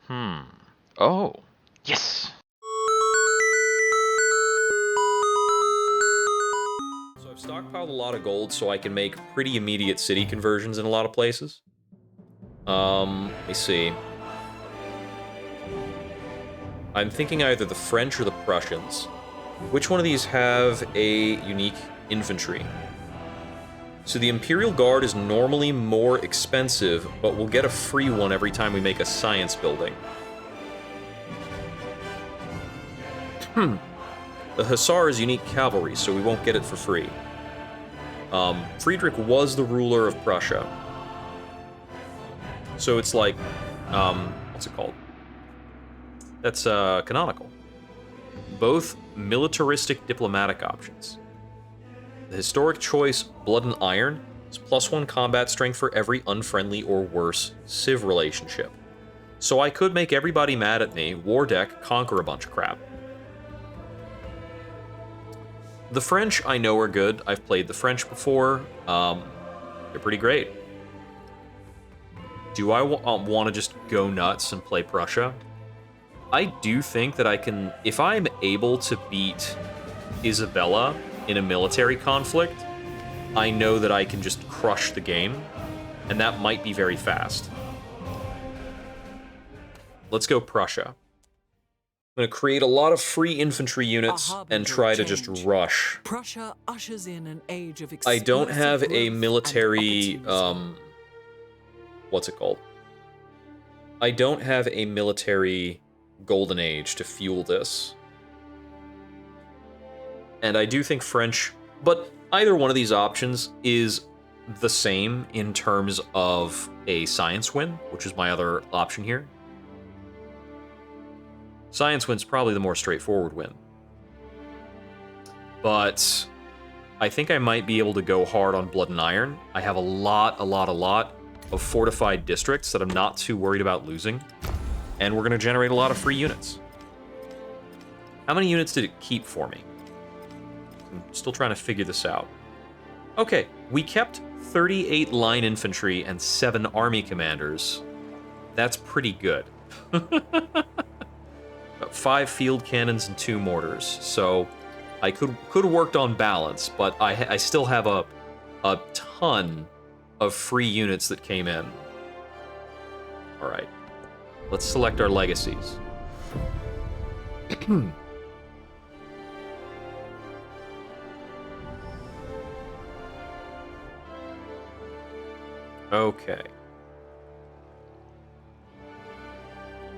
Oh. Yes! So I've stockpiled a lot of gold so I can make pretty immediate city conversions in a lot of places. Let me see. I'm thinking either the French or the Prussians. Which one of these have a unique infantry? So the Imperial Guard is normally more expensive, but we'll get a free one every time we make a science building. The Hussar is unique cavalry, so we won't get it for free. Friedrich was the ruler of Prussia. So it's like, what's it called? That's, canonical. Both militaristic diplomatic options. The historic choice, Blood and Iron, is +1 combat strength for every unfriendly or worse civ relationship. So I could make everybody mad at me, war deck, conquer a bunch of crap. The French I know are good. I've played the French before. They're pretty great. Do I want to just go nuts and play Prussia? I do think that I can, if I'm able to beat Isabella in a military conflict, I know that I can just crush the game, and that might be very fast. Let's go Prussia. I'm going to create a lot of free infantry units and try to just rush. Prussia ushers in an age of I don't have a growth military, and opportunism. what's it called? I don't have a military golden age to fuel this. And I do think French, but either one of these options is the same in terms of a science win, which is my other option here. Science win's probably the more straightforward win. But I think I might be able to go hard on Blood and Iron. I have a lot of fortified districts that I'm not too worried about losing. And we're going to generate a lot of free units. How many units did it keep for me? I'm still trying to figure this out. Okay, we kept 38 line infantry and 7 army commanders. That's pretty good. 5 field cannons and 2 mortars. So I could have worked on balance, but I still have a ton of free units that came in. All right. Let's select our legacies. Okay.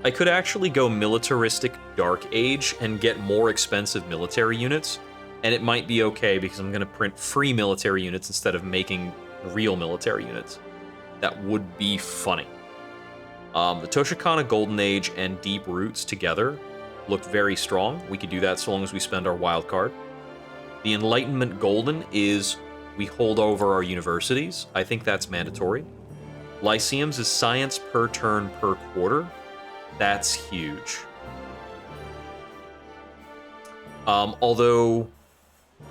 I could actually go militaristic Dark Age and get more expensive military units, and it might be okay because I'm going to print free military units instead of making real military units. That would be funny. The Toshikana Golden Age and Deep Roots together looked very strong. We could do that so long as we spend our wild card. The Enlightenment Golden is we hold over our universities. I think that's mandatory. Lyceums is science per turn per quarter. That's huge. Although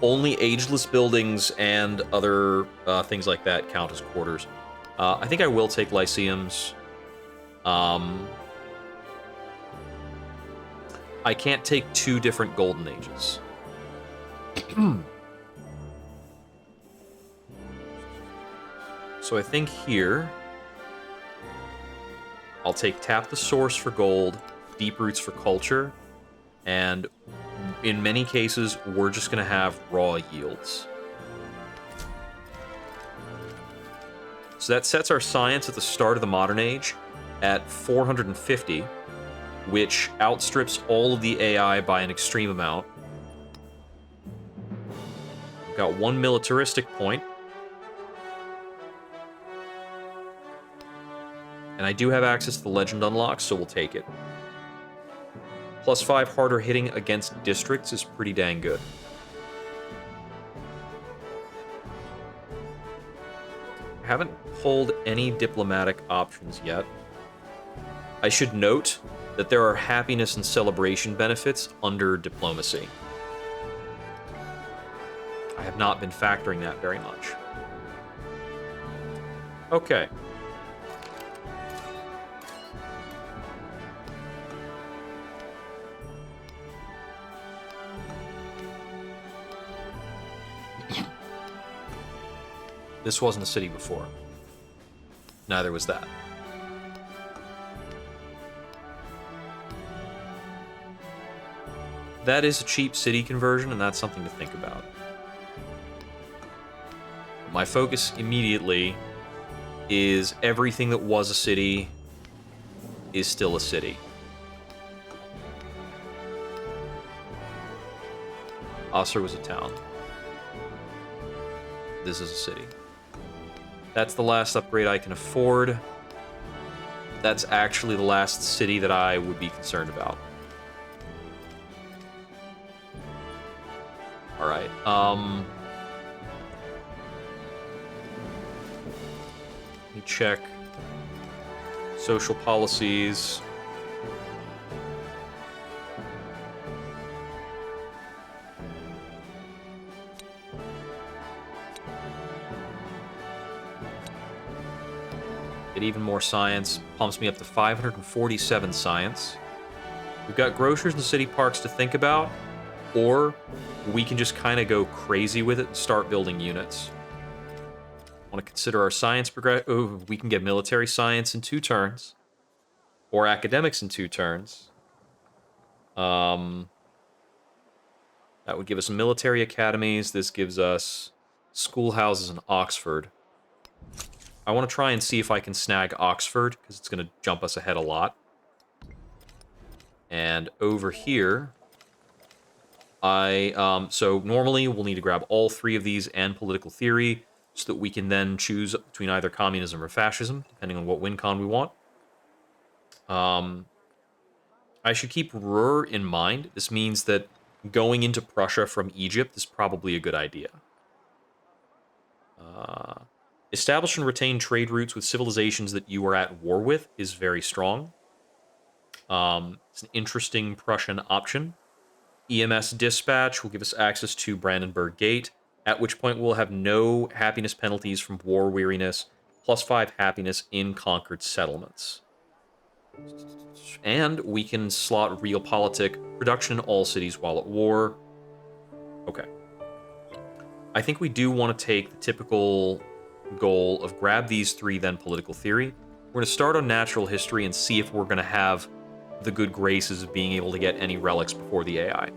only ageless buildings and other things like that count as quarters. I think I will take Lyceums. I can't take 2 different golden ages. So I think here I'll take Tap the Source for gold, Deep Roots for culture, and in many cases we're just going to have raw yields. So that sets our science at the start of the modern age at 450, which outstrips all of the AI by an extreme amount. We've got 1 militaristic point. And I do have access to the legend unlocks, so we'll take it. +5 harder hitting against districts is pretty dang good. I haven't pulled any diplomatic options yet. I should note that there are happiness and celebration benefits under diplomacy. I have not been factoring that very much. Okay. This wasn't a city before. Neither was that. That is a cheap city conversion, and that's something to think about. My focus immediately is everything that was a city is still a city. Osser was a town. This is a city. That's the last upgrade I can afford. That's actually the last city that I would be concerned about. Alright, let me check social policies. Get even more science. Pumps me up to 547 science. We've got grocers and city parks to think about, or we can just kind of go crazy with it and start building units. Want to consider our science progress. Oh, we can get military science in 2 turns, or academics in 2 turns. That would give us military academies. This gives us schoolhouses in Oxford. I want to try and see if I can snag Oxford, because it's going to jump us ahead a lot. And over here, so normally we'll need to grab all 3 of these and political theory, so that we can then choose between either communism or fascism, depending on what wincon we want. I should keep Ruhr in mind. This means that going into Prussia from Egypt is probably a good idea. Establish and retain trade routes with civilizations that you are at war with is very strong. It's an interesting Prussian option. EMS dispatch will give us access to Brandenburg Gate, at which point we'll have no happiness penalties from war weariness, +5 happiness in conquered settlements. And we can slot realpolitik, production in all cities while at war. Okay. I think we do want to take the typical goal of grab these 3, then political theory. We're going to start on natural history and see if we're going to have the good graces of being able to get any relics before the AI.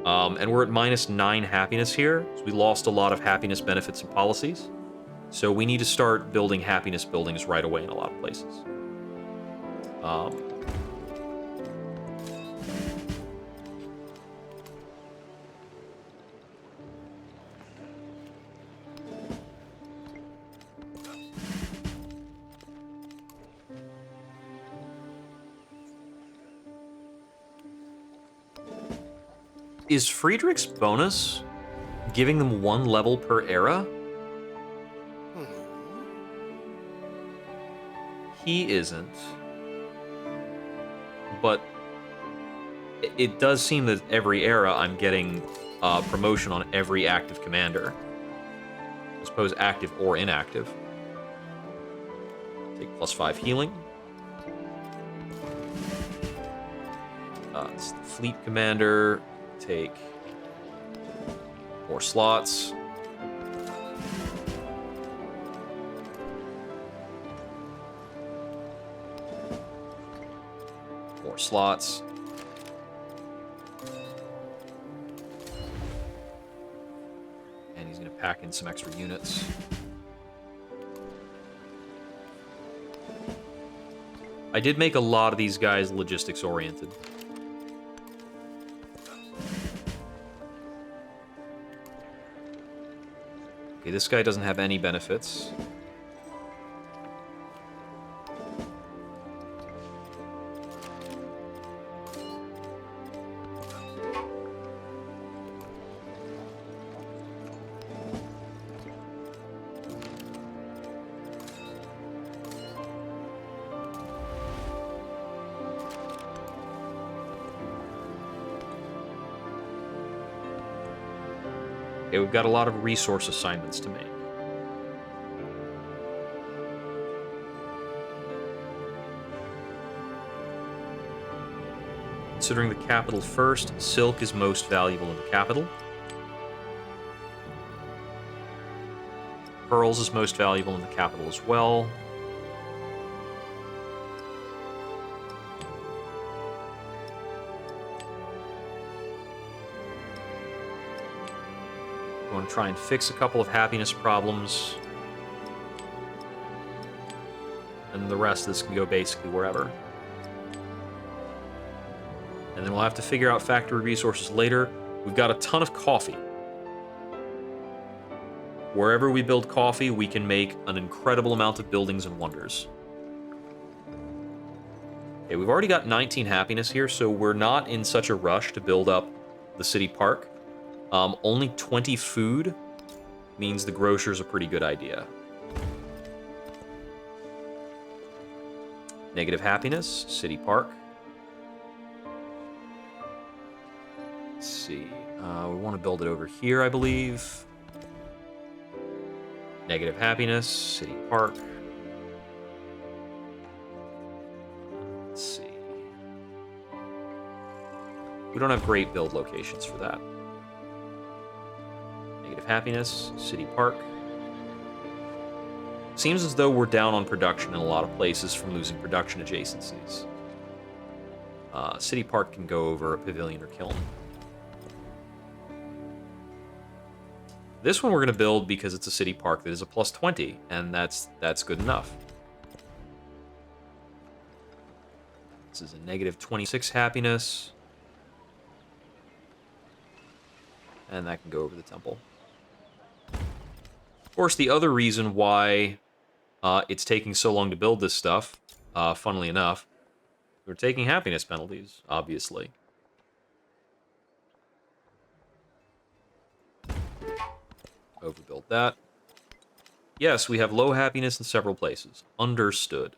And we're at -9 happiness here, so we lost a lot of happiness benefits and policies. So we need to start building happiness buildings right away in a lot of places. Is Friedrich's bonus giving them 1 level per era? He isn't. But it does seem that every era I'm getting promotion on every active commander. I suppose active or inactive. Take +5 healing. It's the fleet commander. Take more slots. More slots. And he's going to pack in some extra units. I did make a lot of these guys logistics oriented. Okay, this guy doesn't have any benefits. Okay, we've got a lot of resource assignments to make. Considering the capital first, silk is most valuable in the capital. Pearls is most valuable in the capital as well. I want to try and fix a couple of happiness problems. And the rest of this can go basically wherever. And then we'll have to figure out factory resources later. We've got a ton of coffee. Wherever we build coffee, we can make an incredible amount of buildings and wonders. Okay, we've already got 19 happiness here, so we're not in such a rush to build up the city park. Only 20 food means the grocer's a pretty good idea. Negative happiness, city park. Let's see. We want to build it over here, I believe. Negative happiness, city park. Let's see. We don't have great build locations for that. Negative happiness, city park. Seems as though we're down on production in a lot of places from losing production adjacencies. City park can go over a pavilion or kiln. This one we're going to build because it's a city park that is a plus 20, and that's good enough. This is a negative 26 happiness. And that can go over the temple. Of course, the other reason why it's taking so long to build this stuff, funnily enough, we're taking happiness penalties, obviously. Overbuild that. Yes, we have low happiness in several places. Understood.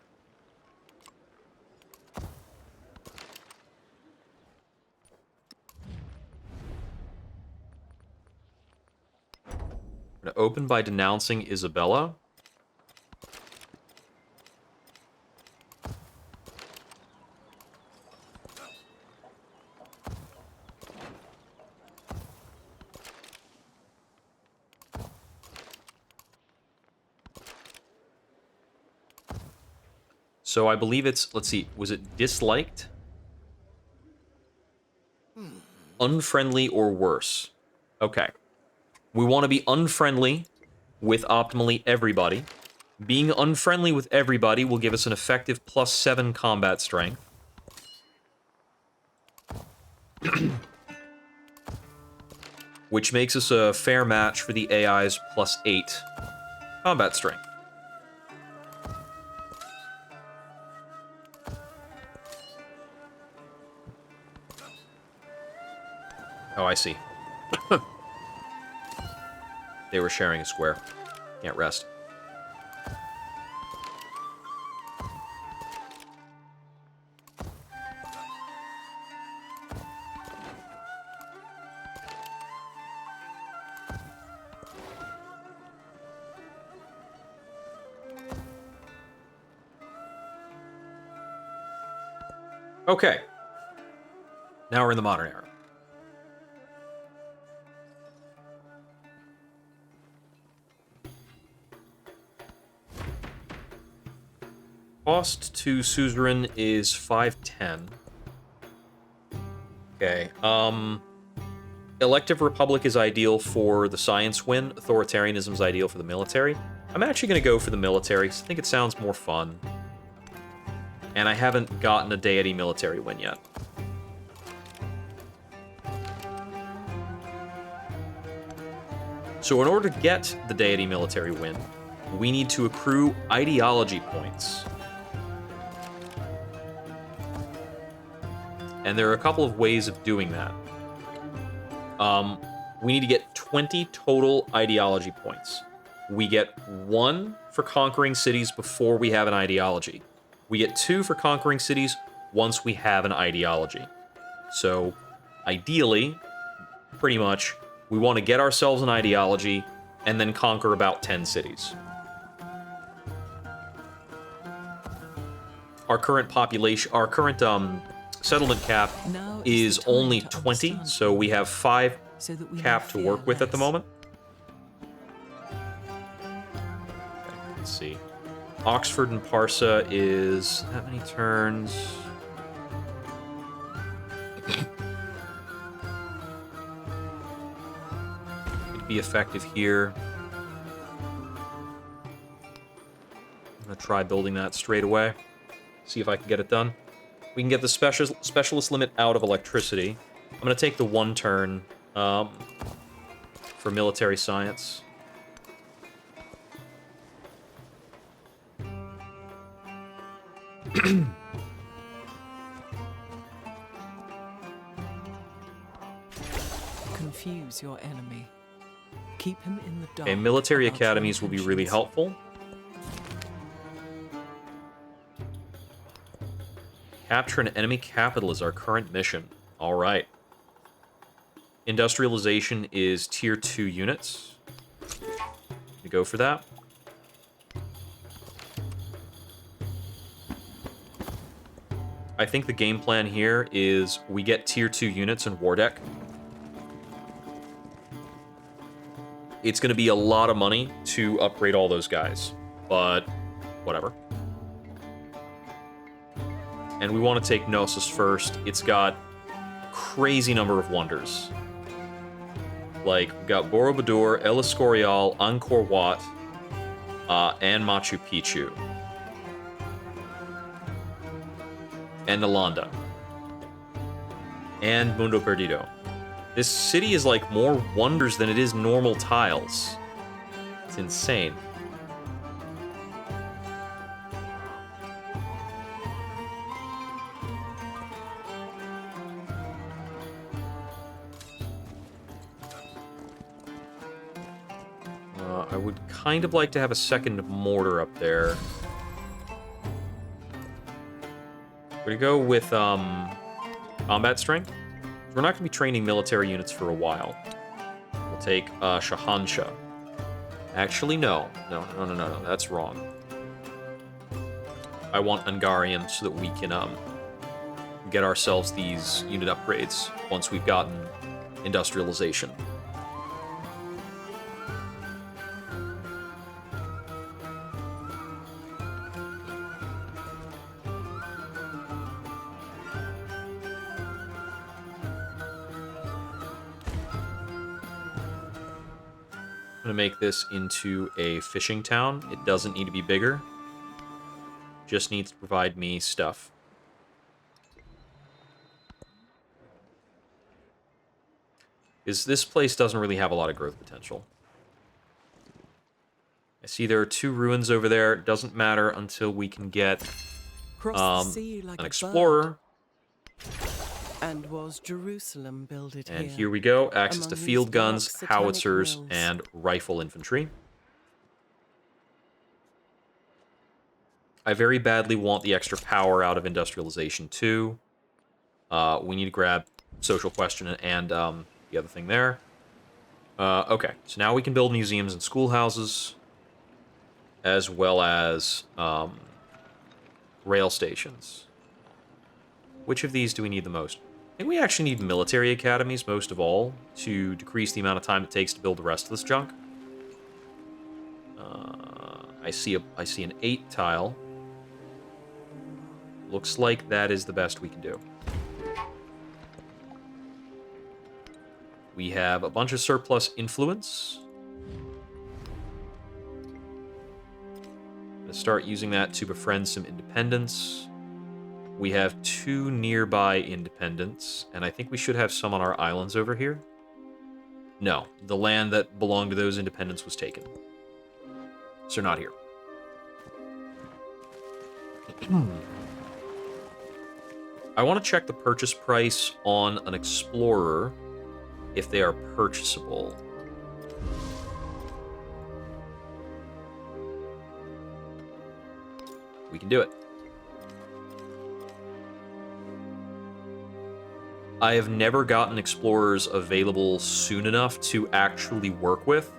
We're going to open by denouncing Isabella. So I believe it's, let's see, was it disliked? Unfriendly or worse. Okay. We want to be unfriendly with optimally everybody. Being unfriendly with everybody will give us an effective +7 combat strength. Which makes us a fair match for the AI's +8 combat strength. Oh, I see. They were sharing a square. Can't rest. Okay. Now we're in the modern era. Cost to suzerain is 510. Okay. Elective Republic is ideal for the science win. Authoritarianism is ideal for the military. I'm actually going to go for the military because I think it sounds more fun. And I haven't gotten a Deity military win yet. So in order to get the Deity military win, we need to accrue ideology points. And there are a couple of ways of doing that. We need to get 20 total ideology points. We get 1 for conquering cities before we have an ideology. We get 2 for conquering cities once we have an ideology. So, ideally, pretty much, we want to get ourselves an ideology and then conquer about 10 cities. Our current population, our current settlement cap is only 20, so we have 5 cap to work with at the moment. Let's see. Oxford and Parsa is that many turns? It'd be effective here. I'm gonna try building that straight away. See if I can get it done. We can get the specialist limit out of electricity. I'm gonna take the 1 turn for military science. Confuse your enemy. Keep him in the dark. Okay, military about your academies will be really intentions. helpful. Capture an enemy capital is our current mission. All right. Industrialization is tier 2 units. You go for that. I think the game plan here is we get tier 2 units in War Deck. It's going to be a lot of money to upgrade all those guys, but whatever. And we want to take Gnosis first. It's got a crazy number of wonders. Like, we've got Borobudur, El Escorial, Angkor Wat, and Machu Picchu. And Nalanda. And Mundo Perdido. This city is like more wonders than it is normal tiles. It's insane. I would kind of like to have a second mortar up there. We're gonna go with combat strength. We're not gonna be training military units for a while. We'll take Shahansha. Actually, no. No, that's wrong. I want Ungarian so that we can get ourselves these unit upgrades once we've gotten industrialization. I'm gonna make this into a fishing town. It doesn't need to be bigger. Just needs to provide me stuff. Because this place doesn't really have a lot of growth potential. I see there are 2 ruins over there. It doesn't matter until we can get Cross the sea like an a explorer. bird. And was Jerusalem builded And here? here we go. Access to among field these guns, dark satanic howitzers, mills. and rifle infantry. I very badly want the extra power out of industrialization too. We need to grab social question and the other thing there. Okay, so now we can build museums and schoolhouses, as well as rail stations. Which of these do we need the most? I think we actually need military academies most of all to decrease the amount of time it takes to build the rest of this junk. I see an 8 tile. Looks like that is the best we can do. We have a bunch of surplus influence. I'm gonna start using that to befriend some independents. We have 2 nearby independents, and I think we should have some on our islands over here. No, the land that belonged to those independents was taken. So not here. I want to check the purchase price on an explorer, if they are purchasable. We can do it. I have never gotten explorers available soon enough to actually work with.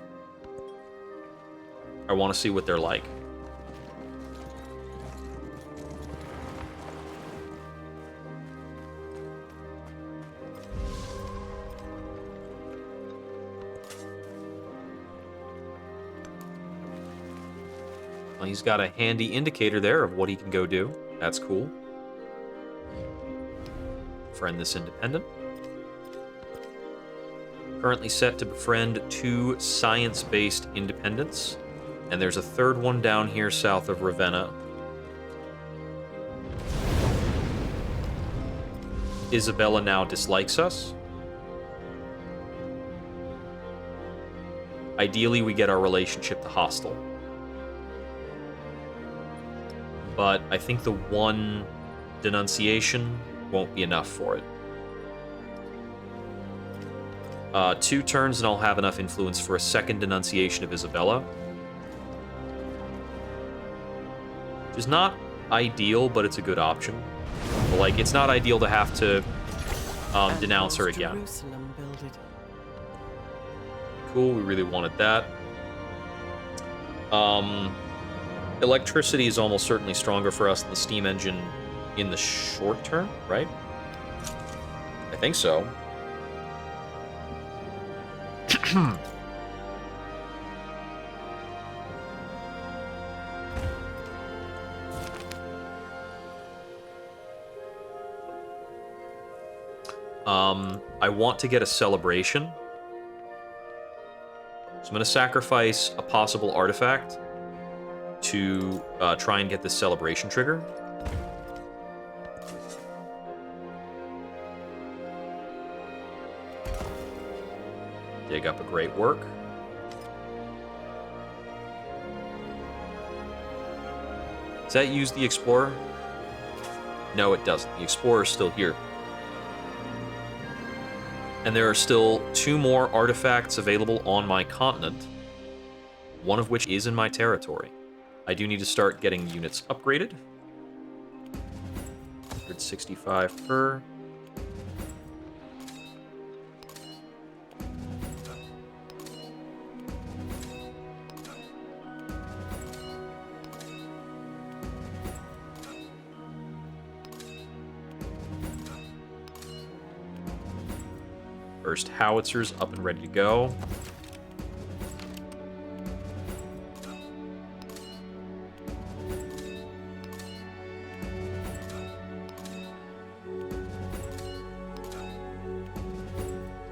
I want to see what they're like. Well, he's got a handy indicator there of what he can go do. That's cool. Befriend this independent. Currently set to befriend 2 science-based independents. And there's a third one down here south of Ravenna. Isabella now dislikes us. Ideally, we get our relationship to hostile. But I think the 1 denunciation won't be enough for it. 2 turns and I'll have enough influence for a second denunciation of Isabella. Which is not ideal, but it's a good option. But, like, it's not ideal to have to denounce her again. Cool, we really wanted that. Electricity is almost certainly stronger for us than the steam engine in the short term, right? I think so. I want to get a celebration. So I'm going to sacrifice a possible artifact to try and get this celebration trigger. Dig up a great work. Does that use the Explorer? No, it doesn't. The Explorer's still here. And there are still 2 more artifacts available on my continent, one of which is in my territory. I do need to start getting units upgraded. 165 per. First howitzers up and ready to go.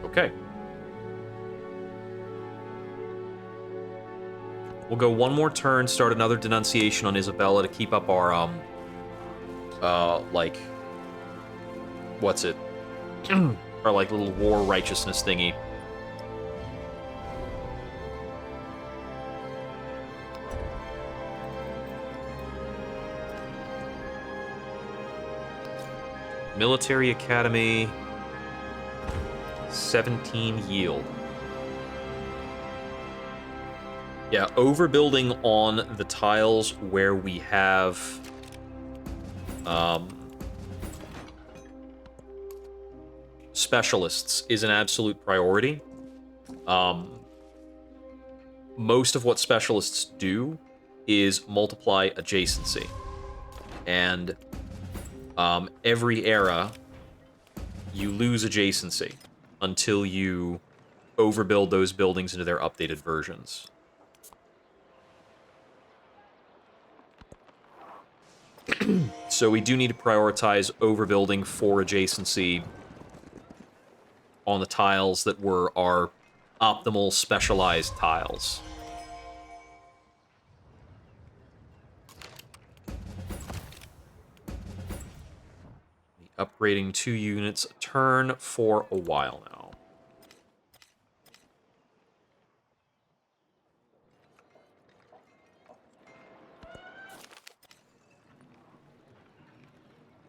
Okay. We'll go 1 more turn, start another denunciation on Isabella to keep up our, like, what's it? Our, like, little war righteousness thingy. Military Academy, 17 yield. Yeah, overbuilding on the tiles where we have specialists is an absolute priority. Most of what specialists do is multiply adjacency. And every era, you lose adjacency until you overbuild those buildings into their updated versions. So we do need to prioritize overbuilding for adjacency on the tiles that were our optimal specialized tiles. Upgrading 2 units a turn for a while now.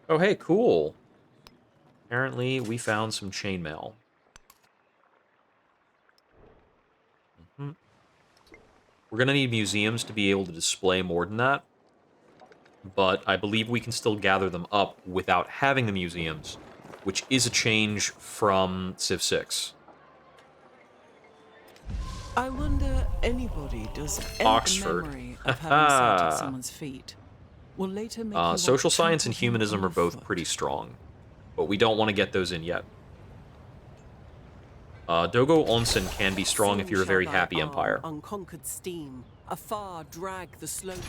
Oh, hey, cool. Apparently, we found some chainmail. We're going to need museums to be able to display more than that. But I believe we can still gather them up without having the museums, which is a change from Civ 6. I wonder anybody does Oxford. memory of having sat at someone's feet will later make you want Social to science and trample him humanism are both underfoot. pretty strong, but we don't want to get those in yet. Dogo Onsen can be strong if you're a very happy empire. Unconquered steam, afar drag the slope.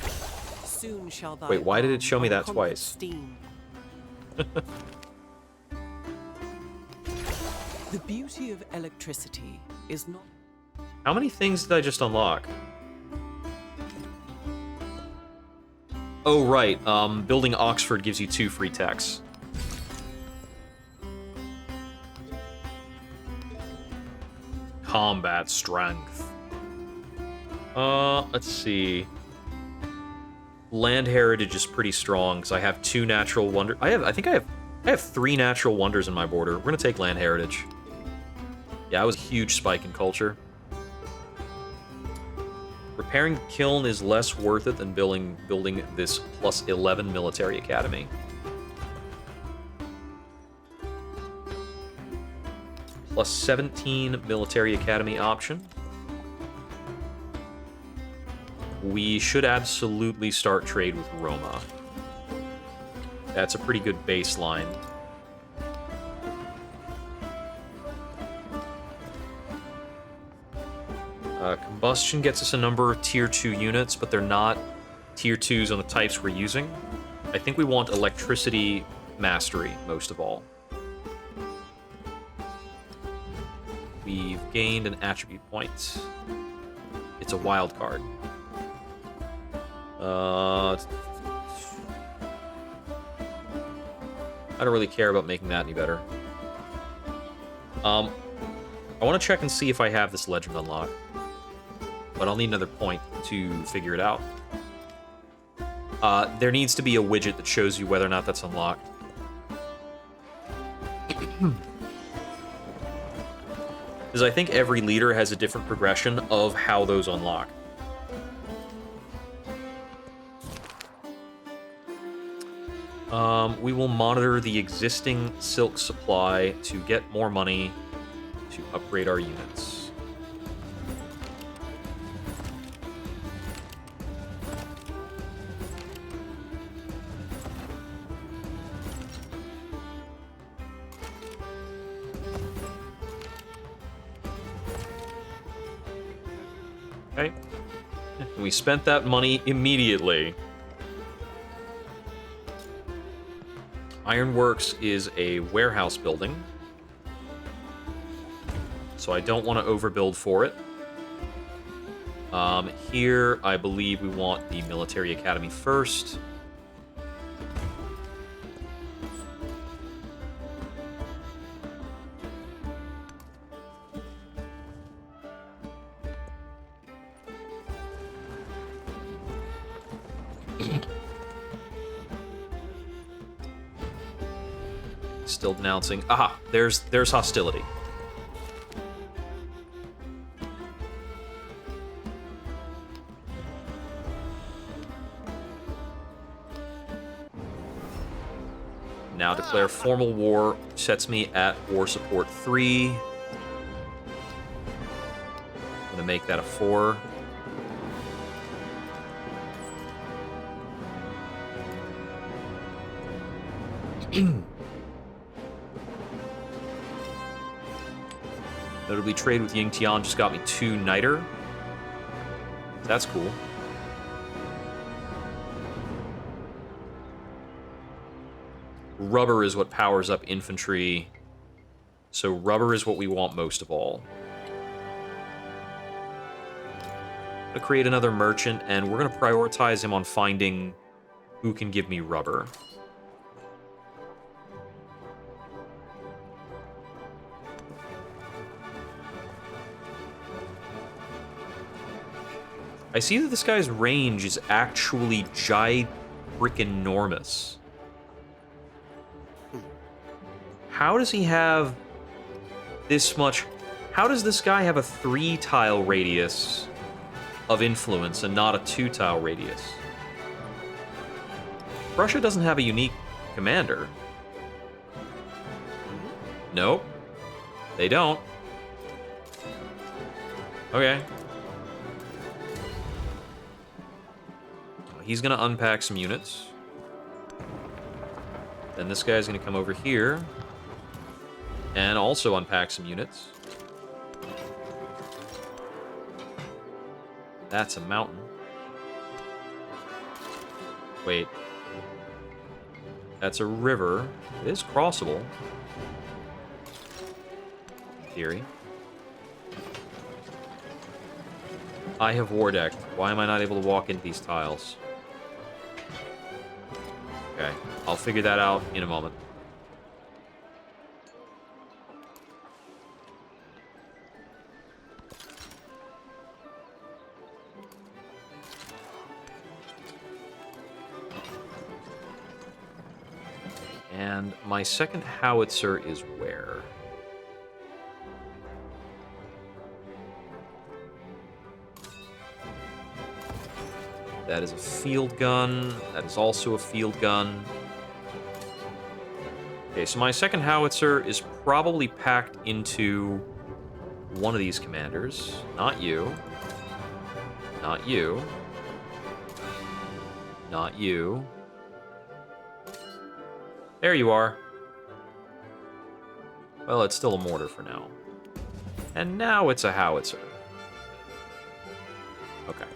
Soon shall thy Wait, why did it arm, show me that unconquered twice? Steam. The beauty of electricity is not... How many things did I just unlock? Oh, right. Building Oxford gives you 2 free techs. Combat strength. Let's see. Land heritage is pretty strong because I have 2 natural wonders. I think I have 3 natural wonders in my border. We're gonna take land heritage. Yeah, I was a huge spike in culture. Repairing the kiln is less worth it than building this plus 11 military academy. Plus 17 military academy option. We should absolutely start trade with Roma. That's a pretty good baseline. Combustion gets us a number of tier 2 units, but they're not tier 2s on the types we're using. I think we want electricity mastery, most of all. We've gained an attribute point. It's a wild card. I don't really care about making that any better. I want to check and see if I have this legend unlocked. But I'll need another point to figure it out. There needs to be a widget that shows you whether or not that's unlocked. Because I think every leader has a different progression of how those unlock. We will monitor the existing silk supply to get more money to upgrade our units. Okay. We spent that money immediately. Ironworks is a warehouse building, so I don't want to overbuild for it. Here, I believe we want the military academy first. Still denouncing. Aha, there's hostility. Now declare formal war, sets me at war support 3. I'm gonna make that a 4. Notably, trade with Yingtian just got me 2 Niter. That's cool. Rubber is what powers up infantry. So rubber is what we want most of all. I'm gonna create another merchant, and we're gonna prioritize him on finding who can give me rubber. I see that this guy's range is actually gigantic-enormous. How does he have this much? How does this guy have a 3-tile radius of influence and not a 2-tile radius? Prussia doesn't have a unique commander. Nope. They don't. Okay. He's gonna unpack some units. Then this guy's gonna come over here and also unpack some units. That's a mountain. Wait. That's a river. It is crossable. In theory. I have war decked. Why am I not able to walk into these tiles? Okay, I'll figure that out in a moment. And my second howitzer is where? That is a field gun. That is also a field gun. Okay, so my second howitzer is probably packed into one of these commanders. Not you. Not you. Not you. There you are. Well, it's still a mortar for now. And now it's a howitzer. Okay.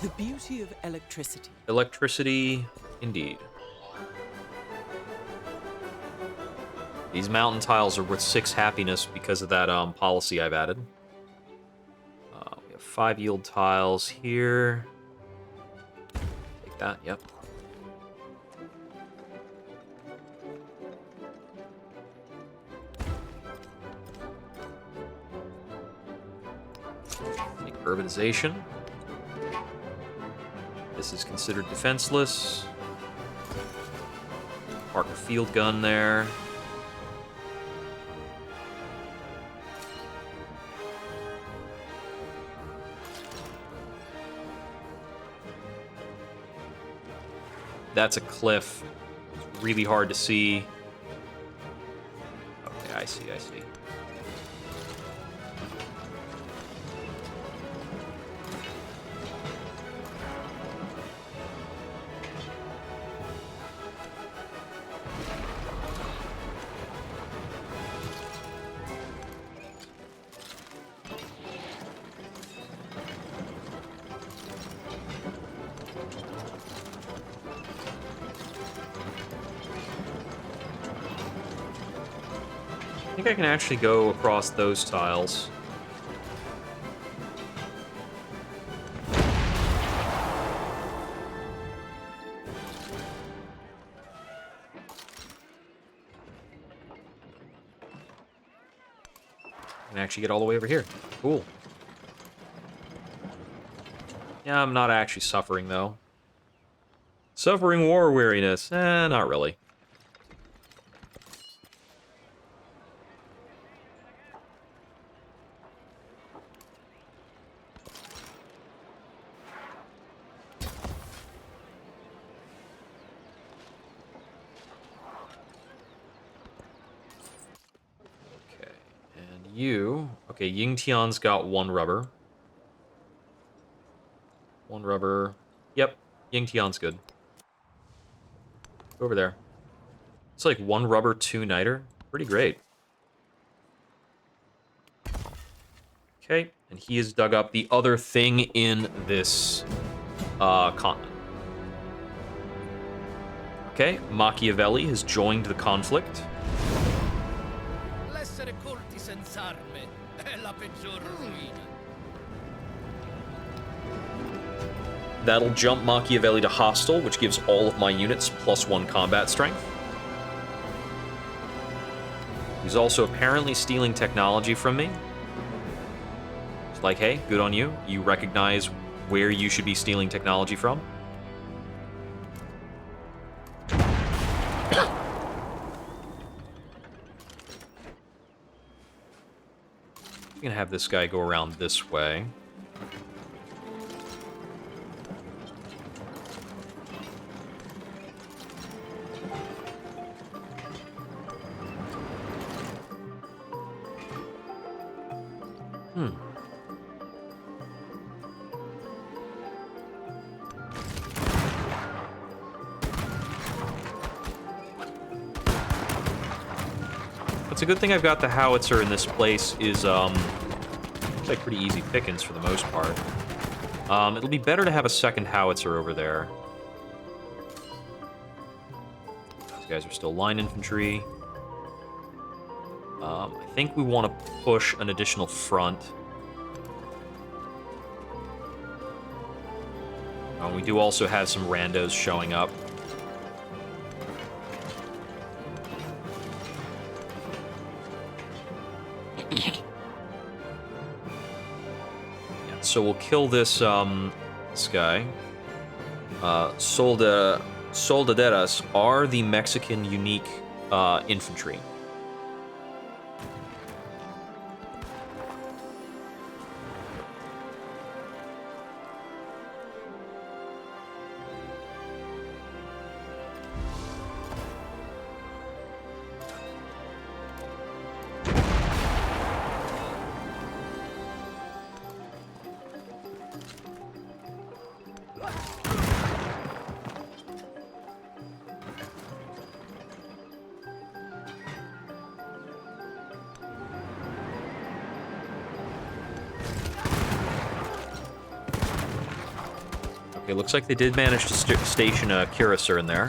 The beauty of electricity. Electricity, indeed. These mountain tiles are worth 6 happiness because of that policy I've added. We have 5 yield tiles here. Take that, yep. Make urbanization. This is considered defenseless. Park a field gun there. That's a cliff. It's really hard to see. Okay, I see, I see. I think I can actually go across those tiles. I can actually get all the way over here. Cool. Yeah, I'm not actually suffering, though. Suffering war weariness? Not really. You. Okay, Yingtian's got 1 rubber. 1 rubber. Yep, Yingtian's good. Go over there. It's like 1 rubber, 2 niter. Pretty great. Okay, and he has dug up the other thing in this continent. Okay, Machiavelli has joined the conflict. L'essere colti senza armi è la peggior ruina. That'll jump Machiavelli to hostile, which gives all of my units +1 combat strength. He's also apparently stealing technology from me. It's like, hey, good on you. You recognize where you should be stealing technology from. I'm gonna have this guy go around this way. It's a good thing I've got the howitzer in this place. Is looks like pretty easy pickings for the most part. It'll be better to have a second howitzer over there. These guys are still line infantry. I think we want to push an additional front. We do also have some randos showing up. Yeah, so we'll kill this this guy. Soldaderas are the Mexican unique infantry. Okay, looks like they did manage to station a cuirassier in there.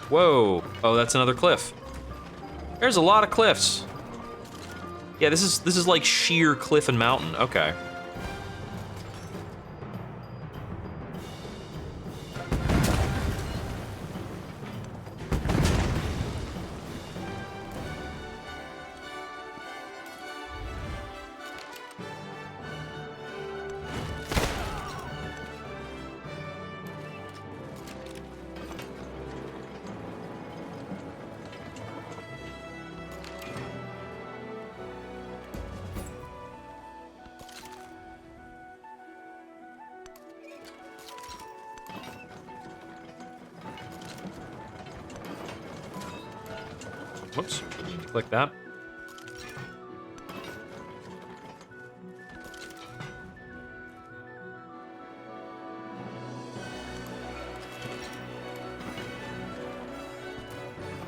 Whoa! Oh, that's another cliff. There's a lot of cliffs. Yeah, this is like sheer cliff and mountain. Okay. Whoops, didn't mean to click that.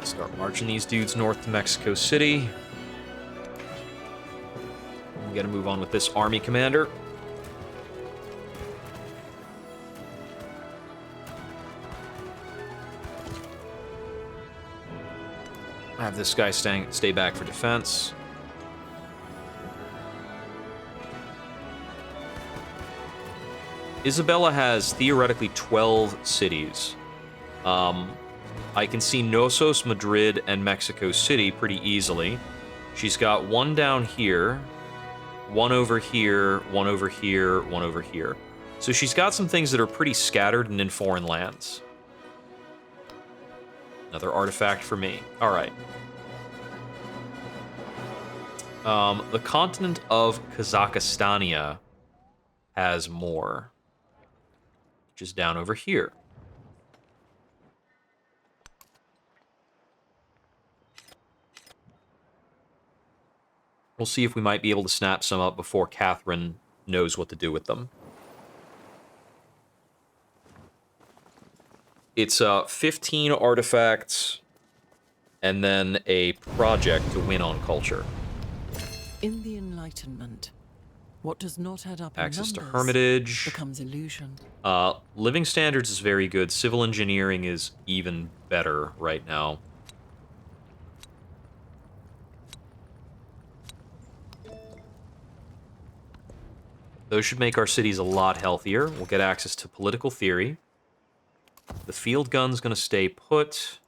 Start marching these dudes north to Mexico City. We gotta move on with this army commander. I have this guy stay back for defense. Isabella has theoretically 12 cities. I can see Nosos, Madrid, and Mexico City pretty easily. She's got one down here, one over here, one over here, one over here. So she's got some things that are pretty scattered and in foreign lands. Another artifact for me. All right. The continent of Kazakhstania has more, which is down over here. We'll see if we might be able to snap some up before Catherine knows what to do with them. It's 15 artifacts and then a project to win on culture. In the Enlightenment, what does not add up Access in to numbers Hermitage. becomes illusion. Living standards is very good. Civil engineering is even better right now. Those should make our cities a lot healthier. We'll get access to political theory. The field gun's gonna stay put.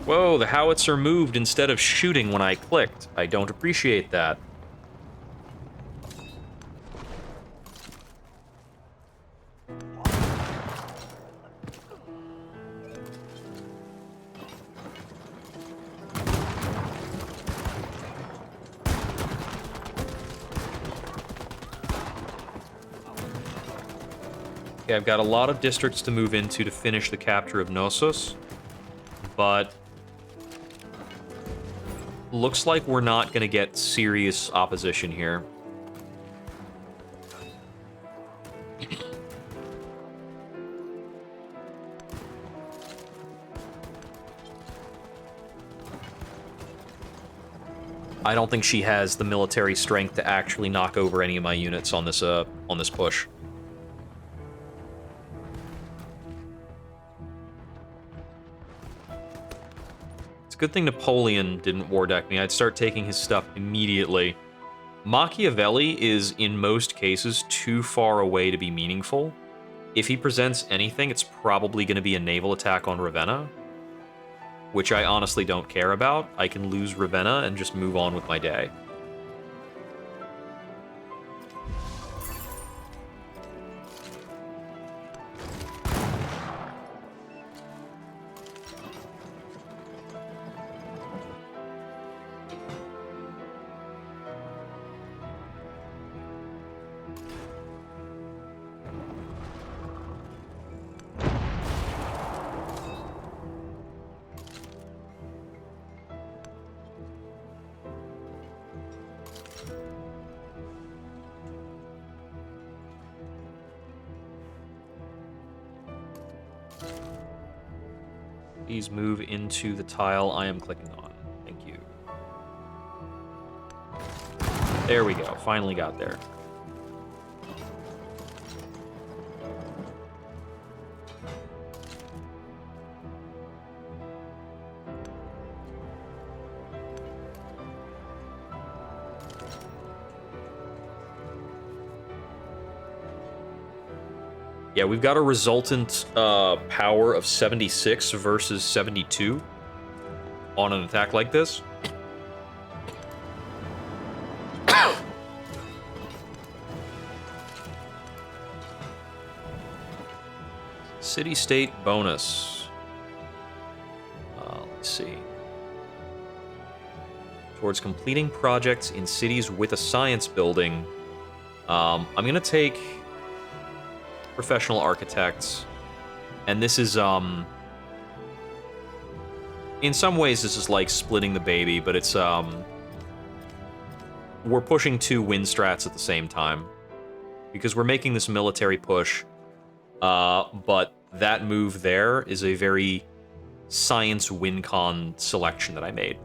Whoa, the howitzer moved instead of shooting when I clicked. I don't appreciate that. Okay, I've got a lot of districts to move into to finish the capture of Knossos, but looks like we're not going to get serious opposition here. I don't think she has the military strength to actually knock over any of my units on this push. It's a good thing Napoleon didn't war deck me. I'd start taking his stuff immediately. Machiavelli is, in most cases, too far away to be meaningful. If he presents anything, it's probably going to be a naval attack on Ravenna, which I honestly don't care about. I can lose Ravenna and just move on with my day. Please move into the tile I am clicking on. Thank you. There we go. Finally got there. Yeah, we've got a resultant power of 76 versus 72 on an attack like this. City-state bonus. Let's see. Towards completing projects in cities with a science building. I'm going to take professional architects, and this is in some ways this is like splitting the baby, but it's we're pushing 2 win strats at the same time because we're making this military push, but that move there is a very science wincon selection that I made.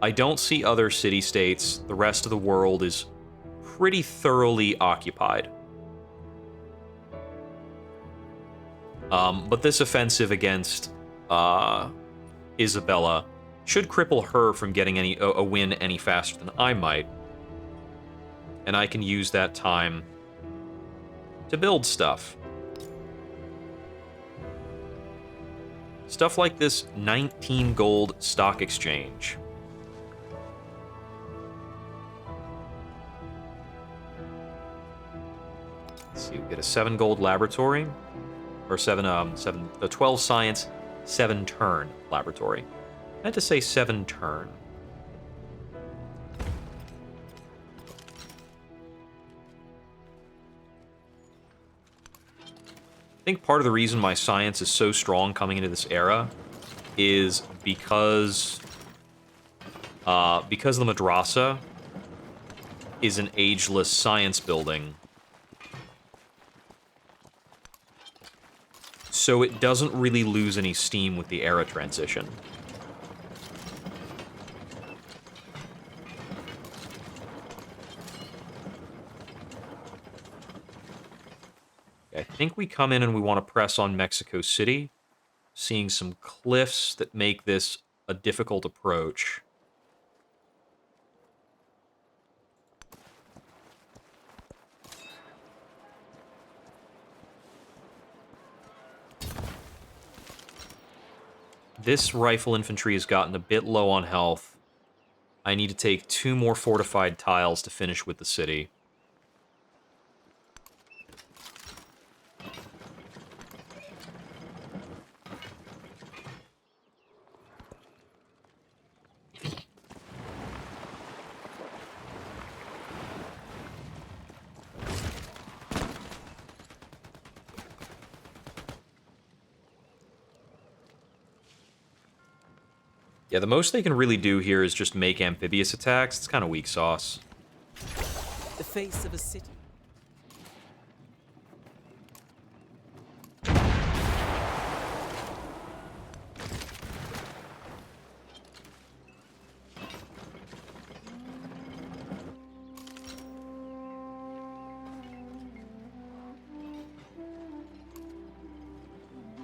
I don't see other city-states. The rest of the world is pretty thoroughly occupied. But this offensive against Isabella should cripple her from getting a win any faster than I might. And I can use that time to build stuff. Stuff like this 19 gold stock exchange. Let's see, we get a 7 gold laboratory. Or 12 science, 7 turn laboratory. I had to say 7 turn. I think part of the reason my science is so strong coming into this era is because the madrasa is an ageless science building. So it doesn't really lose any steam with the era transition. I think we come in and we want to press on Mexico City, seeing some cliffs that make this a difficult approach. This rifle infantry has gotten a bit low on health. I need to take 2 more fortified tiles to finish with the city. Yeah, the most they can really do here is just make amphibious attacks. It's kind of weak sauce. The face of a city.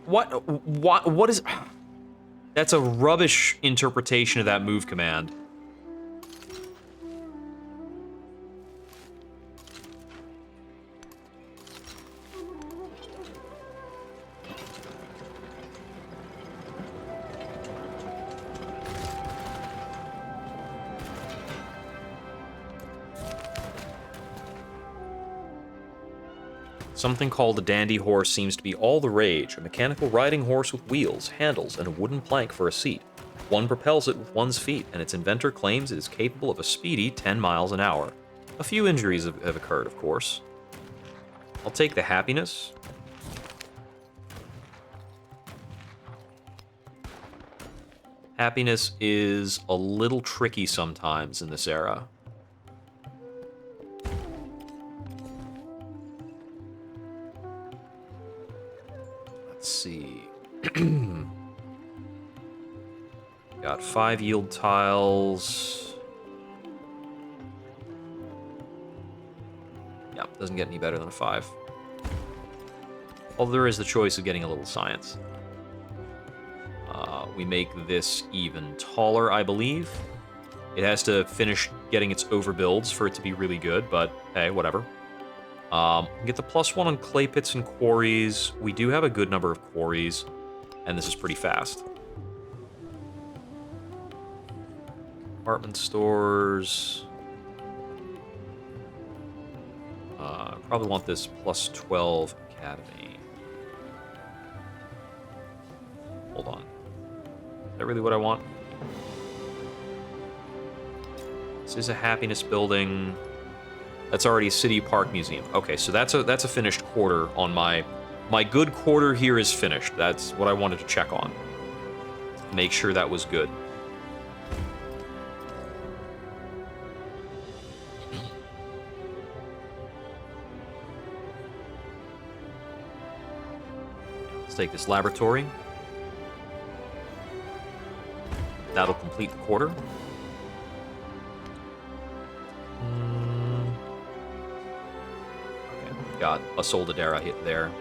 What is... That's a rubbish interpretation of that move command. Something called a dandy horse seems to be all the rage. A mechanical riding horse with wheels, handles, and a wooden plank for a seat. One propels it with one's feet, and its inventor claims it is capable of a speedy 10 miles an hour. A few injuries have occurred, of course. I'll take the happiness. Happiness is a little tricky sometimes in this era. Let's see. Got 5 yield tiles. Yeah, doesn't get any better than a 5. Although there is the choice of getting a little science. We make this even taller, I believe. It has to finish getting its overbuilds for it to be really good, but hey, whatever. Get the +1 on clay pits and quarries. We do have a good number of quarries, and this is pretty fast. Apartment stores. Probably want this +12 academy. Hold on. Is that really what I want? This is a happiness building. That's already a city park museum. Okay, so that's a finished quarter on my good quarter here is finished. That's what I wanted to check on. Make sure that was good. Let's take this laboratory. That'll complete the quarter. Got a Soldadera hit there.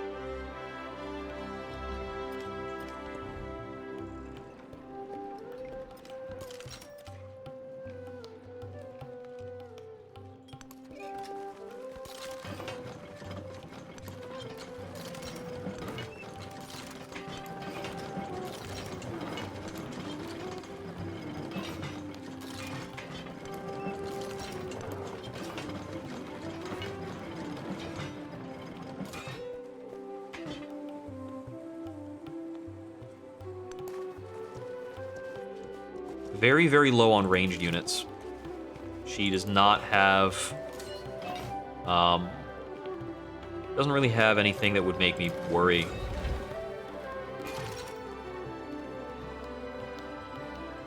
Very, very low on ranged units. She does not have... doesn't really have anything that would make me worry.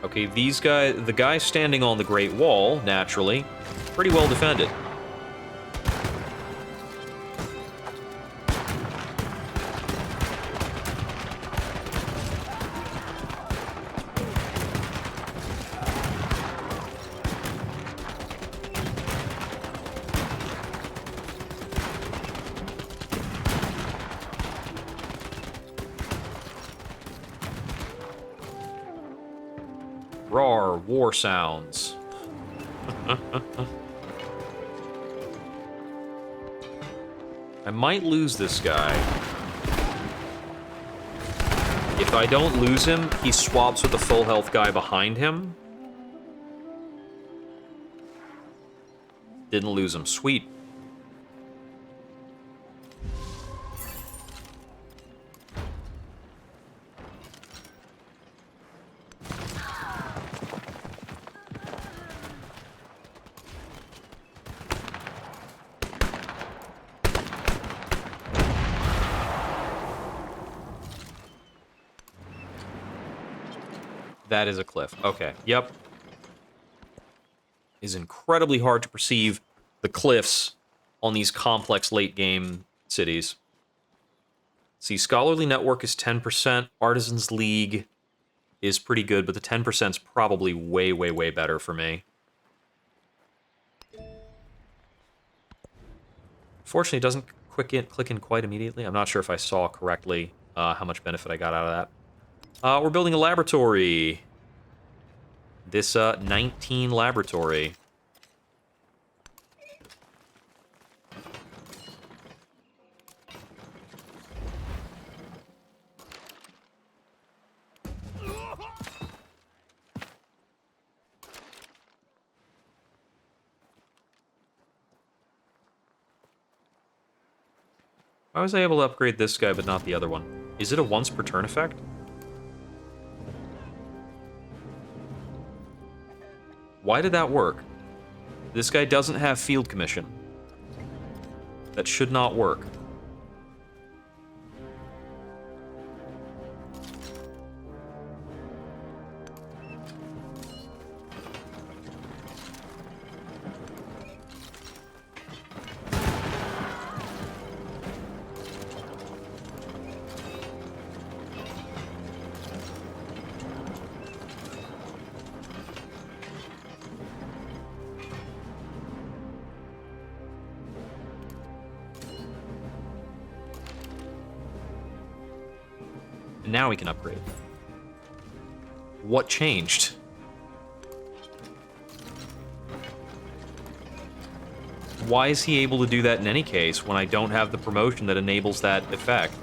Okay, these guys... The guy standing on the Great Wall, naturally, pretty well defended. Rawr, war sounds. I might lose this guy. If I don't lose him, he swaps with the full health guy behind him. Didn't lose him. Sweet. That is a cliff. Okay, yep. It's incredibly hard to perceive the cliffs on these complex late-game cities. See, Scholarly Network is 10%. Artisans League is pretty good, but the 10% is probably way, way, way better for me. Fortunately, it doesn't click in quite immediately. I'm not sure if I saw correctly how much benefit I got out of that. We're building a laboratory. This 19 laboratory. Why was I able to upgrade this guy but not the other one? Is it a once per turn effect? Why did that work? This guy doesn't have field commission. That should not work. Now we can upgrade. What changed? Why is he able to do that in any case when I don't have the promotion that enables that effect?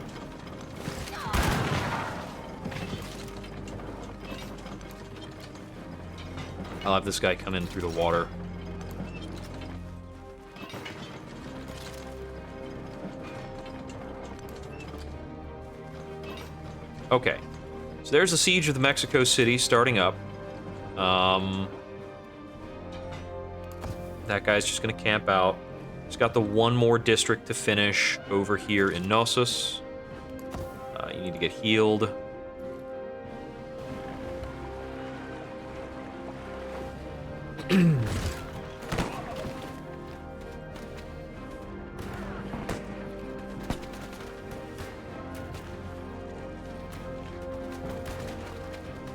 I'll have this guy come in through the water. Okay, so there's the Siege of the Mexico City starting up. That guy's just gonna camp out. He's got the one more district to finish over here in Knossos. You need to get healed.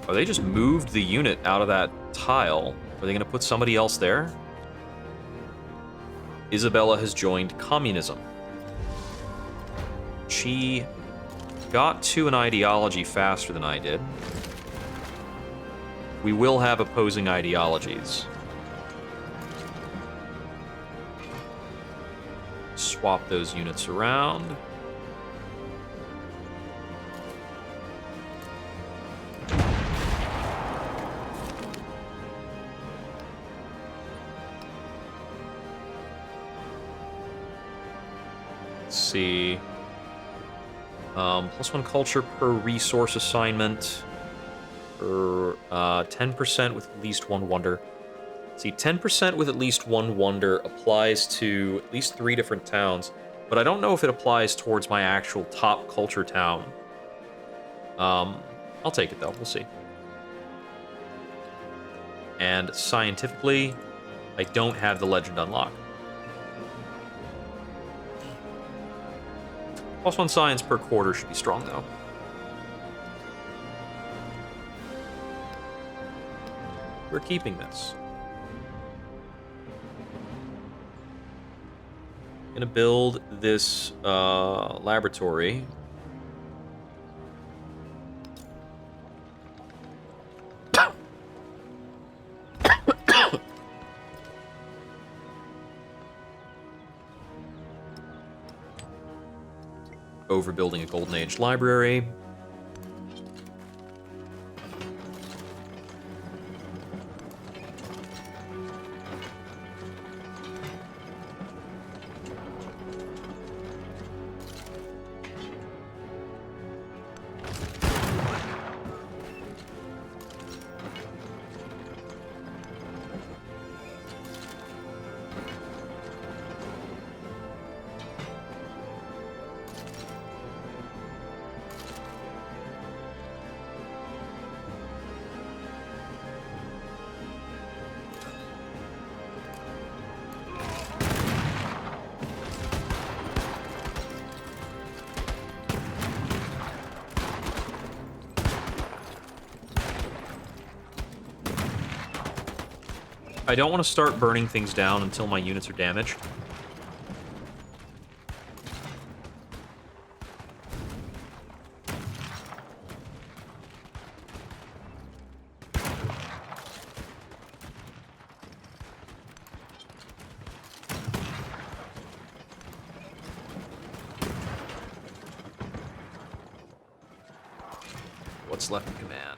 Oh, they just moved the unit out of that tile. Are they going to put somebody else there? Isabella has joined communism. She got to an ideology faster than I did. We will have opposing ideologies. Swap those units around. See. +1 culture per resource assignment. For 10% with at least one wonder. See, 10% with at least one wonder applies to at least 3 different towns, but I don't know if it applies towards my actual top culture town. I'll take it though, we'll see. And scientifically, I don't have the legend unlocked. +1 science per quarter should be strong, though. We're keeping this. Gonna build this laboratory. Overbuilding a Golden Age library. I don't want to start burning things down until my units are damaged. What's left in command?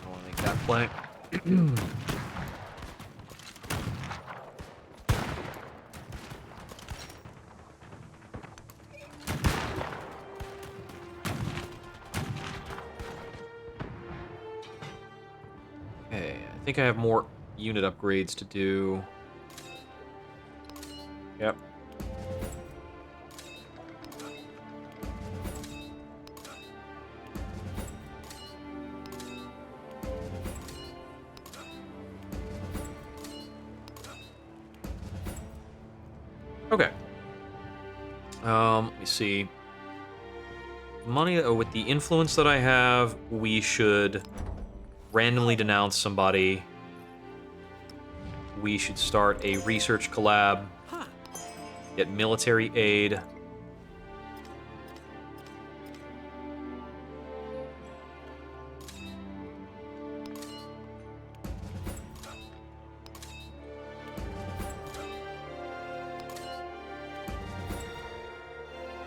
I want to make that play. Okay, I think I have more unit upgrades to do. Yep. Okay. Let me see. Money, with the influence that I have, we should randomly denounce somebody. We should start a research collab. Get military aid.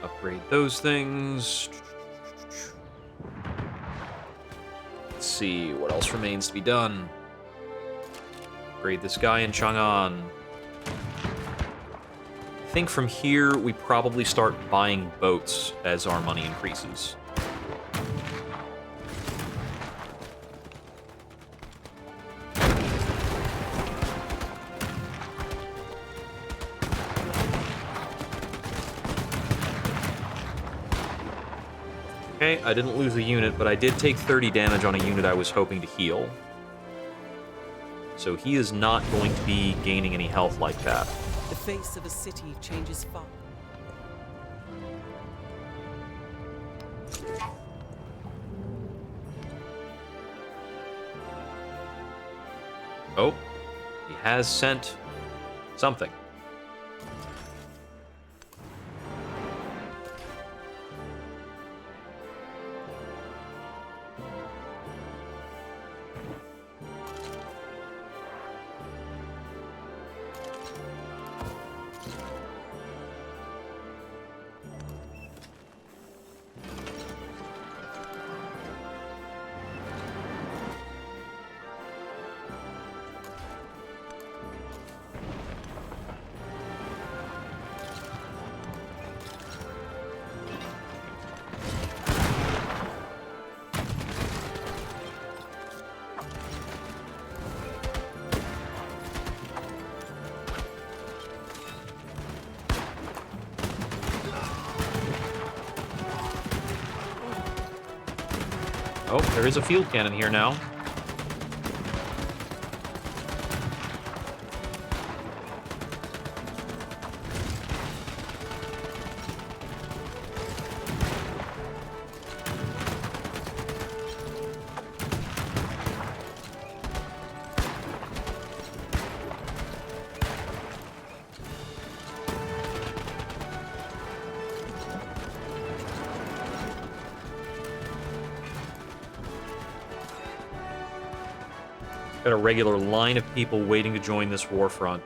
Upgrade those things. Let's see what else remains to be done. Upgrade this guy in Chang'an. I think from here we probably start buying boats as our money increases. Okay, I didn't lose a unit, but I did take 30 damage on a unit I was hoping to heal. So he is not going to be gaining any health like that. The face of a city changes fast. Oh, he has sent something. Oh, there is a field cannon here now. Got a regular line of people waiting to join this war front.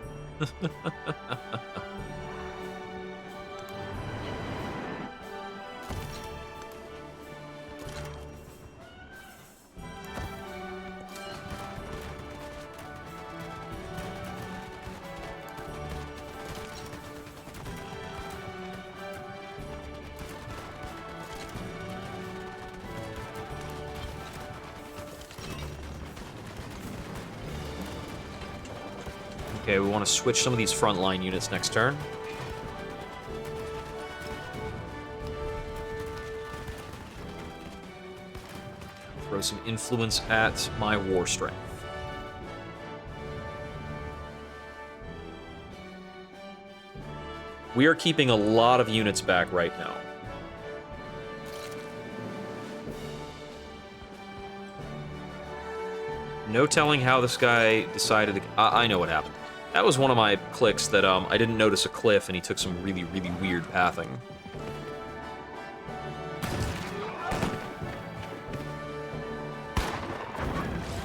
Okay, we want to switch some of these frontline units next turn. Throw some influence at my war strength. We are keeping a lot of units back right now. No telling how this guy decided to... I know what happened. That was one of my clicks that I didn't notice a cliff, and he took some really, really weird pathing.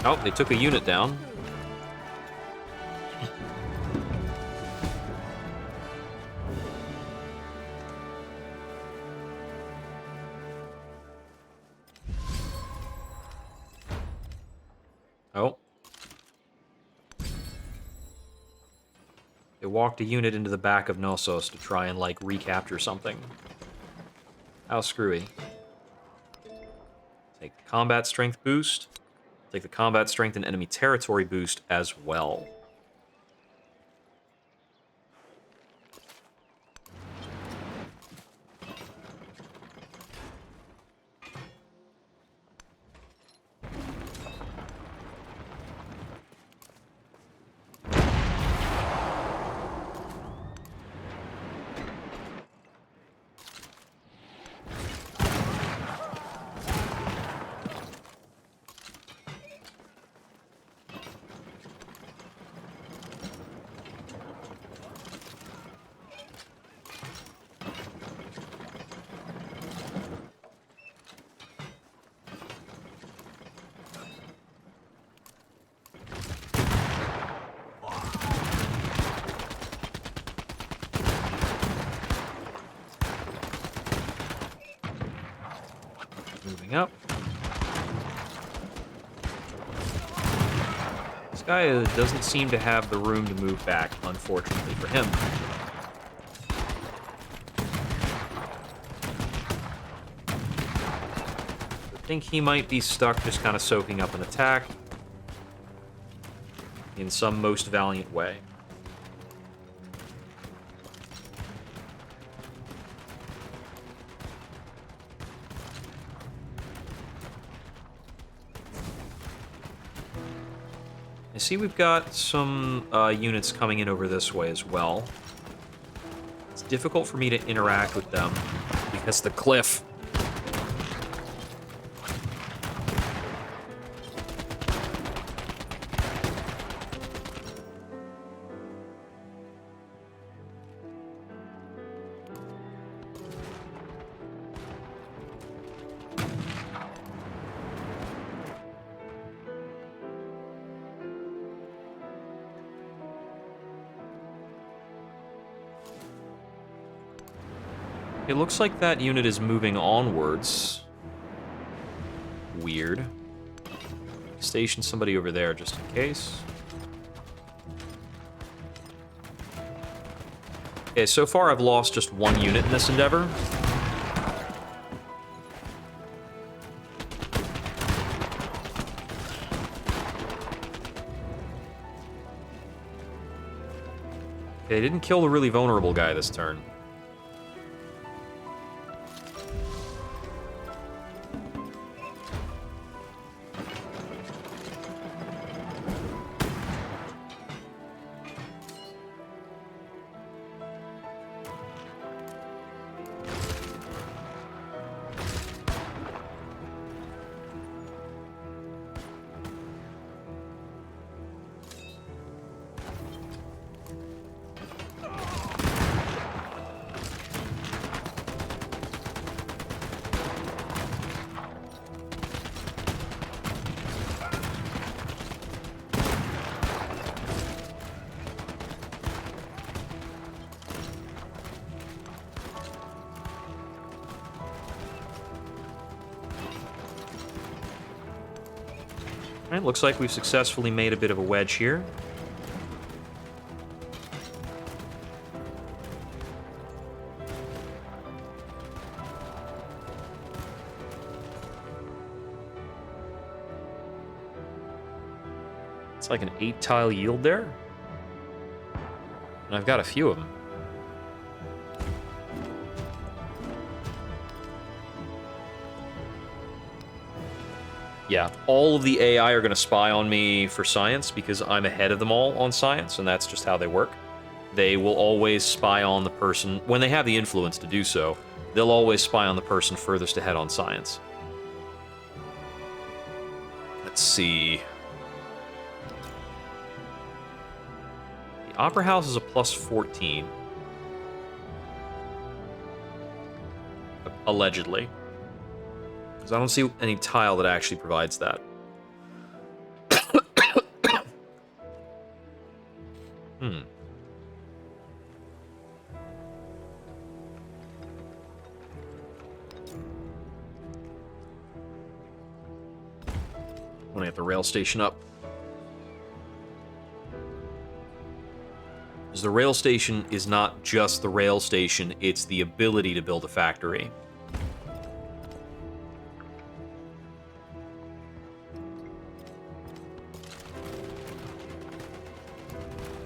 Oh, they took a unit down. Oh. They walked a unit into the back of Knossos to try and, like, recapture something. How screwy. Take the combat strength boost. Take the combat strength and enemy territory boost as well. Moving up. This guy doesn't seem to have the room to move back, unfortunately for him. I think he might be stuck just kind of soaking up an attack in some most valiant way. I see we've got some units coming in over this way as well. It's difficult for me to interact with them because the cliff. It looks like that unit is moving onwards. Weird. Station somebody over there just in case. Okay, so far I've lost just one unit in this endeavor. Okay, they didn't kill the really vulnerable guy this turn. Alright, looks like we've successfully made a bit of a wedge here. It's like an 8-tile yield there. And I've got a few of them. Yeah, all of the AI are going to spy on me for science because I'm ahead of them all on science, and that's just how they work. They will always spy on the person, when they have the influence to do so, they'll always spy on the person furthest ahead on science. Let's see. The Opera House is a plus 14. Allegedly. Because I don't see any tile that actually provides that. I want to get the rail station up. Because the rail station is not just the rail station, it's the ability to build a factory.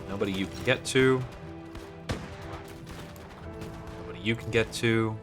Nobody you can get to. Nobody you can get to.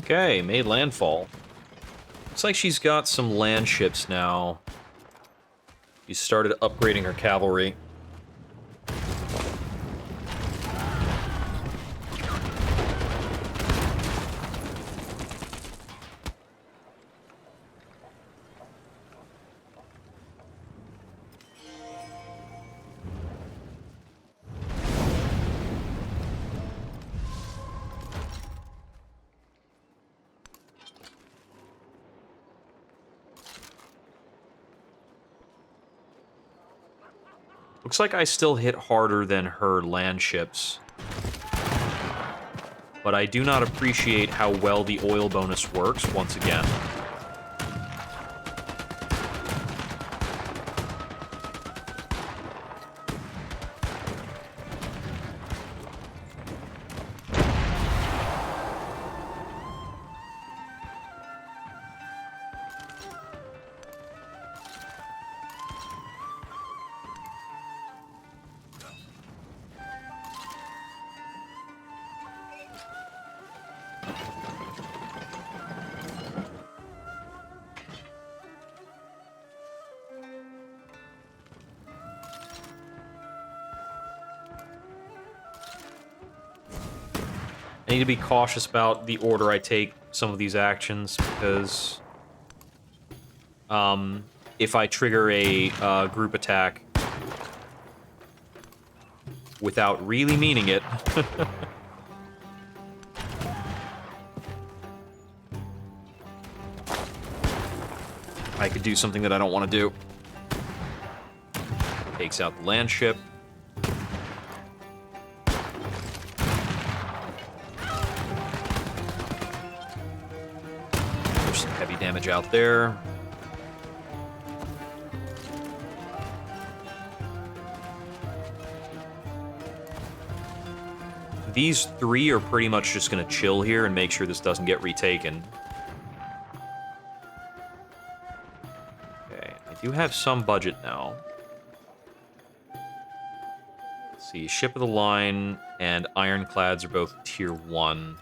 Okay, made landfall. Looks like she's got some land ships now. She started upgrading her cavalry. Looks like I still hit harder than her land ships. But I do not appreciate how well the oil bonus works once again. I need to be cautious about the order I take some of these actions, because if I trigger a group attack without really meaning it, I could do something that I don't want to do. Takes out the land ship. Damage out there. These three are pretty much just going to chill here and make sure this doesn't get retaken. Okay, I do have some budget now. Let's see, Ship of the Line and Ironclads are both tier 1.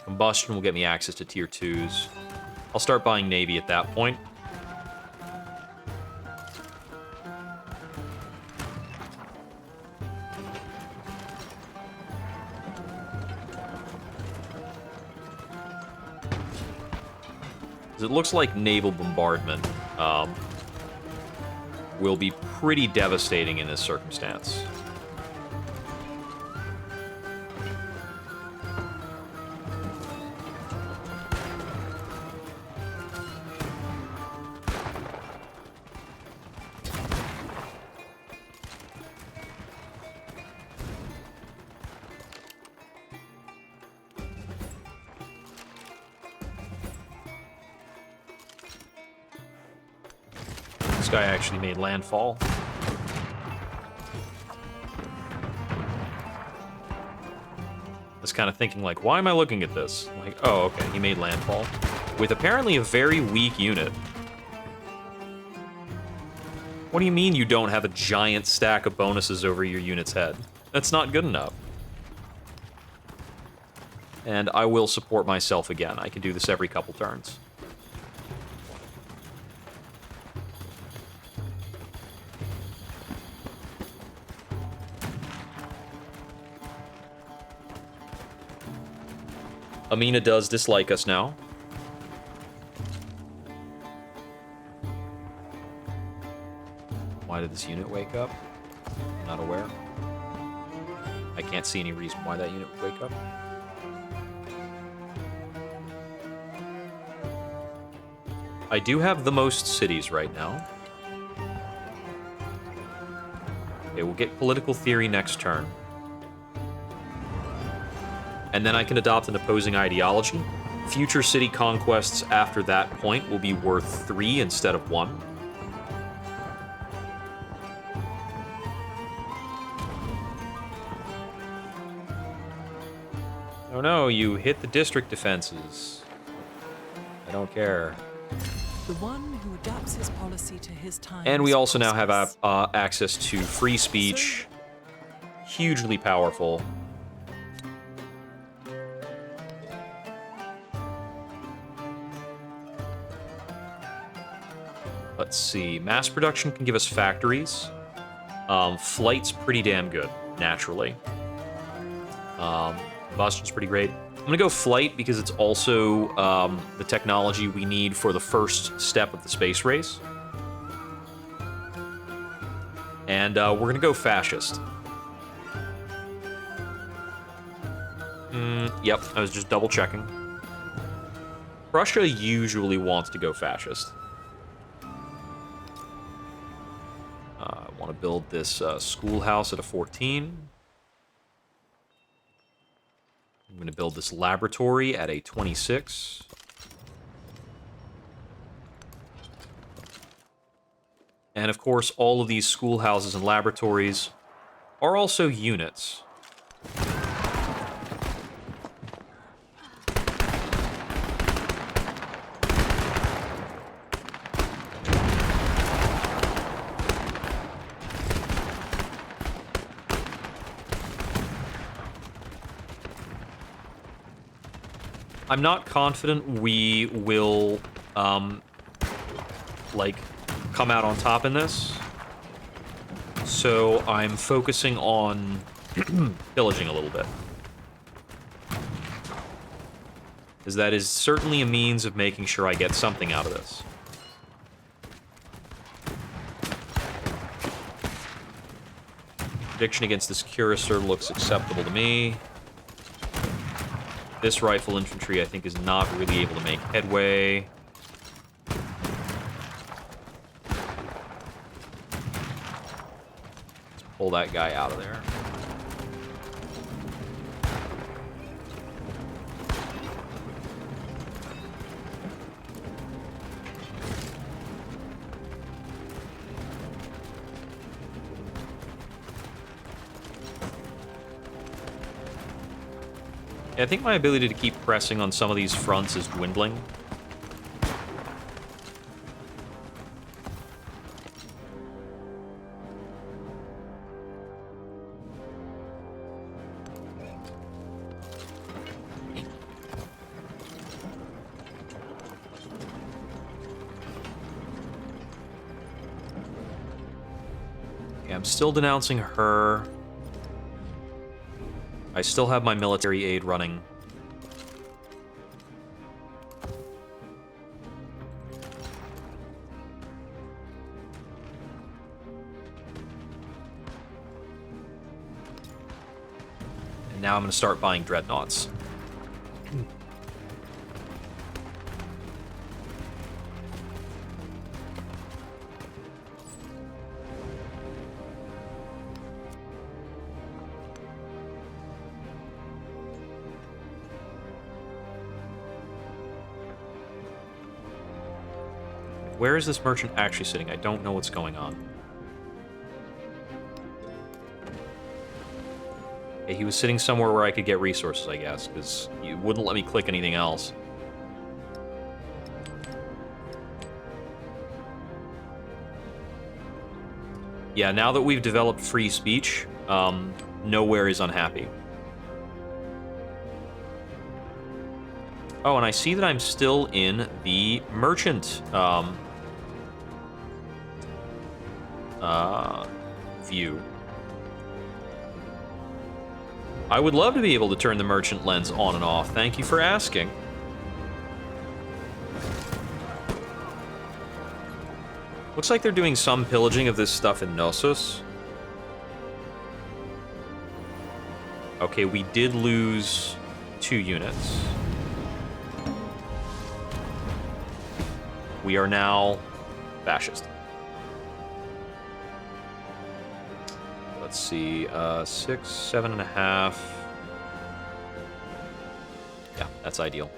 Combustion will get me access to tier 2s. I'll start buying Navy at that point. It looks like naval bombardment will be pretty devastating in this circumstance. This guy actually made landfall. I was kind of thinking, like, why am I looking at this? Like, oh, okay, he made landfall. With apparently a very weak unit. What do you mean you don't have a giant stack of bonuses over your unit's head? That's not good enough. And I will support myself again. I can do this every couple turns. Amina does dislike us now. Why did this unit wake up? I'm not aware. I can't see any reason why that unit would wake up. I do have the most cities right now. Okay, we'll get political theory next turn. And then I can adopt an opposing ideology. Future city conquests after that point will be worth 3 instead of 1. Oh no, you hit the district defenses. I don't care. The one who adapts his policy to his times. And we also now have access to free speech. Hugely powerful. Let's see. Mass production can give us factories. Flight's pretty damn good, naturally. Combustion's pretty great. I'm gonna go flight because it's also the technology we need for the first step of the space race. And we're gonna go fascist. Yep, I was just double checking. Prussia usually wants to go fascist. I want to build this schoolhouse at a 14. I'm going to build this laboratory at a 26. And of course, all of these schoolhouses and laboratories are also units. I'm not confident we will, like, come out on top in this. So I'm focusing on pillaging a little bit. Because that is certainly a means of making sure I get something out of this. Prediction against this cuirassier looks acceptable to me. This rifle infantry, I think, is not really able to make headway. Let's pull that guy out of there. I think my ability to keep pressing on some of these fronts is dwindling. Okay, I'm still denouncing her. I still have my military aid running. And now I'm going to start buying dreadnoughts. Where is this merchant actually sitting? I don't know what's going on. Okay, he was sitting somewhere where I could get resources, I guess, because you wouldn't let me click anything else. Yeah, now that we've developed free speech, nowhere is unhappy. Oh, and I see that I'm still in the merchant view. I would love to be able to turn the merchant lens on and off. Thank you for asking. Looks like they're doing some pillaging of this stuff in Knossos. Okay, we did lose 2 units. We are now fascist. Let's see, 6, 7.5. Yeah, that's ideal.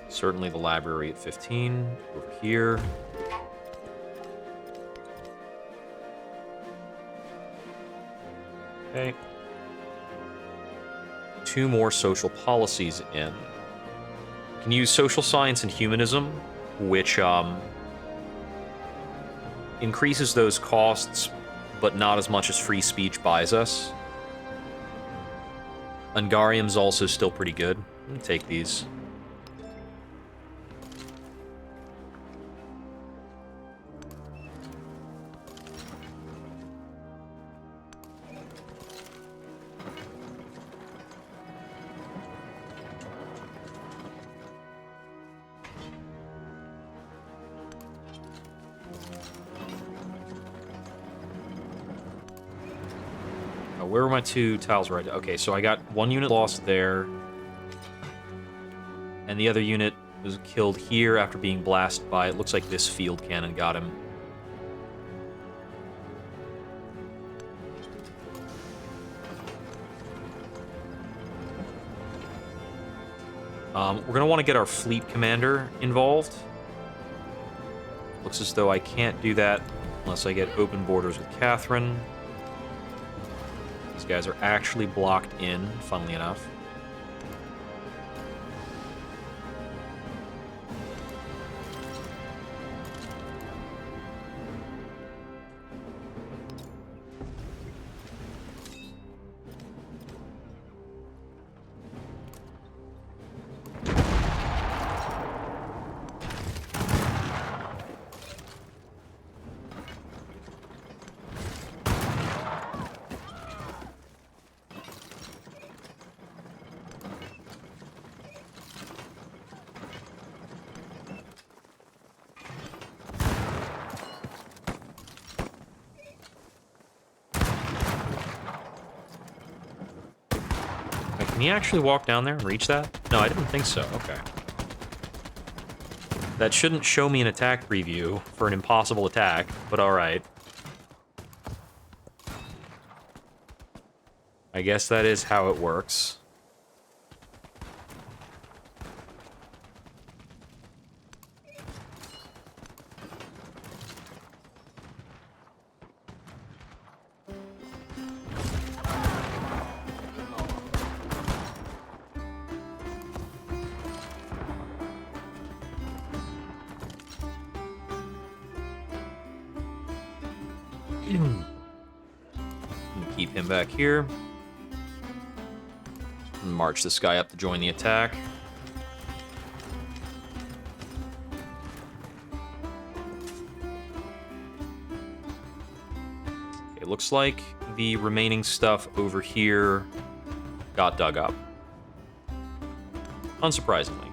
Certainly the library at 15. Over here. Okay. 2 more social policies in. Can use social science and humanism, which increases those costs, but not as much as free speech buys us. Ungarium's also still pretty good. I'm gonna take these. Where were my 2 tiles right? Okay, so I got 1 unit lost there. And the other unit was killed here after being blasted by, it looks like this field cannon got him. We're going to want to get our fleet commander involved. Looks as though I can't do that unless I get open borders with Catherine. These guys are actually blocked in, funnily enough. Can he actually walk down there and reach that? No, I didn't think so. Okay. That shouldn't show me an attack preview for an impossible attack, but alright. I guess that is how it works. Keep him back here. And march this guy up to join the attack. Okay, looks like the remaining stuff over here got dug up. Unsurprisingly.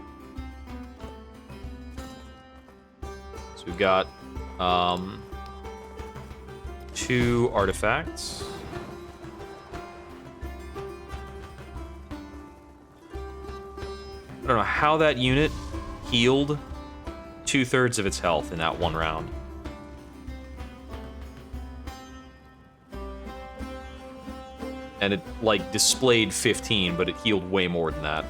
So we've got 2 artifacts. I don't know how that unit healed 2/3 of its health in that one round. And it, like, displayed 15, but it healed way more than that.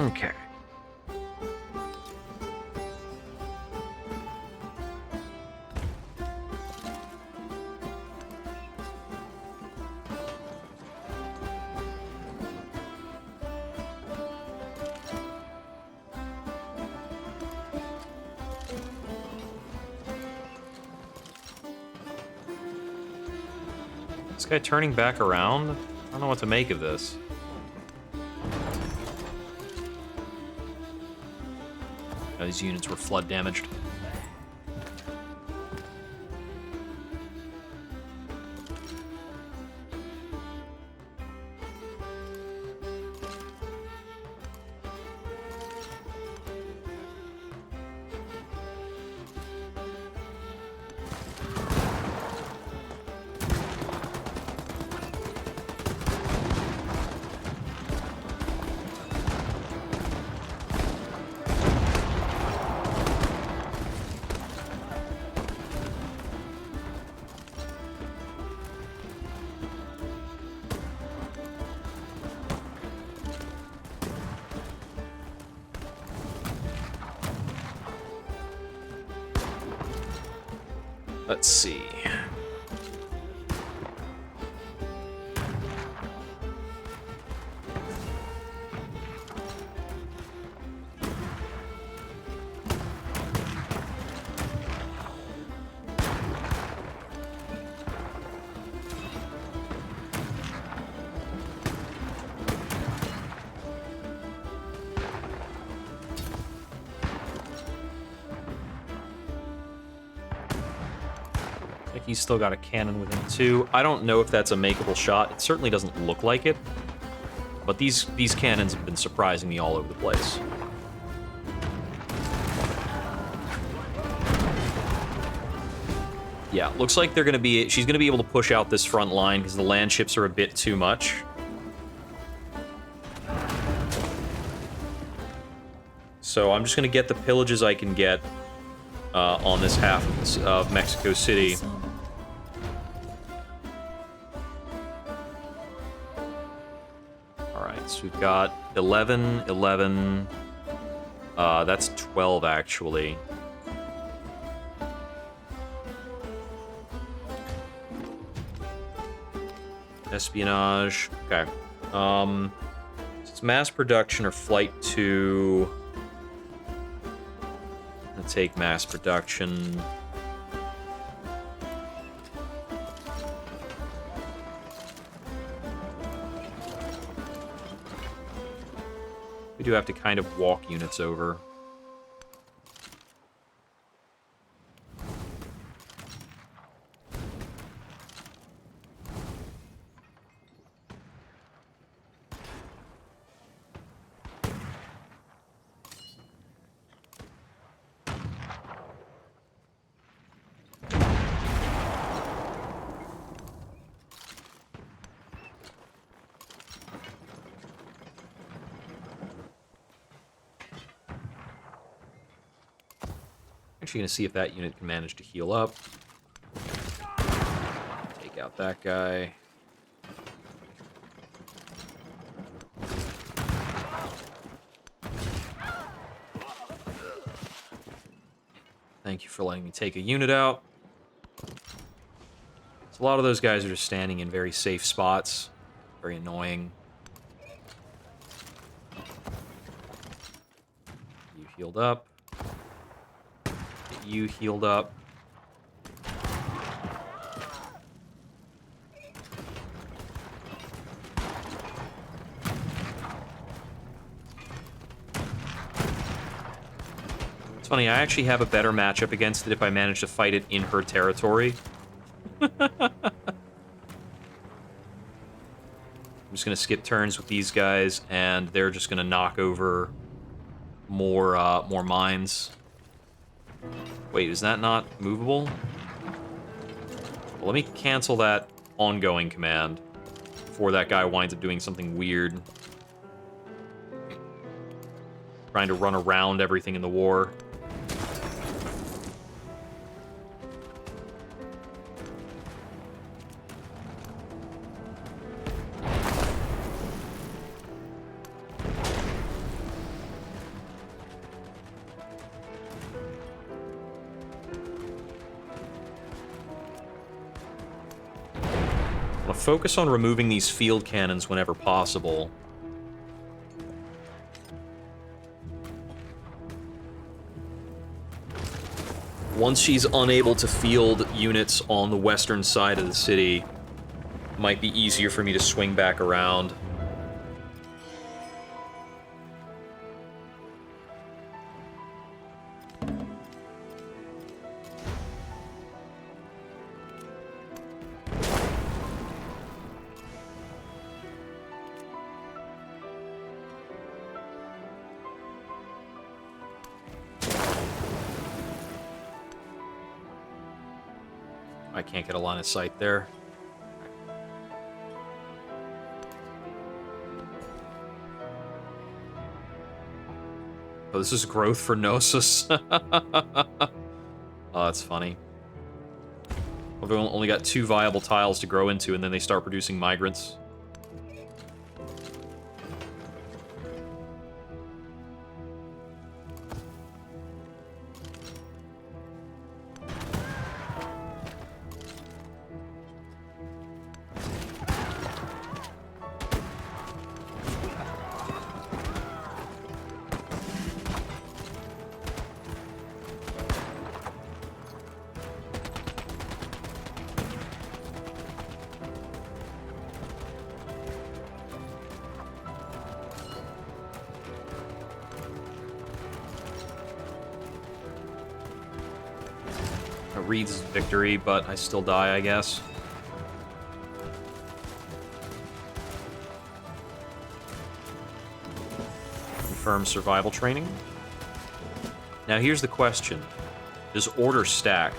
Okay. This guy turning back around? I don't know what to make of this. Oh, these units were flood damaged. Let's see. He's still got a cannon with him too. I don't know if that's a makeable shot. It certainly doesn't look like it. But these cannons have been surprising me all over the place. Yeah, looks like she's gonna be able to push out this front line because the land ships are a bit too much. So I'm just gonna get the pillages I can get on this half of Mexico City. So we've got 11, 11, that's 12 actually. Espionage, okay. It's mass production or flight 2. Let's take mass production. We do have to kind of walk units over. Actually, gonna see if that unit can manage to heal up. Take out that guy. Thank you for letting me take a unit out. So a lot of those guys are just standing in very safe spots. Very annoying. You healed up. You healed up. It's funny, I actually have a better matchup against it if I manage to fight it in her territory. I'm just gonna skip turns with these guys, and they're just gonna knock over more mines. Wait, is that not movable? Well, let me cancel that ongoing command before that guy winds up doing something weird. Trying to run around everything in the war. focus on removing these field cannons whenever possible. Once she's unable to field units on the western side of the city, might be easier for me to swing back around. I can't get a line of sight there. Oh, this is growth for Gnosis. Oh, that's funny. Well, they've only got 2 viable tiles to grow into, and then they start producing migrants. Reed's victory, but I still die, I guess. Confirm survival training. Now here's the question. Does order stack?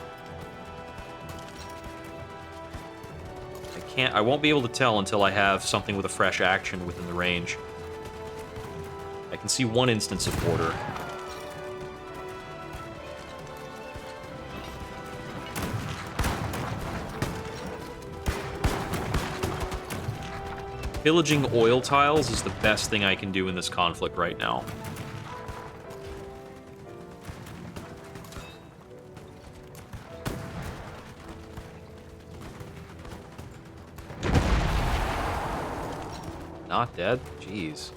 I won't be able to tell until I have something with a fresh action within the range. I can see one instance of order. Pillaging oil tiles is the best thing I can do in this conflict right now. Not dead? Jeez.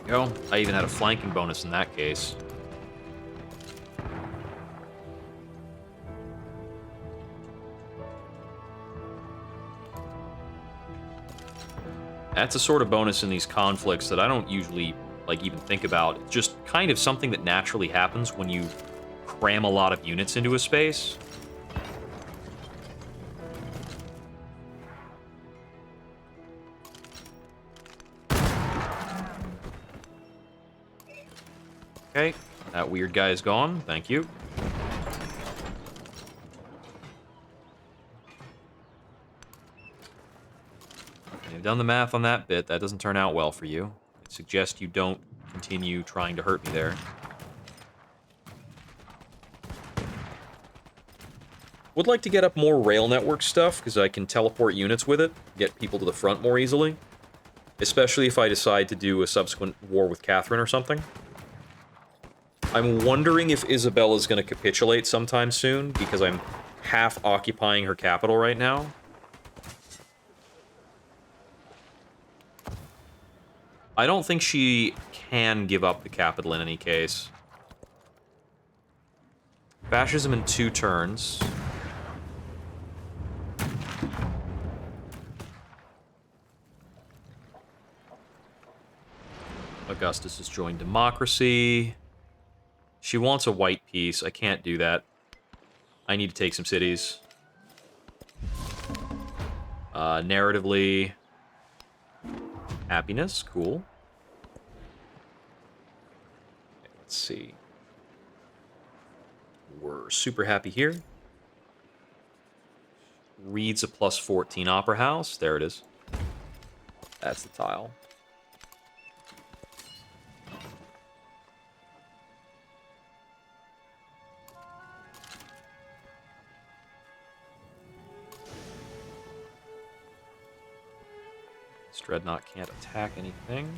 Go. I even had a flanking bonus in that case. That's a sort of bonus in these conflicts that I don't usually, like, even think about. It's just kind of something that naturally happens when you cram a lot of units into a space. Okay, that weird guy is gone. Thank you. I've done the math on that bit. That doesn't turn out well for you. I suggest you don't continue trying to hurt me there. Would like to get up more rail network stuff, because I can teleport units with it, get people to the front more easily. Especially if I decide to do a subsequent war with Catherine or something. I'm wondering if Isabella's going to capitulate sometime soon, because I'm half occupying her capital right now. I don't think she can give up the capital in any case. Fascism in 2 turns. Augustus has joined democracy. She wants a white peace. I can't do that. I need to take some cities. Narratively... Happiness, cool. Okay, let's see. We're super happy here. Reads a +14 Opera House. There it is. That's the tile. This dreadnought can't attack anything.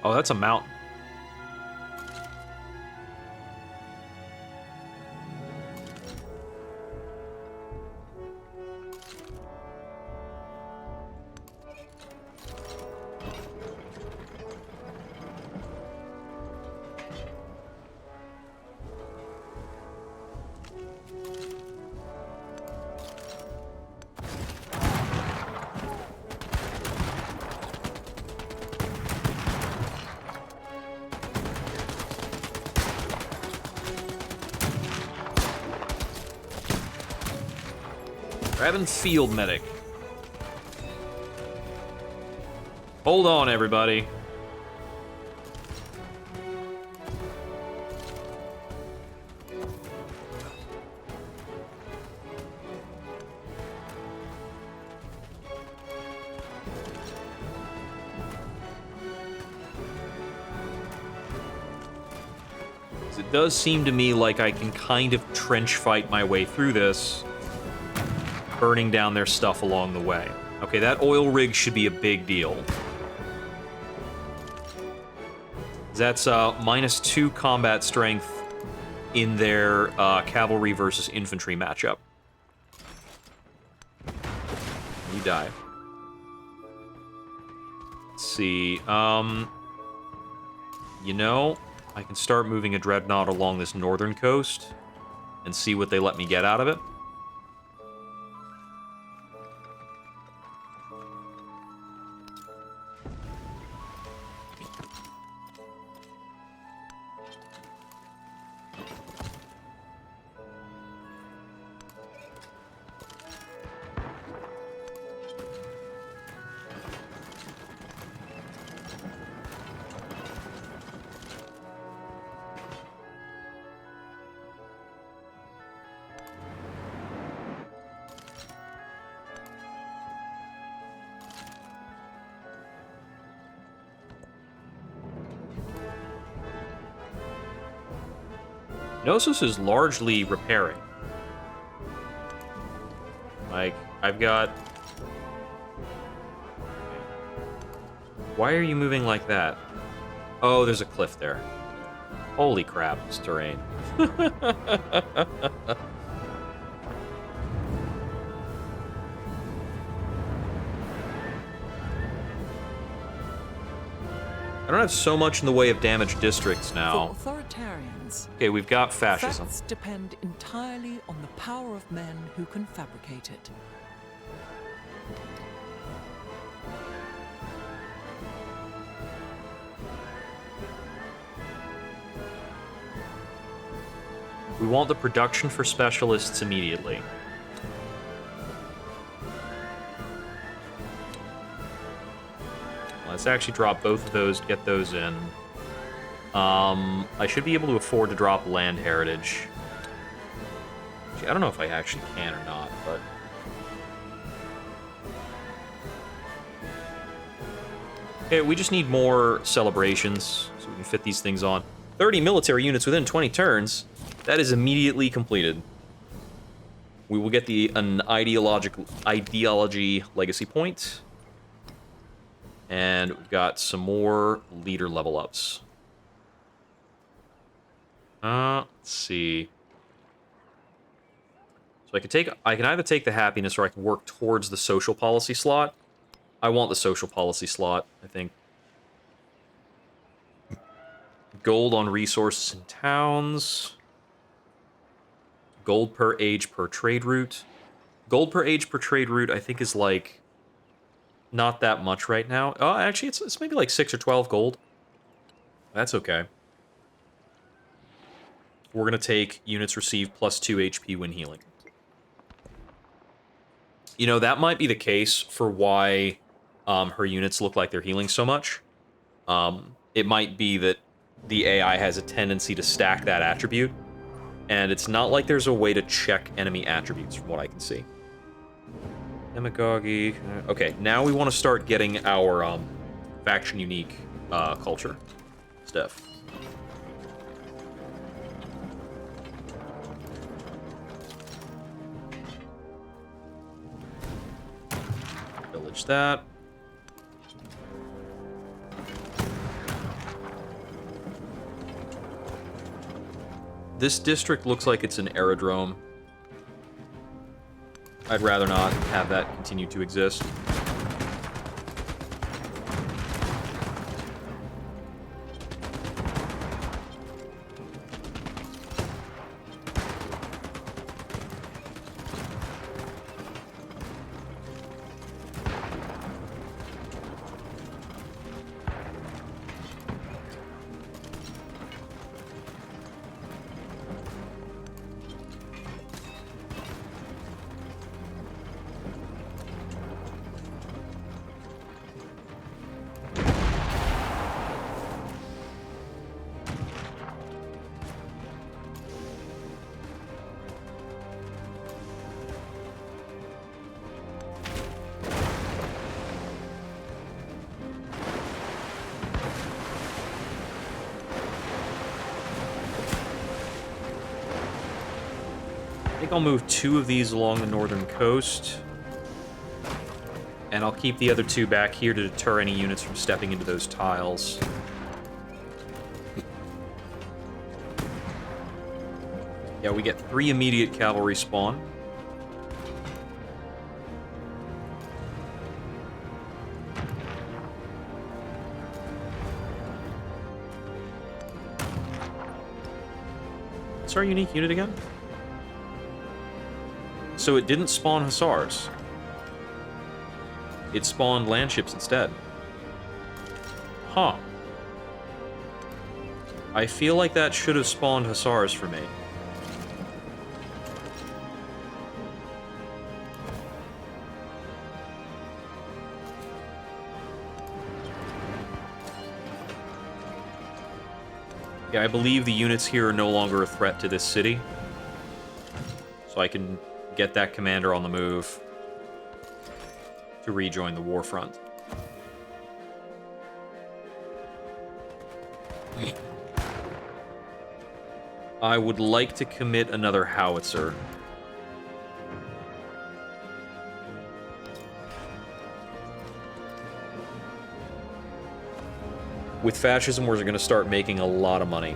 Oh, that's a mountain. Grabbing field medic. Hold on, everybody. It does seem to me like I can kind of trench fight my way through this, burning down their stuff along the way. Okay, that oil rig should be a big deal. That's -2 combat strength in their cavalry versus infantry matchup. You die. Let's see. You know, I can start moving a dreadnought along this northern coast and see what they let me get out of it. Knossos is largely repairing. Like, I've got... Why are you moving like that? Oh, there's a cliff there. Holy crap, this terrain. I don't have so much in the way of damaged districts now. For authoritarians, Okay, we've got fascism. facts depend entirely on the power of men who can fabricate it. We want the production for specialists immediately. Let's actually drop both of those, get those in. I should be able to afford to drop land heritage. Actually, I don't know if I actually can or not, but... Okay, we just need more celebrations so we can fit these things on. 30 military units within 20 turns. That is immediately completed. We will get an ideology legacy point. And we've got some more leader level ups. Let's see. So I can either take the happiness or I can work towards the social policy slot. I want the social policy slot, I think. Gold on resources and towns. Gold per age per trade route. Gold per age per trade route, I think, is like not that much right now. Oh, actually, it's maybe like 6 or 12 gold. That's okay. We're gonna take units received plus 2 HP when healing. You know, that might be the case for why her units look like they're healing so much. It might be that the AI has a tendency to stack that attribute, and it's not like there's a way to check enemy attributes from what I can see. Demagogy. Okay, now we want to start getting our faction unique culture stuff. Village that. This district looks like it's an aerodrome. I'd rather not have that continue to exist. I think I'll move 2 of these along the northern coast. And I'll keep the other 2 back here to deter any units from stepping into those tiles. Yeah, we get 3 immediate cavalry spawn. What's our unique unit again? So it didn't spawn hussars. It spawned landships instead. Huh. I feel like that should have spawned hussars for me. Yeah, I believe the units here are no longer a threat to this city. So I can get that commander on the move to rejoin the war front. I would like to commit another howitzer. With fascism, we're going to start making a lot of money.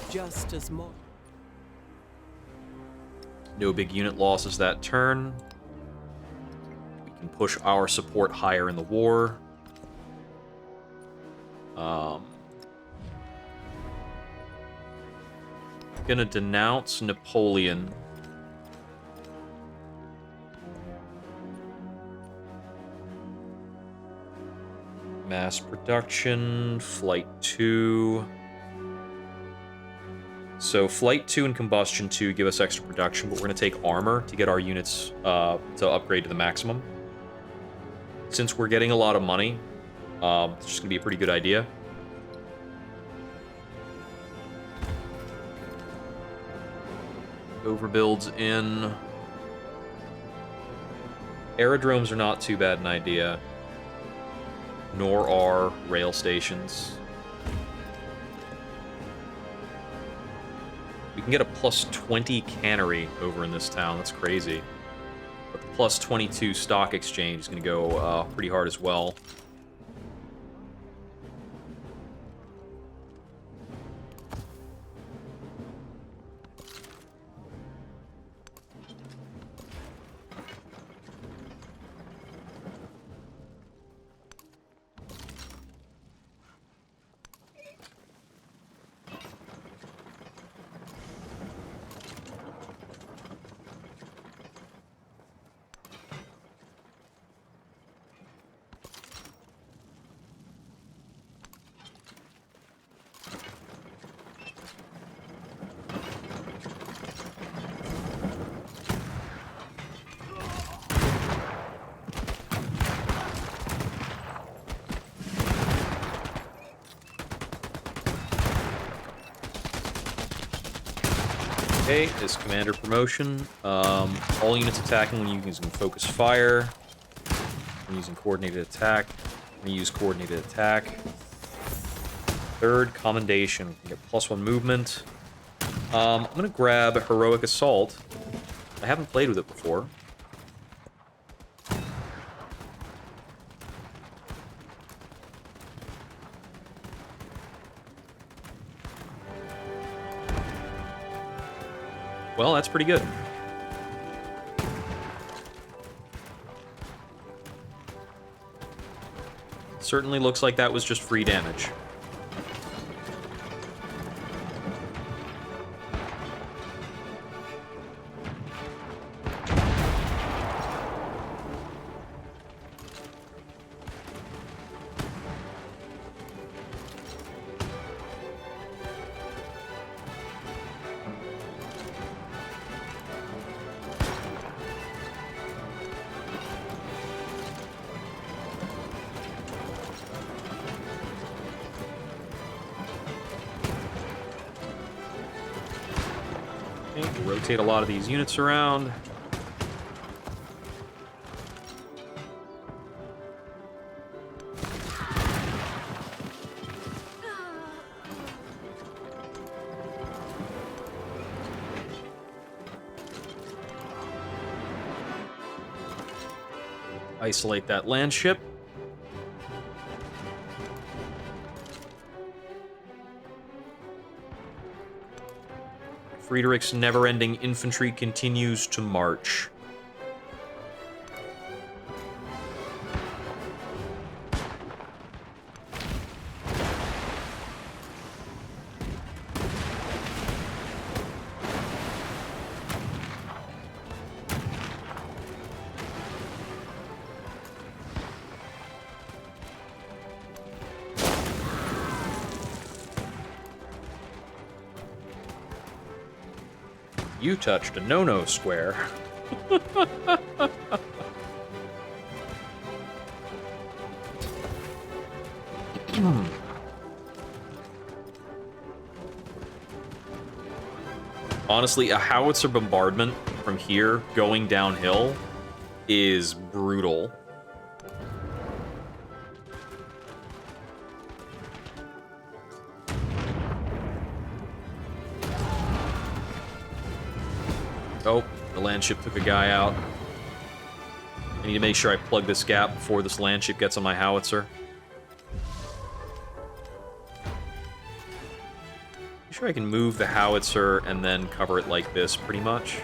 Just as much. No big unit losses that turn. We can push our support higher in the war. Gonna denounce Napoleon. Mass production, Flight 2. So Flight 2 and Combustion 2 give us extra production, but we're going to take Armor to get our units to upgrade to the maximum. Since we're getting a lot of money, it's just going to be a pretty good idea. Overbuilds in. Aerodromes are not too bad an idea. Nor are rail stations. We can get a plus 20 cannery over in this town. That's crazy. But the plus 22 stock exchange is going to go pretty hard as well. Okay, this commander promotion. All units attacking when using focus fire. I'm using coordinated attack. I'm going to use coordinated attack. Third, commendation. We get +1 movement. I'm going to grab heroic assault. I haven't played with it before. Well, that's pretty good. Certainly looks like that was just free damage. We'll rotate a lot of these units around. Isolate that land ship. Friedrich's never-ending infantry continues to march. You touched a no-no square. Honestly, a howitzer bombardment from here going downhill is brutal. Oh, the land ship took a guy out. I need to make sure I plug this gap before this land ship gets on my howitzer. I'm sure I can move the howitzer and then cover it like this, pretty much.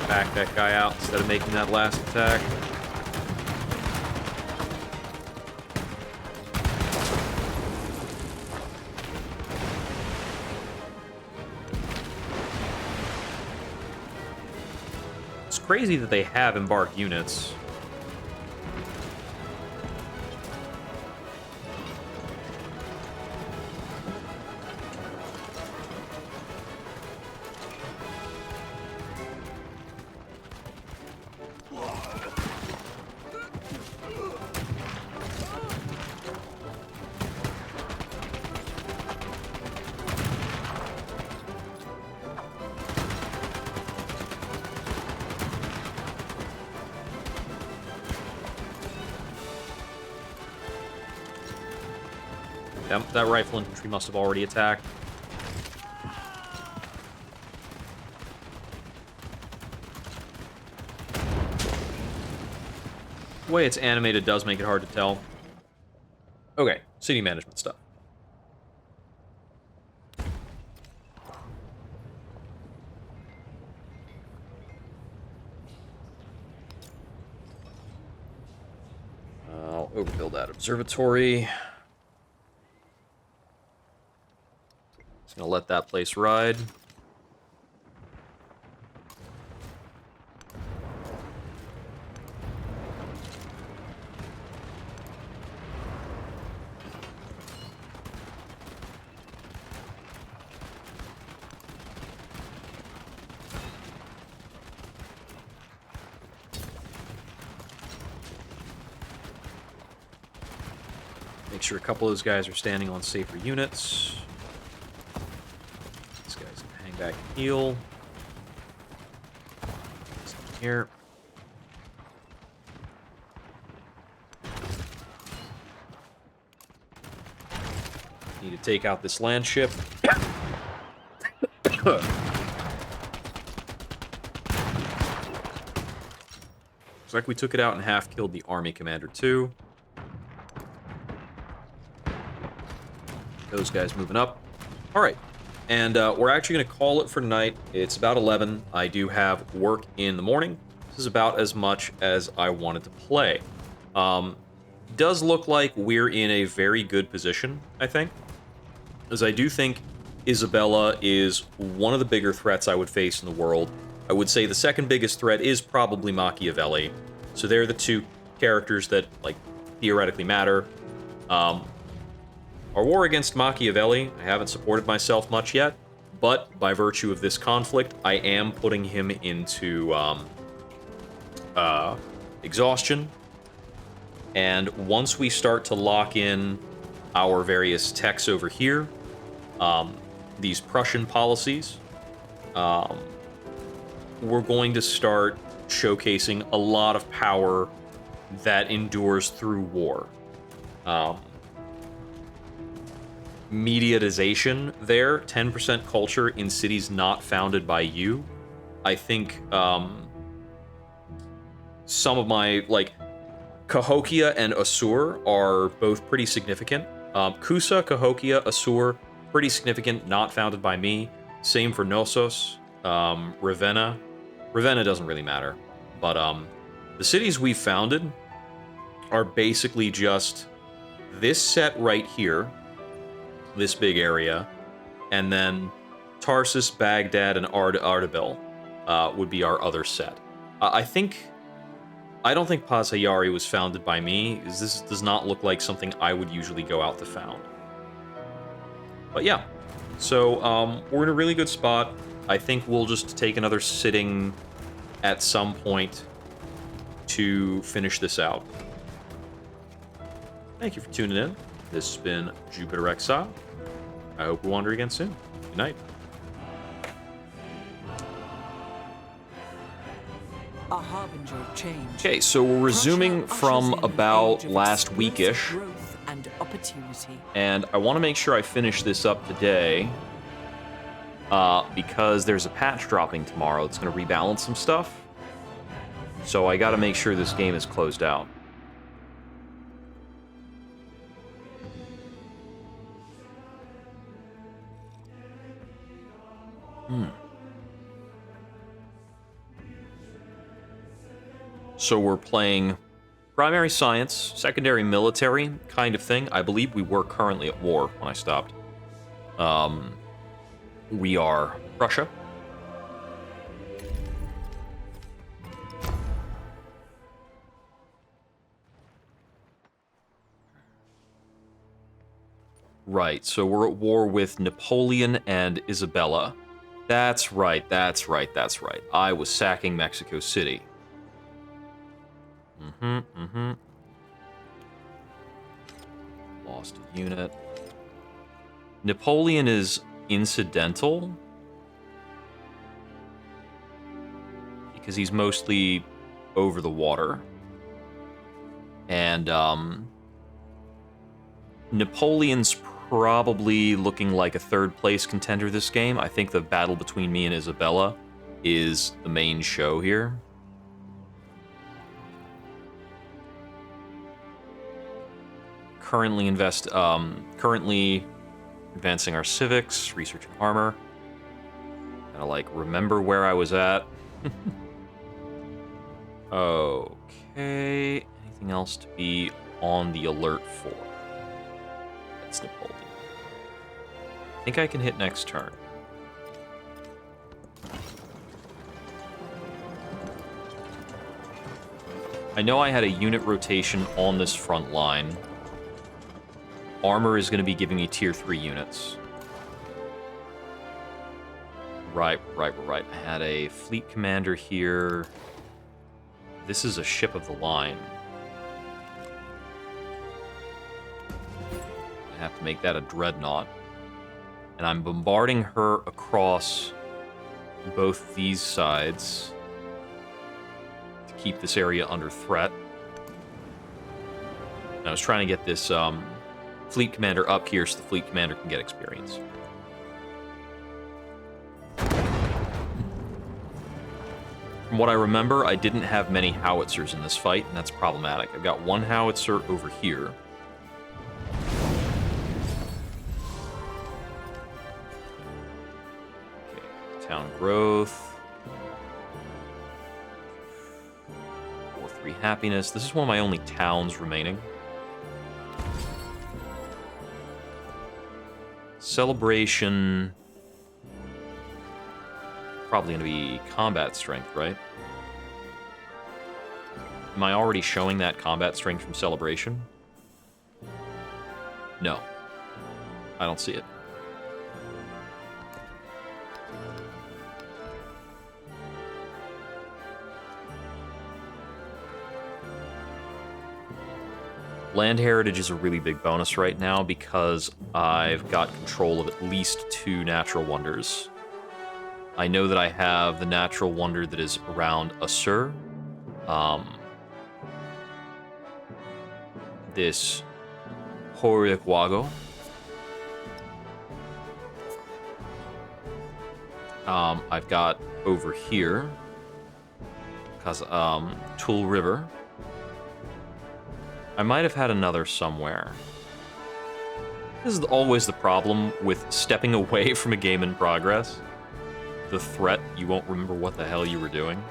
Back that guy out instead of making that last attack. It's crazy that they have embarked units. That rifle infantry must have already attacked. The way it's animated does make it hard to tell. Okay, city management stuff. I'll overbuild that observatory. Just gonna let that place ride. Make sure a couple of those guys are standing on safer units. These guys can hang back and heal. Here. Need to take out this land ship. Looks like we took it out and half killed the army commander too. Those guys moving up. All right. And we're actually going to call it for tonight. It's about 11. I do have work in the morning. This is about as much as I wanted to play. Does look like we're in a very good position, I think. As I do think Isabella is one of the bigger threats I would face in the world. I would say the second biggest threat is probably Machiavelli. So they're the two characters that, like, theoretically matter. Our war against Machiavelli, I haven't supported myself much yet, but by virtue of this conflict, I am putting him into exhaustion. And once we start to lock in our various techs over here, these Prussian policies, we're going to start showcasing a lot of power that endures through war. Mediatization there, 10% culture in cities not founded by you. I think some of my, like, Cahokia and Assur are both pretty significant. Kusa, Cahokia, Assur, pretty significant, not founded by me. Same for Knossos, Ravenna. Ravenna doesn't really matter. But the cities we've founded are basically just this set right here, this big area, and then Tarsus, Baghdad, and Ardabil would be our other set. I don't think Paz-Hayari was founded by me. This does not look like something I would usually go out to found. But yeah, so we're in a really good spot. I think we'll just take another sitting at some point to finish this out. Thank you for tuning in. This has been Jupiter Exile. I hope we wander again soon. Good night. A harbinger of change. Okay, so we're resuming from about last weekish. Growth and opportunity. And I want to make sure I finish this up today. Because there's a patch dropping tomorrow. It's going to rebalance some stuff. So I got to make sure this game is closed out. So we're playing primary science, secondary military kind of thing. I believe we were currently at war when I stopped. We are Prussia. Right, so we're at war with Napoleon and Isabella. That's right, that's right, that's right. I was sacking Mexico City. Lost a unit. Napoleon is incidental. Because he's mostly over the water. And, Napoleon's probably looking like a third place contender this game. I think the battle between me and Isabella is the main show here. Currently advancing our civics, research and armor. Gotta, like, remember where I was at. Okay. Anything else to be on the alert for? That's Napoleon. I think I can hit next turn. I know I had a unit rotation on this front line. Armor is going to be giving me tier 3 units. Right. I had a fleet commander here. This is a ship of the line. I have to make that a dreadnought. And I'm bombarding her across both these sides to keep this area under threat. And I was trying to get this fleet commander up here so the fleet commander can get experience. From what I remember, I didn't have many howitzers in this fight, and that's problematic. I've got one howitzer over here. Okay, town growth. 4-3 happiness. This is one of my only towns remaining. Celebration. Probably going to be combat strength, right? Am I already showing that combat strength from Celebration? No. I don't see it. Land Heritage is a really big bonus right now because I've got control of at least 2 natural wonders. I know that I have the natural wonder that is around Assur. This Horiakwago. I've got over here, because Tool River. I might have had another somewhere. This is always the problem with stepping away from a game in progress. The threat, you won't remember what the hell you were doing.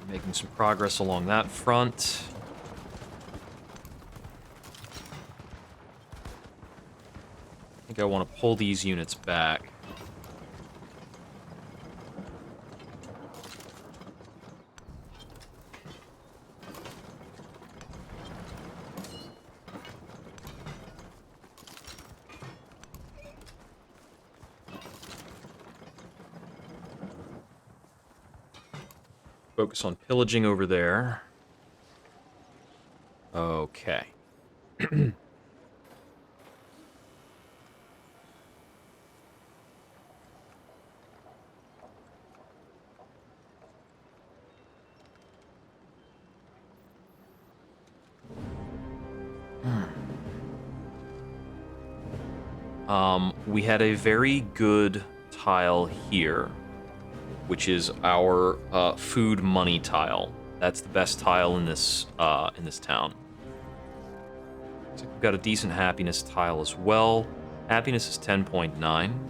Making some progress along that front. I think I want to pull these units back. Focus on pillaging over there. Okay. We had a very good tile here, which is our food money tile. That's the best tile in this town. We've got a decent happiness tile as well. Happiness is 10.9.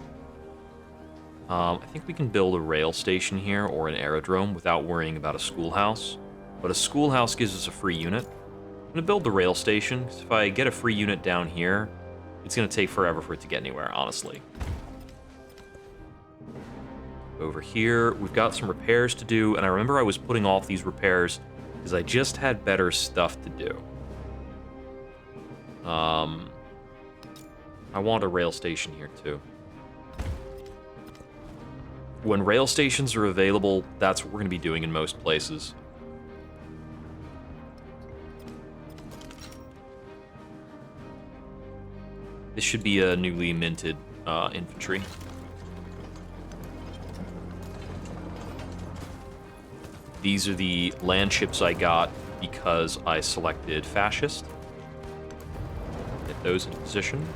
I think we can build a rail station here or an aerodrome without worrying about a schoolhouse. But a schoolhouse gives us a free unit. I'm going to build the rail station, because if I get a free unit down here, it's going to take forever for it to get anywhere, honestly. Over here, we've got some repairs to do, and I remember I was putting off these repairs because I just had better stuff to do. I want a rail station here, too. When rail stations are available, that's what we're going to be doing in most places. This should be a newly minted infantry. These are the land ships I got because I selected fascist. Get those into position.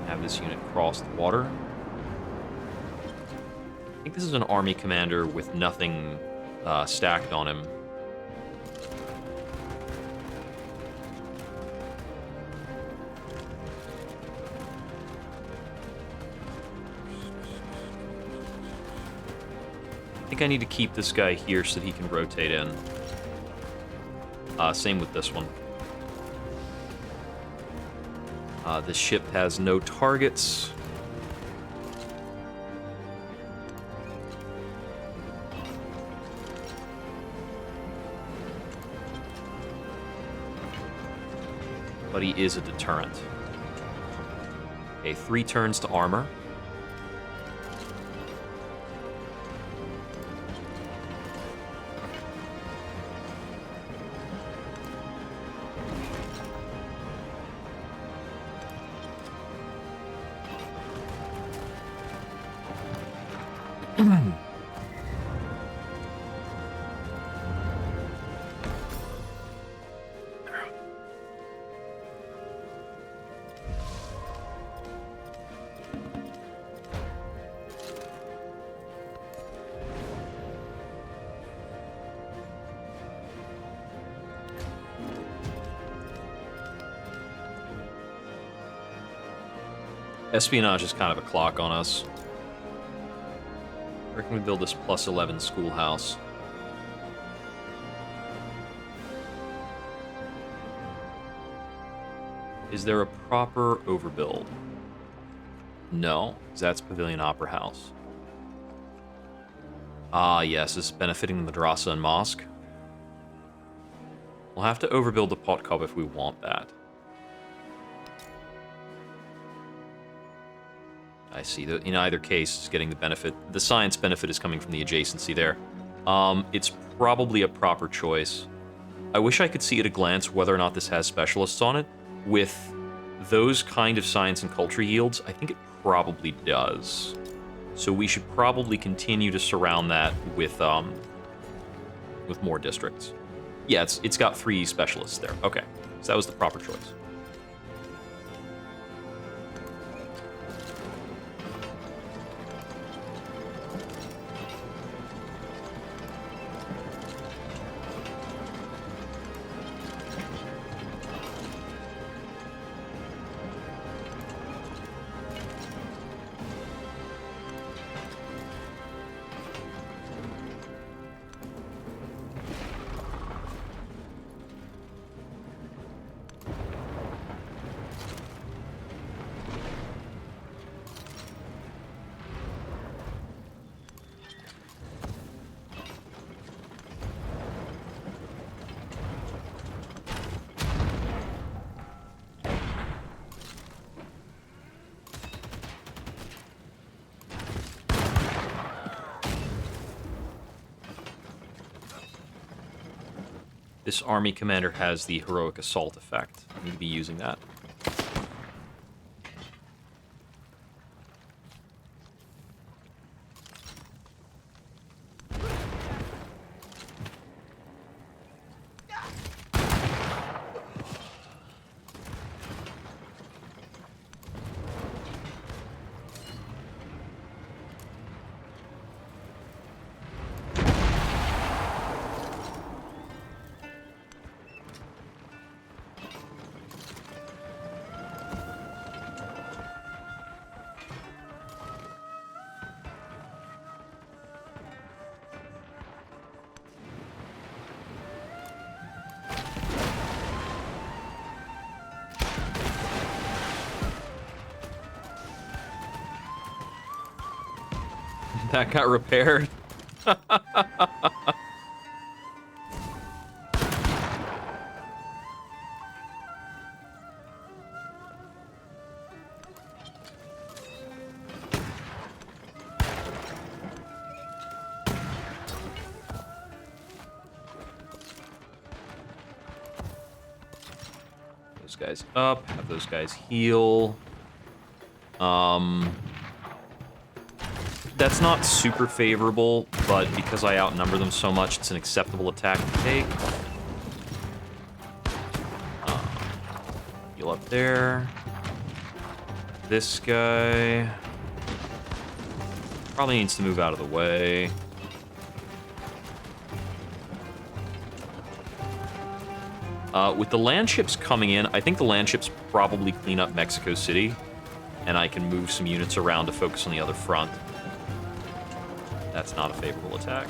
Have this unit cross the water. I think this is an army commander with nothing stacked on him. I think I need to keep this guy here so that he can rotate in. Same with this one. This ship has no targets. But he is a deterrent. Okay, 3 turns to armor. Espionage is kind of a clock on us. Where can we build this +11 schoolhouse? Is there a proper overbuild? No, 'cause that's Pavilion Opera House. Ah, yes, this is benefiting the madrasa and mosque. We'll have to overbuild the pot cob if we want that. I see that in either case, it's getting the benefit. The science benefit is coming from the adjacency there. It's probably a proper choice. I wish I could see at a glance whether or not this has specialists on it. With those kind of science and culture yields, I think it probably does. So we should probably continue to surround that with more districts. Yeah, it's got 3 specialists there. Okay, so that was the proper choice. This army commander has the heroic assault effect. I need to be using that. That got repaired. Those guys up, have those guys heal. That's not super favorable, but because I outnumber them so much, it's an acceptable attack to take. Heal up there. This guy probably needs to move out of the way. With the land ships coming in, I think the land ships probably clean up Mexico City, and I can move some units around to focus on the other front. That's not a favorable attack.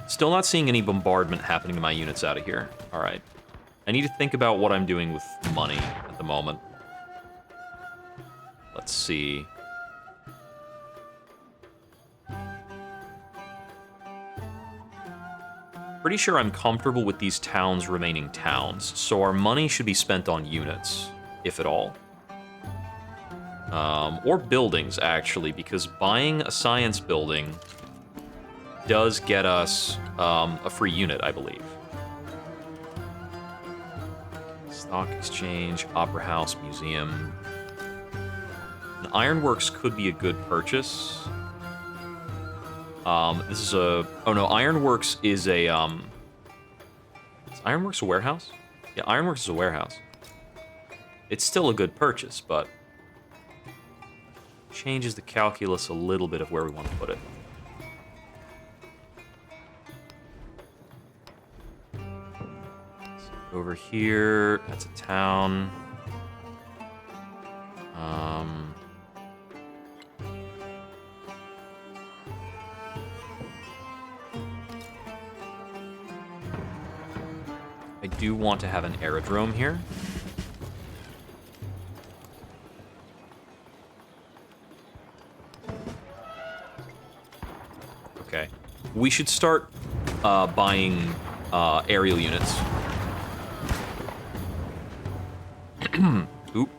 Still not seeing any bombardment happening to my units out of here. All right. I need to think about what I'm doing with money at the moment. Let's see. Pretty sure I'm comfortable with these towns remaining towns, so our money should be spent on units, if at all. Or buildings, actually, because buying a science building does get us a free unit, I believe. Stock exchange, opera house, museum. An ironworks could be a good purchase. This is a... Oh, no, Ironworks is a, Is Ironworks a warehouse? Yeah, Ironworks is a warehouse. It's still a good purchase, but... changes the calculus a little bit of where we want to put it. So over here, that's a town. I do want to have an aerodrome here. Okay. We should start buying aerial units. Oop.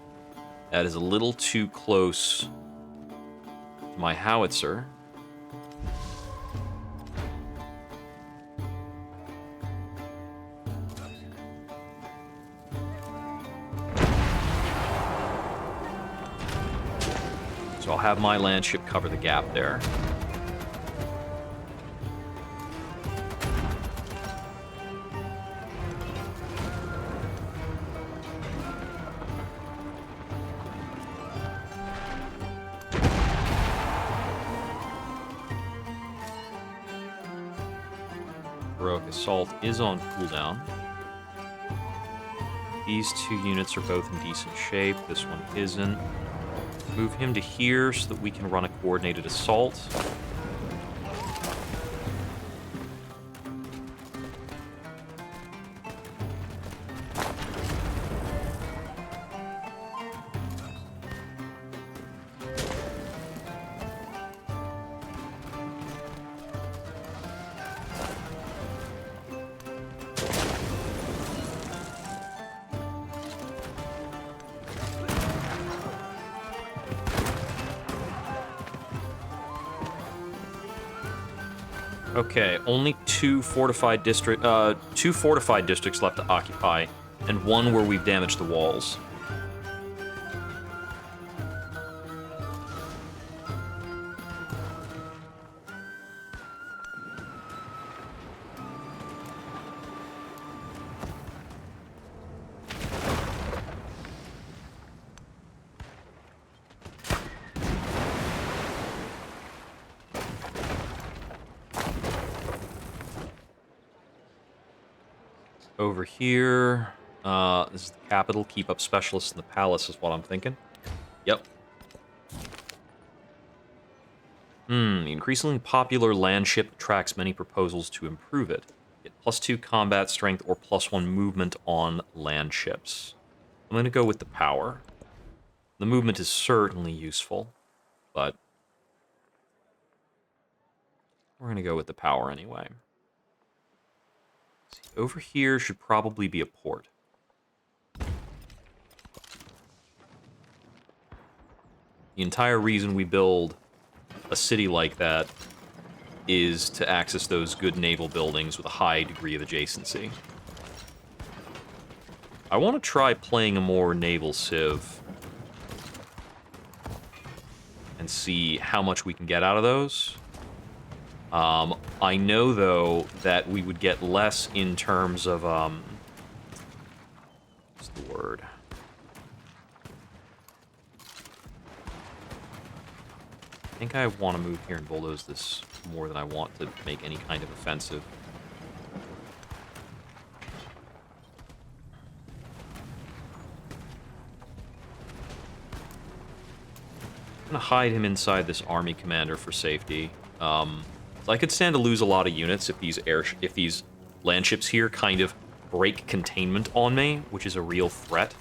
That is a little too close to my howitzer. So I'll have my land ship cover the gap there. Heroic Assault is on cooldown. These two units are both in decent shape. This one isn't. Move him to here so that we can run a coordinated assault. Okay, only two fortified districts left to occupy, and one where we've damaged the walls. Over here, this is the capital. Keep up specialists in the palace is what I'm thinking. Yep. The increasingly popular land ship attracts many proposals to improve it. Get +2 combat strength or +1 movement on land ships. I'm going to go with the power. The movement is certainly useful, but we're going to go with the power anyway. See, over here should probably be a port. The entire reason we build a city like that is to access those good naval buildings with a high degree of adjacency. I want to try playing a more naval civ and see how much we can get out of those. I know, though, that we would get less in terms of, what's the word? I think I want to move here and bulldoze this more than I want to make any kind of offensive. I'm going to hide him inside this army commander for safety. So I could stand to lose a lot of units if these land ships here kind of break containment on me, which is a real threat.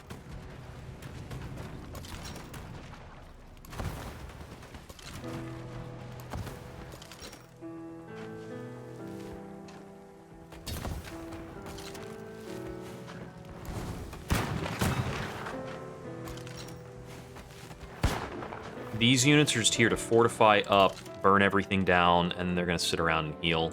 These units are just here to fortify up, burn everything down, and they're going to sit around and heal.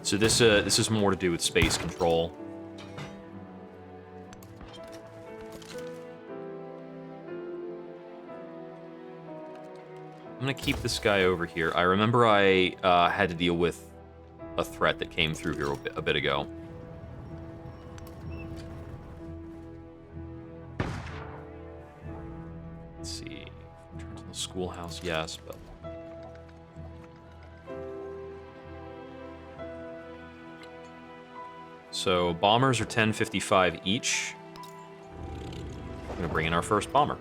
So this is more to do with space control. I'm going to keep this guy over here. I remember I had to deal with a threat that came through here a bit ago. Schoolhouse, yes, but so bombers are 1055 each. We're gonna bring in our first bomber.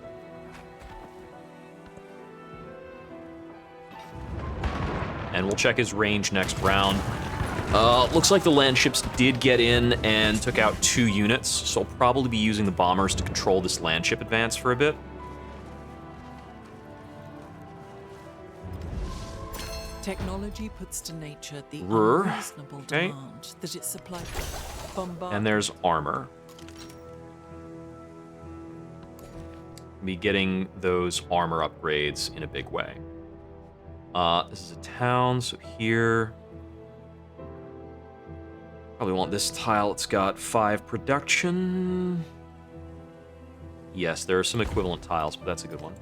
And we'll check his range next round. Looks like the land ships did get in and took out 2 units, so I'll probably be using the bombers to control this land ship advance for a bit. Technology puts to nature the Rrr. unreasonable Okay. demand that it supplies. Bombard. And there's armor. Be getting those armor upgrades in a big way. This is a town, so here... Probably want this tile. It's got 5 production. Yes, there are some equivalent tiles, but that's a good one.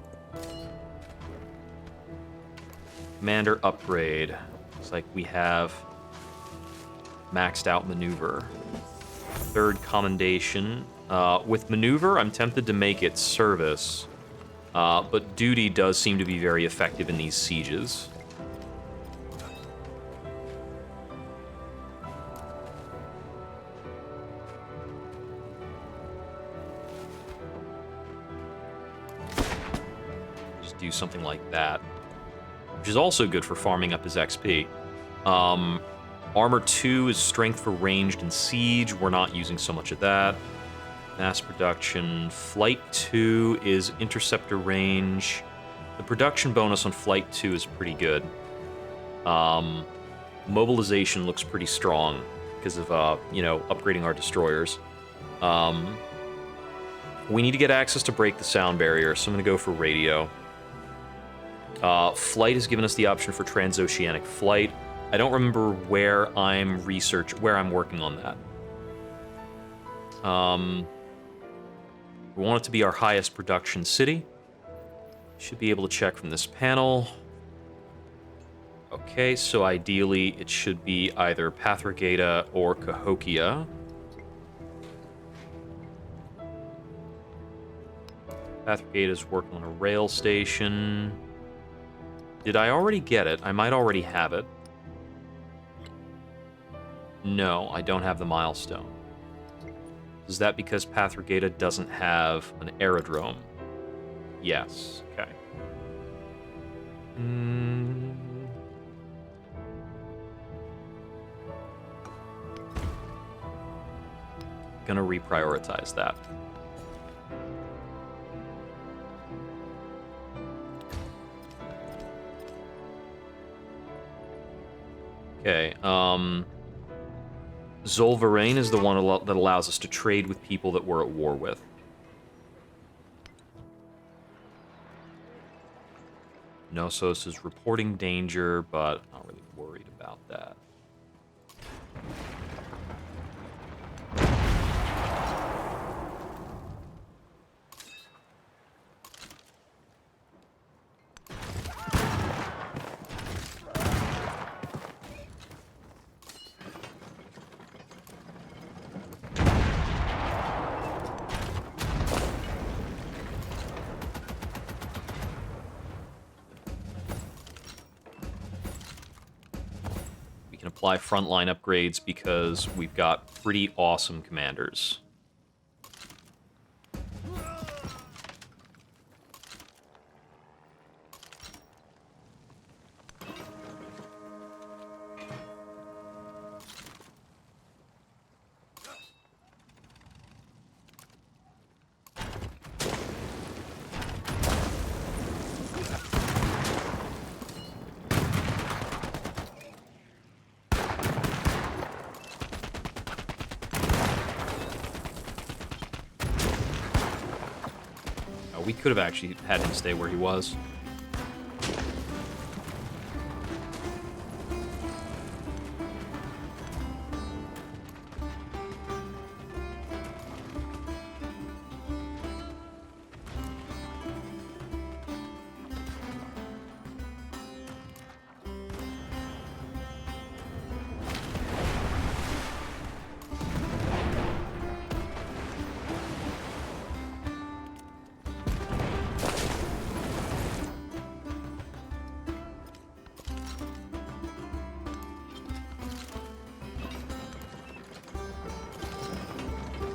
Commander upgrade. Looks like we have maxed out maneuver. 3rd commendation. With maneuver, I'm tempted to make it service, but duty does seem to be very effective in these sieges. Just do something like that. Which is also good for farming up his XP. Armor 2 is strength for ranged and siege. We're not using so much of that. Mass production. Flight 2 is interceptor range. The production bonus on Flight 2 is pretty good. Mobilization looks pretty strong because of, upgrading our destroyers. We need to get access to break the sound barrier, so I'm going to go for radio. Flight has given us the option for transoceanic flight. I don't remember where I'm working on that. We want it to be our highest production city. Should be able to check from this panel. Okay, so ideally it should be either Pathrogata or Cahokia. Pathrogata is working on a rail station. Did I already get it? I might already have it. No, I don't have the milestone. Is that because Pathrogata doesn't have an aerodrome? Yes, okay. gonna reprioritize that. Okay, Zolvarain is the one that allows us to trade with people that we're at war with. Knossos is reporting danger, but I'm not really worried about that. Apply frontline upgrades because we've got pretty awesome commanders. We could have actually had him stay where he was.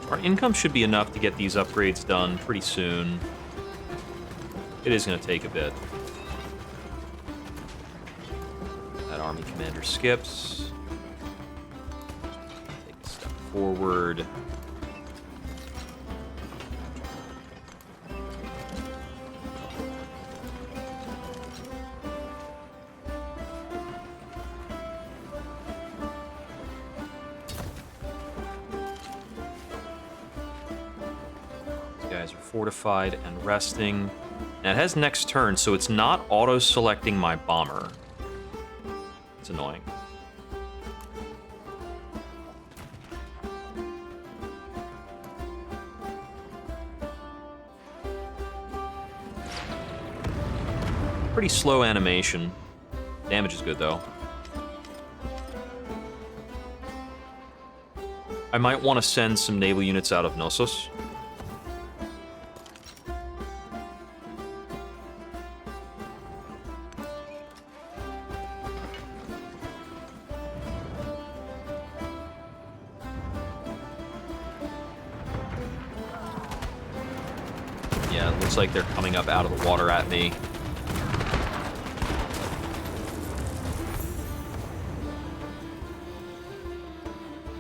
Our income should be enough to get these upgrades done pretty soon. It is going to take a bit. That army commander skips. Take a step forward. Fortified and resting. Now it has next turn, so it's not auto-selecting my bomber. It's annoying. Pretty slow animation. Damage is good, though. I might want to send some naval units out of Knossos. Looks like they're coming up out of the water at me.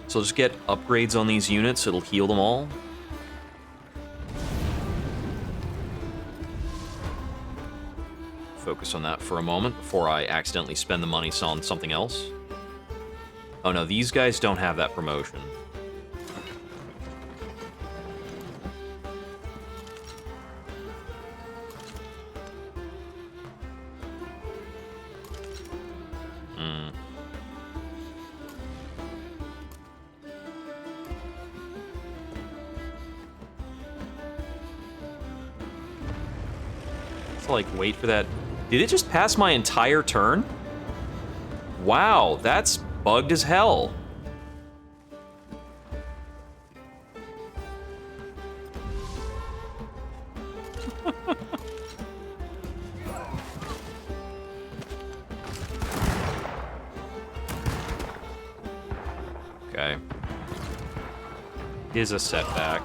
So just get upgrades on these units, it'll heal them all. Focus on that for a moment before I accidentally spend the money on something else. Oh no, these guys don't have that promotion. Like, wait for that. Did it just pass my entire turn? Wow, that's bugged as hell. Okay. Is a setback.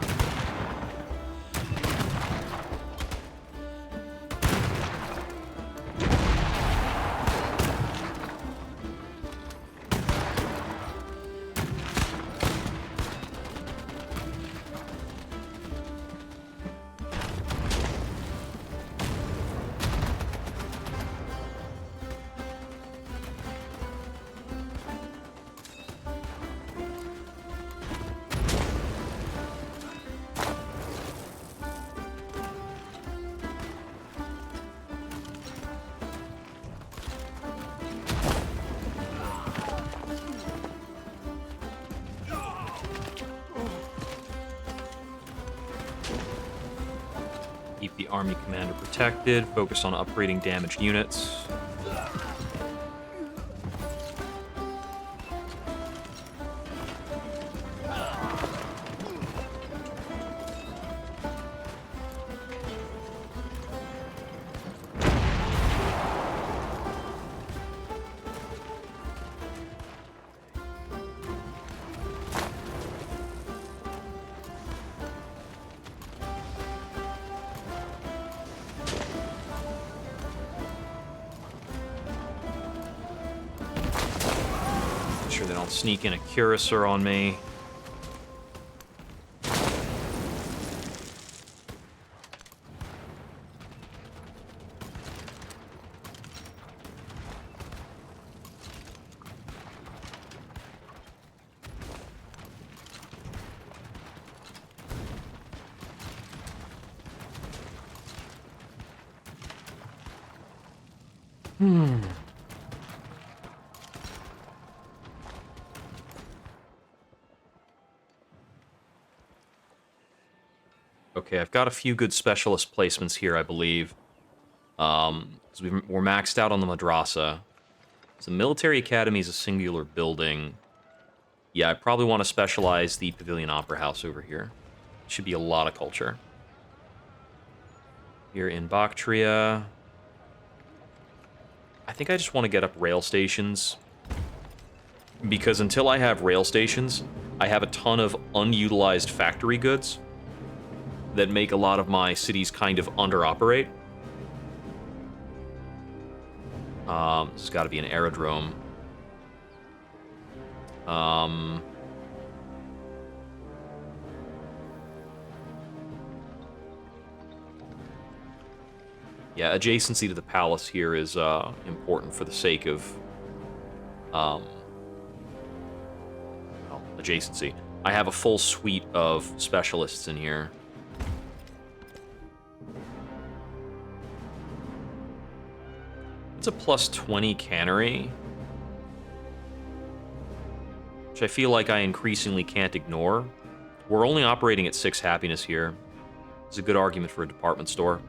The army commander protected. Focus on upgrading damaged units. Sure they don't sneak in a cuirassar on me. Okay, I've got a few good specialist placements here, I believe. Because we're maxed out on the madrasa. So military academy is a singular building. Yeah, I probably want to specialize the Pavilion Opera House over here. Should be a lot of culture. Here in Bactria. I think I just want to get up rail stations. Because until I have rail stations, I have a ton of unutilized factory goods that make a lot of my cities kind of under-operate. This has got to be an aerodrome. Yeah, adjacency to the palace here is important for the sake of well, adjacency. I have a full suite of specialists in here. It's a plus 20 cannery, which I feel like I increasingly can't ignore. We're only operating at 6 happiness here. It's a good argument for a department store.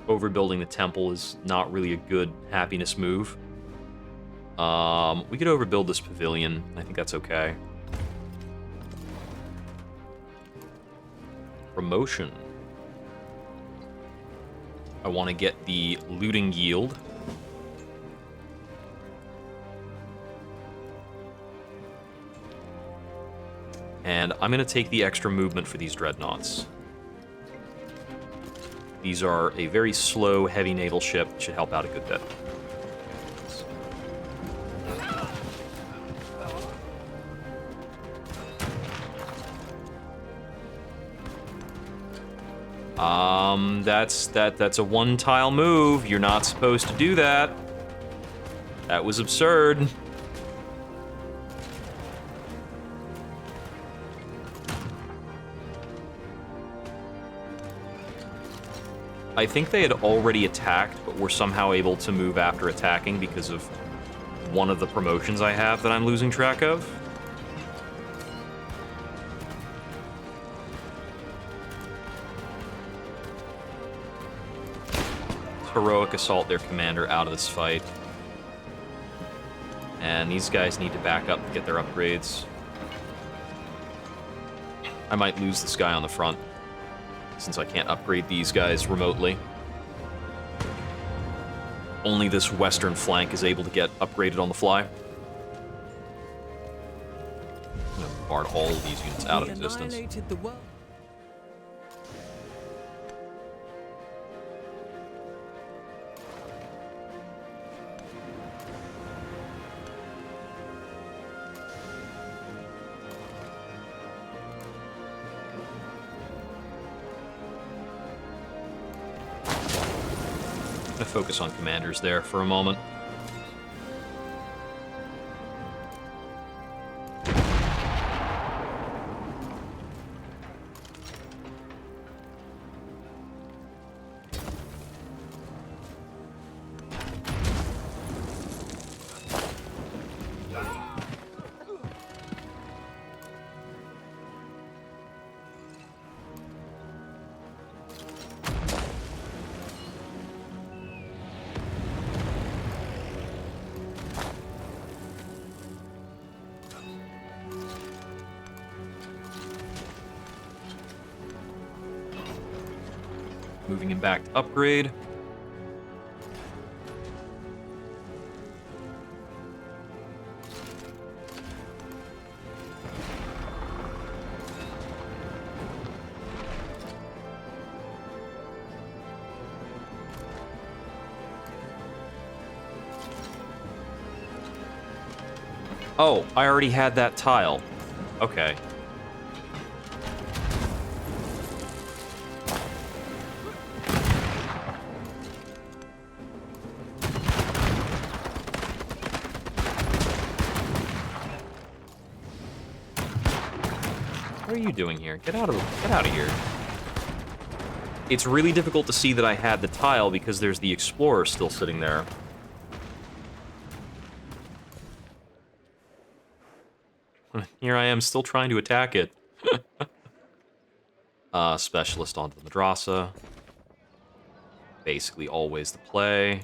Overbuilding the temple is not really a good happiness move. We could overbuild this pavilion. I think that's okay. Promotion. I want to get the looting yield. And I'm going to take the extra movement for these dreadnoughts. These are a very slow, heavy naval ship. Should help out a good bit. That's a one-tile move. You're not supposed to do that. That was absurd. I think they had already attacked, but were somehow able to move after attacking because of one of the promotions I have that I'm losing track of. Heroic assault their commander out of this fight. And these guys need to back up to get their upgrades. I might lose this guy on the front, since I can't upgrade these guys remotely. Only this western flank is able to get upgraded on the fly. I'm gonna bombard all of these units out of existence. Focus on commanders there for a moment. Moving him back to upgrade. Oh, I already had that tile. Okay. What are you doing here? Get out of here. It's really difficult to see that I had the tile because there's the explorer still sitting there. Here I am still trying to attack it. Specialist onto the Madrasa. Basically always the play.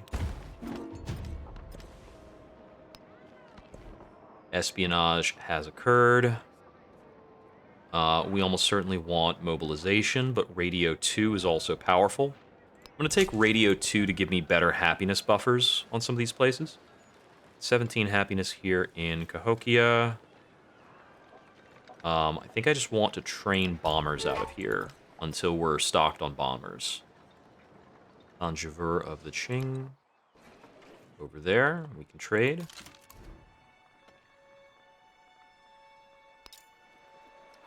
Espionage has occurred. We almost certainly want mobilization, but Radio 2 is also powerful. I'm going to take Radio 2 to give me better happiness buffers on some of these places. 17 happiness here in Cahokia. I think I just want to train bombers out of here until we're stocked on bombers. Enjeveur of the Qing. Over there, we can trade.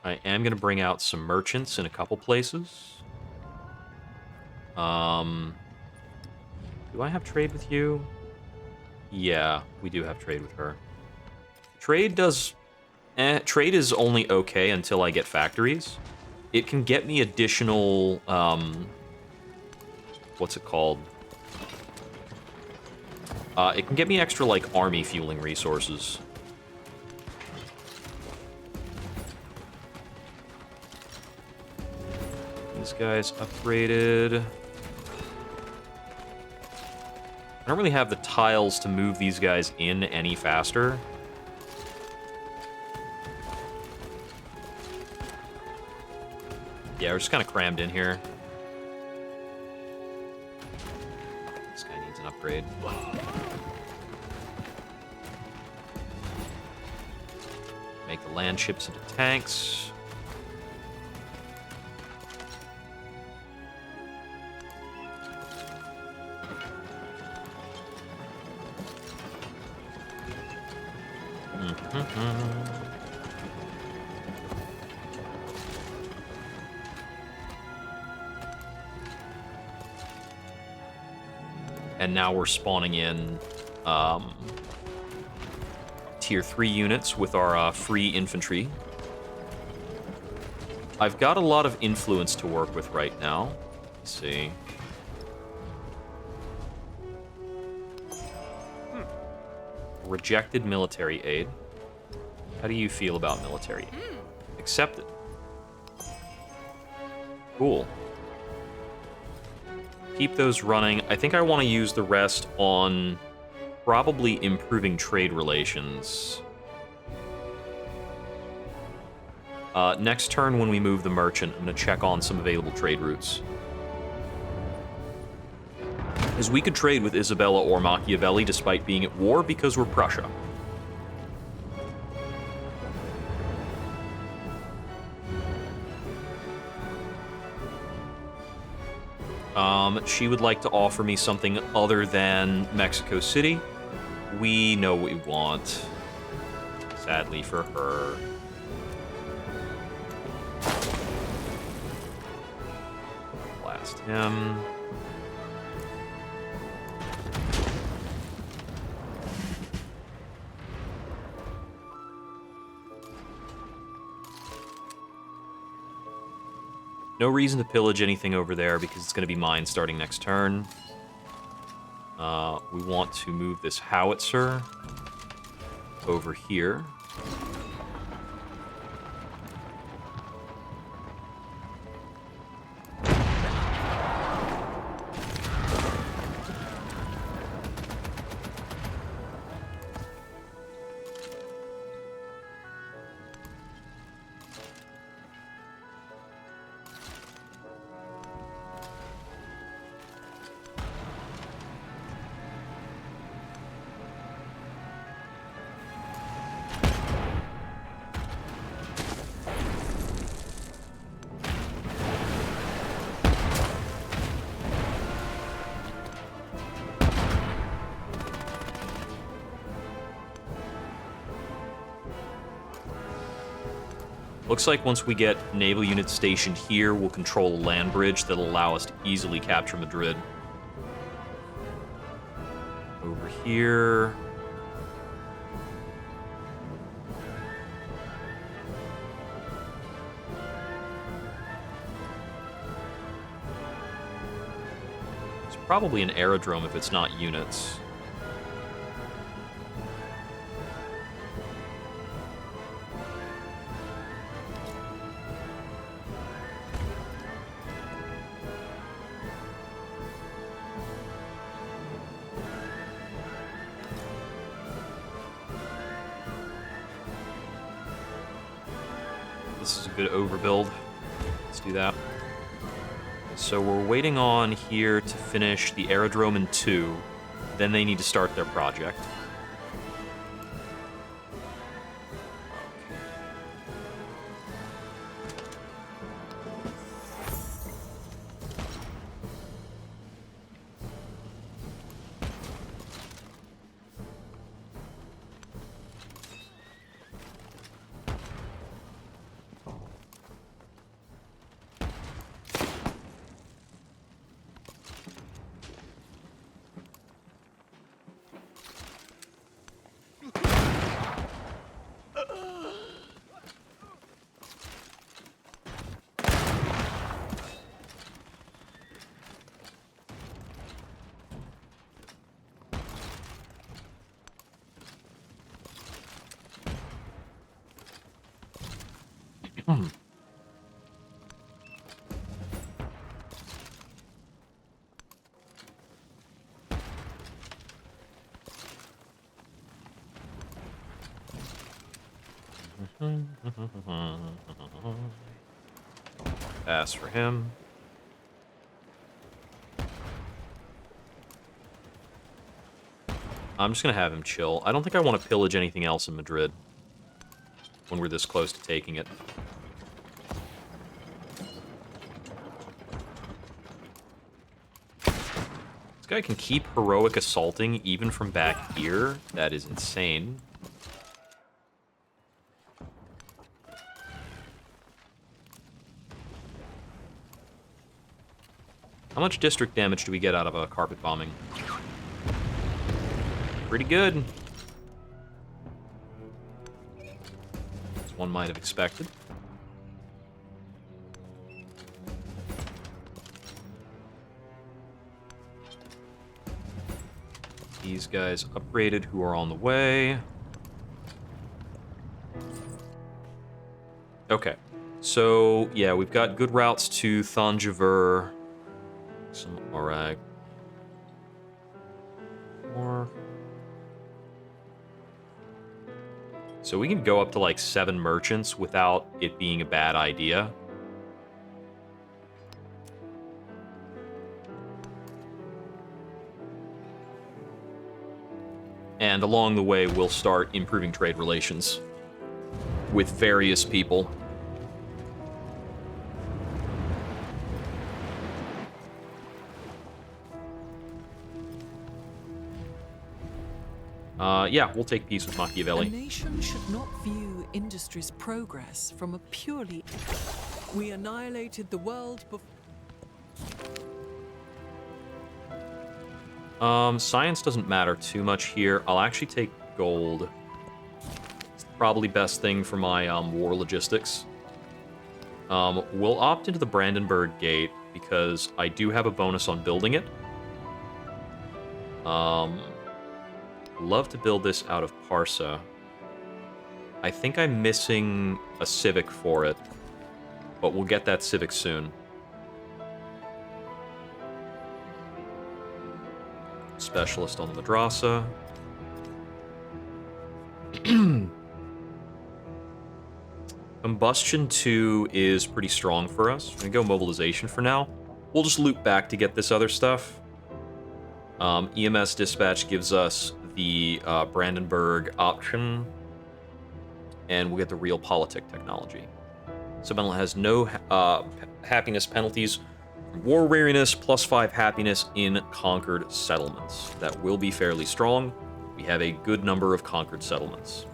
I am going to bring out some merchants in a couple places. Do I have trade with you? Yeah, we do have trade with her. Trade does... trade is only okay until I get factories. It can get me additional... what's it called? It can get me extra, like, army fueling resources. These guys upgraded. I don't really have the tiles to move these guys in any faster. Yeah, we're just kind of crammed in here. This guy needs an upgrade. Make the land ships into tanks. And now we're spawning in tier 3 units with our free infantry. I've got a lot of influence to work with right now. Let's see. Rejected military aid. How do you feel about military aid? Accepted. Cool. Keep those running. I think I want to use the rest on probably improving trade relations. Next turn when we move the merchant, I'm going to check on some available trade routes. As we could trade with Isabella or Machiavelli despite being at war because we're Prussia. She would like to offer me something other than Mexico City. We know what we want. Sadly for her. Blast him. No reason to pillage anything over there because it's going to be mine starting next turn. We want to move this howitzer over here. Looks like once we get naval units stationed here, we'll control a land bridge that'll allow us to easily capture Madrid. Over here... It's probably an aerodrome if it's not units. This is a good overbuild. Let's do that. So we're waiting on here to finish the aerodrome in 2. Then they need to start their project. Pass for him. I'm just gonna have him chill. I don't think I want to pillage anything else in Madrid when we're this close to taking it. This guy can keep heroic assaulting even from back here. That is insane. How much district damage do we get out of a carpet bombing? Pretty good. As one might have expected. These guys upgraded who are on the way. Okay. So, yeah, we've got good routes to Thanjavur. Some Orag. More. So we can go up to like 7 merchants without it being a bad idea. And along the way, we'll start improving trade relations with various people. Yeah, we'll take peace with Machiavelli. A nation should not view industry's progress from a purely... We annihilated the world before... Science doesn't matter too much here. I'll actually take gold. It's probably best thing for my war logistics. We'll opt into the Brandenburg Gate because I do have a bonus on building it. Love to build this out of Parsa. I think I'm missing a civic for it, but we'll get that civic soon. Specialist on the Madrasa. Combustion 2 is pretty strong for us. We're gonna go mobilization for now. We'll just loop back to get this other stuff. EMS dispatch gives us the Brandenburg option, and we'll get the realpolitik technology. Submental has no happiness penalties. War weariness, +5 happiness in conquered settlements. That will be fairly strong. We have a good number of conquered settlements.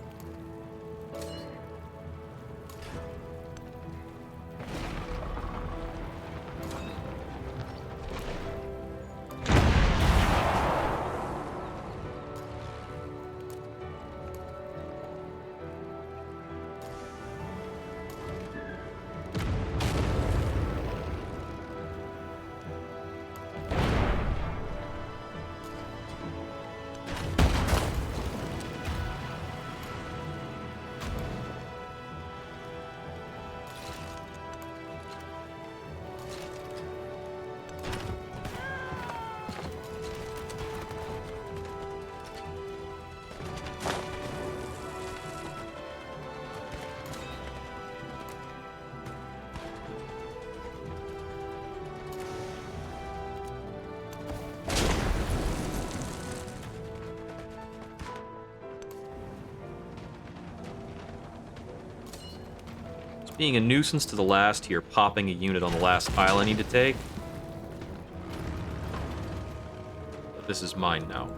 Being a nuisance to the last here, popping a unit on the last tile I need to take. But this is mine now.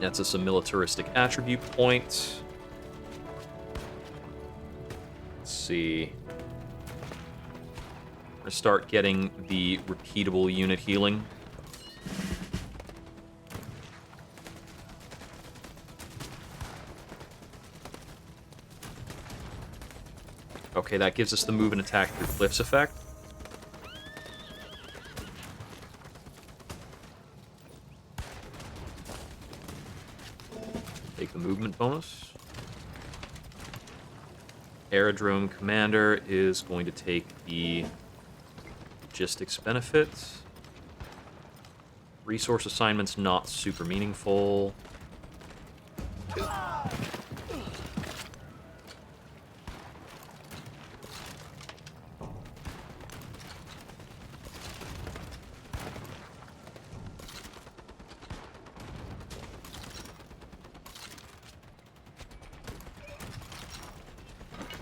That's us a militaristic attribute point. Let's see. We're gonna start getting the repeatable unit healing. Okay, that gives us the move and attack through cliffs effect. Take the movement bonus. Aerodrome Commander is going to take the logistics benefit. Resource assignments not super meaningful.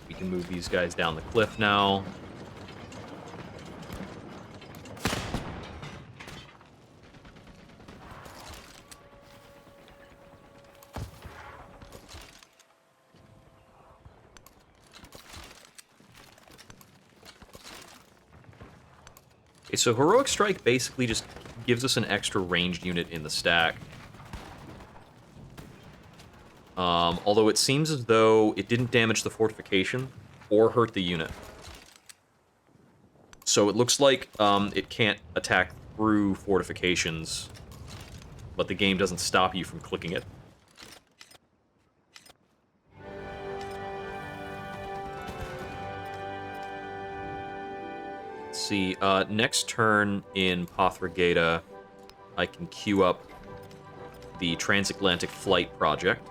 We can move these guys down the cliff now. Okay, so Heroic Strike basically just gives us an extra ranged unit in the stack. Although it seems as though it didn't damage the fortification or hurt the unit. So it looks like it can't attack through fortifications, but the game doesn't stop you from clicking it. Let's see, next turn in Pathrageta, I can queue up the Transatlantic Flight Project.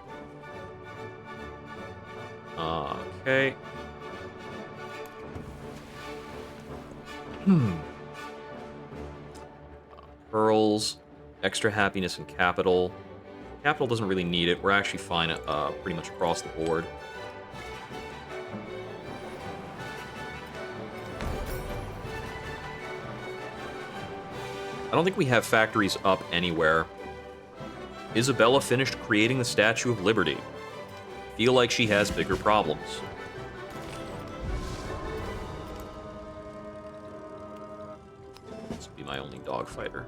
Okay. Pearls, extra happiness and capital. Capital doesn't really need it. We're actually fine pretty much across the board. I don't think we have factories up anywhere. Isabella finished creating the Statue of Liberty. Feel like she has bigger problems. This will be my only dogfighter.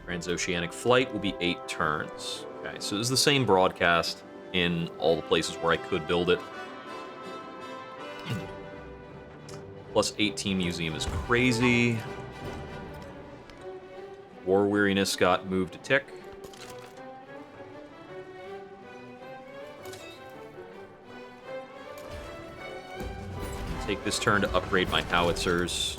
Transoceanic flight will be 8 turns. Okay, so it's the same broadcast in all the places where I could build it. Plus 18 museum is crazy. War weariness got moved a tick. Take this turn to upgrade my howitzers.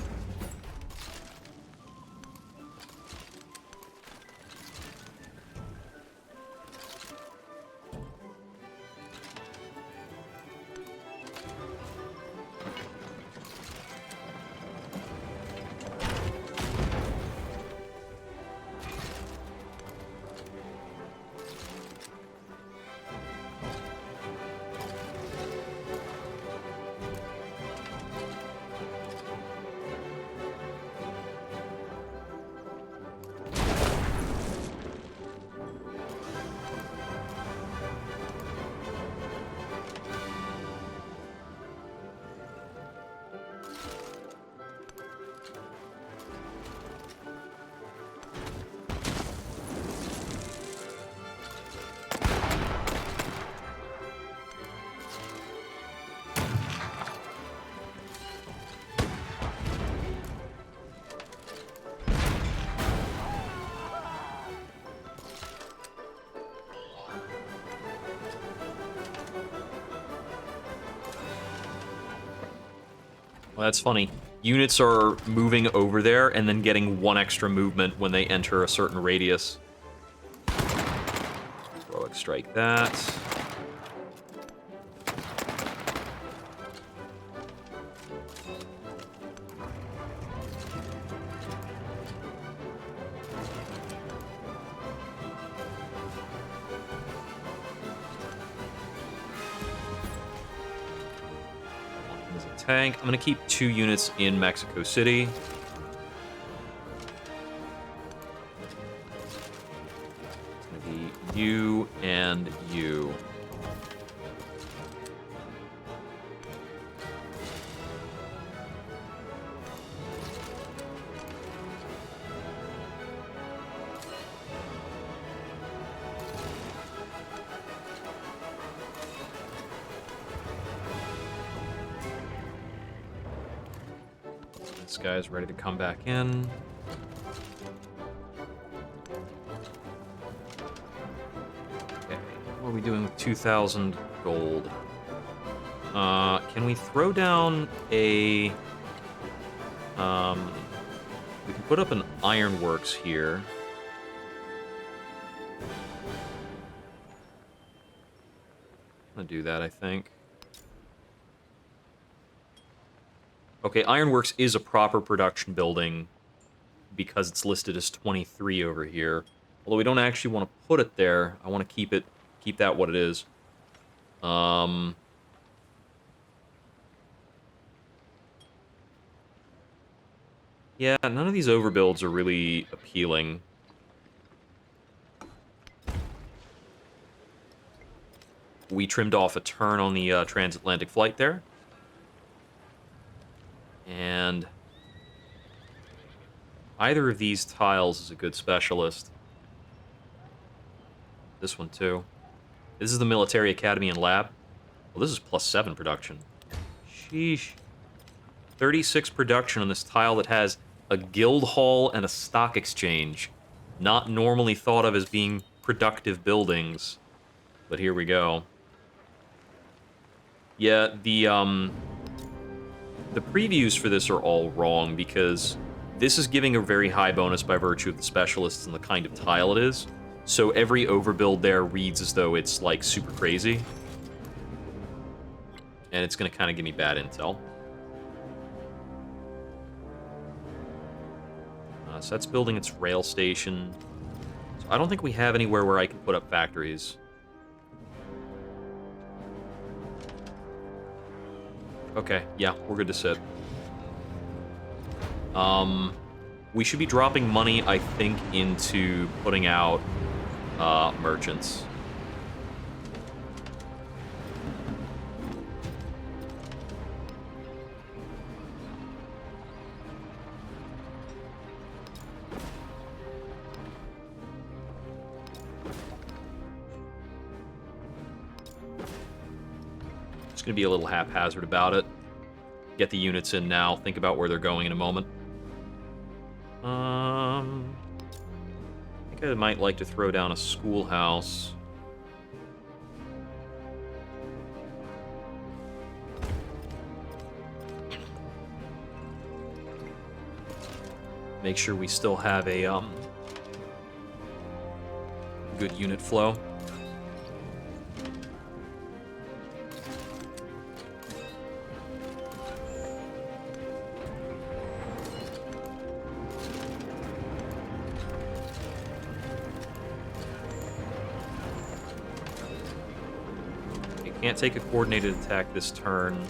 Well, that's funny. Units are moving over there and then getting 1 extra movement when they enter a certain radius. Heroic strike that. Tank. I'm going to keep 2 units in Mexico City. It's going to be you and you. This guy's ready to come back in. Okay, what are we doing with 2,000 gold? Can we throw down a... we can put up an ironworks here. I'm gonna do that, I think. Okay, Ironworks is a proper production building because it's listed as 23 over here. Although we don't actually want to put it there. I want to keep that what it is. Yeah, none of these overbuilds are really appealing. We trimmed off a turn on the transatlantic flight there. And either of these tiles is a good specialist. This one, too. This is the Military Academy and Lab. Well, this is +7 production. Sheesh. 36 production on this tile that has a guild hall and a stock exchange. Not normally thought of as being productive buildings. But here we go. Yeah, the previews for this are all wrong because this is giving a very high bonus by virtue of the specialists and the kind of tile it is. So every overbuild there reads as though it's, like, super crazy. And it's going to kind of give me bad intel. So that's building its rail station. So I don't think we have anywhere where I can put up factories. Okay, yeah, we're good to sit. We should be dropping money, I think, into putting out merchants. Just gonna be a little haphazard about it. Get the units in now. Think about where they're going in a moment. I think I might like to throw down a schoolhouse. Make sure we still have a good unit flow. Can't take a coordinated attack this turn.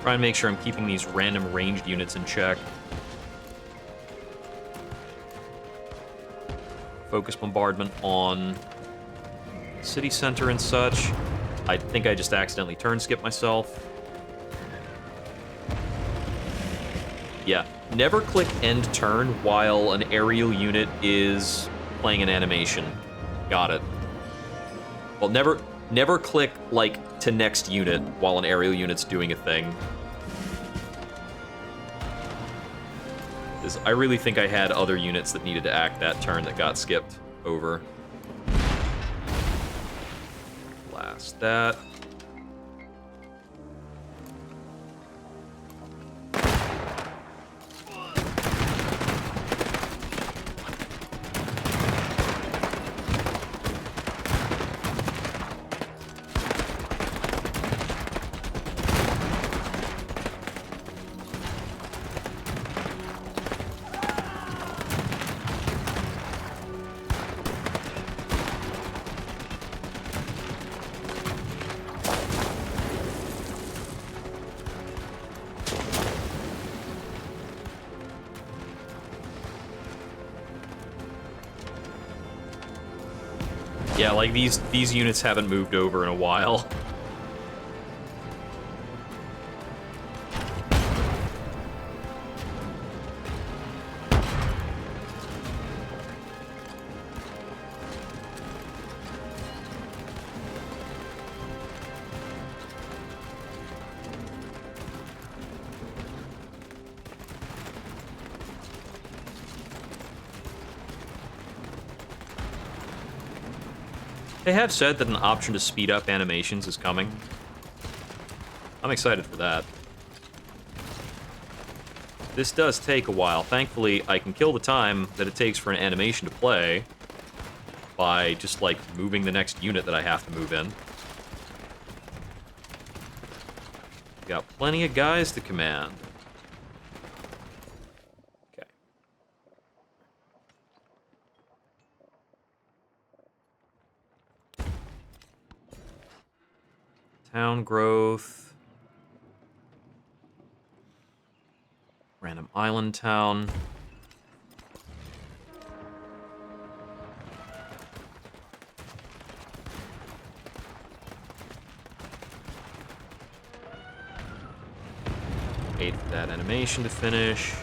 Try and make sure I'm keeping these random ranged units in check. Focus bombardment on city center and such. I think I just accidentally turn skip myself. Yeah, never click end turn while an aerial unit is playing an animation. Got it. Well, never click, like, to next unit while an aerial unit's doing a thing. 'Cause I really think I had other units that needed to act that turn that got skipped over. Blast that. Yeah, like these units haven't moved over in a while. They have said that an option to speed up animations is coming. I'm excited for that. This does take a while. Thankfully, I can kill the time that it takes for an animation to play by just, like, moving the next unit that I have to move in. Got plenty of guys to command. Okay. Town growth. Random island town. Wait for that animation to finish.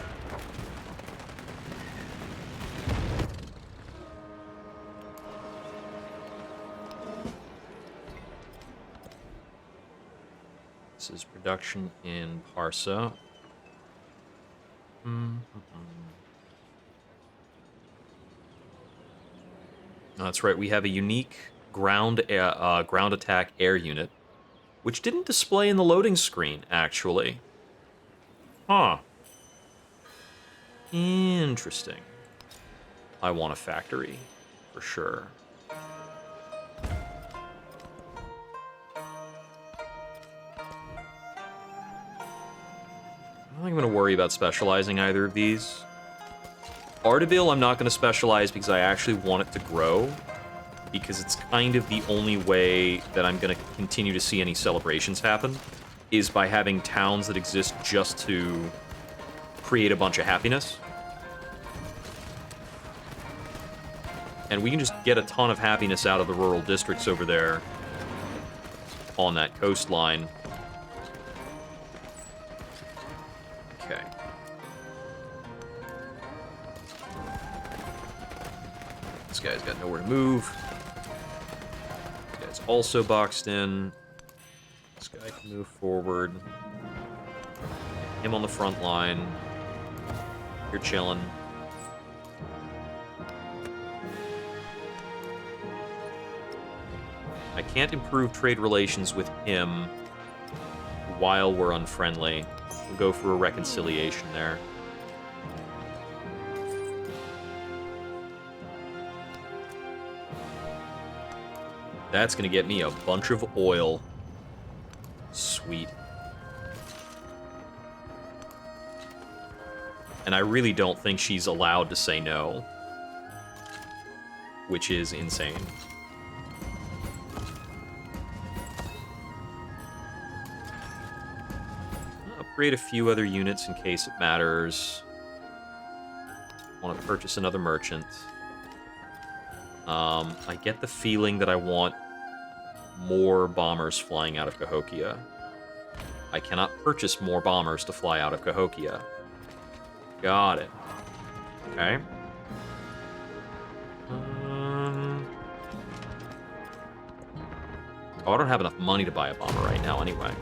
This is production in Prussia. No, that's right. We have a unique ground attack air unit, which didn't display in the loading screen, actually. Huh. Interesting. I want a factory, for sure. I don't think I'm going to worry about specializing either of these. Arteville, I'm not going to specialize because I actually want it to grow, because it's kind of the only way that I'm going to continue to see any celebrations happen, is by having towns that exist just to create a bunch of happiness. And we can just get a ton of happiness out of the rural districts over there on that coastline. Okay. This guy's got nowhere to move. This guy's also boxed in. This guy can move forward. Him on the front line. You're chilling. I can't improve trade relations with him while we're unfriendly. We'll go for a reconciliation there. That's gonna get me a bunch of oil. Sweet. And I really don't think she's allowed to say no, which is insane. upgrade a few other units in case it matters. Want to purchase another merchant. I get the feeling that I want more bombers flying out of Cahokia. I cannot purchase more bombers to fly out of Cahokia. Got it. Okay. Oh, I don't have enough money to buy a bomber right now anyway.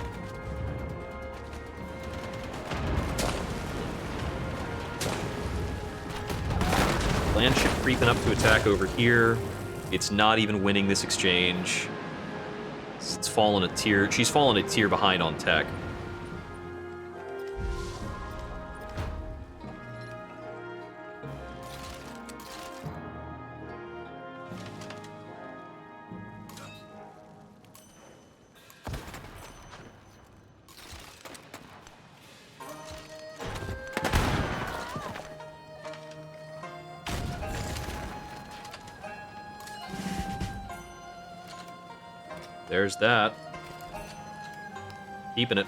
Land ship creeping up to attack over here. It's not even winning this exchange. It's fallen a tier. She's fallen a tier behind on tech. There's that. Keeping it.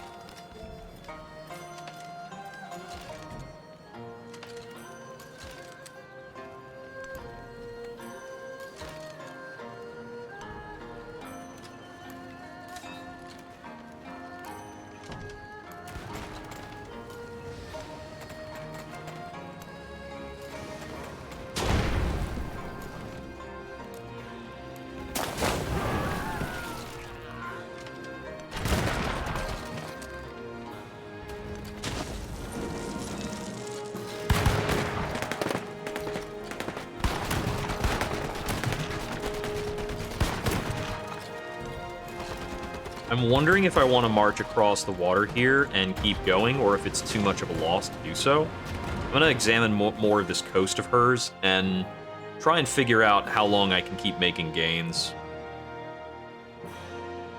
I'm wondering if I want to march across the water here and keep going, or if it's too much of a loss to do so. I'm going to examine more of this coast of hers and try and figure out how long I can keep making gains.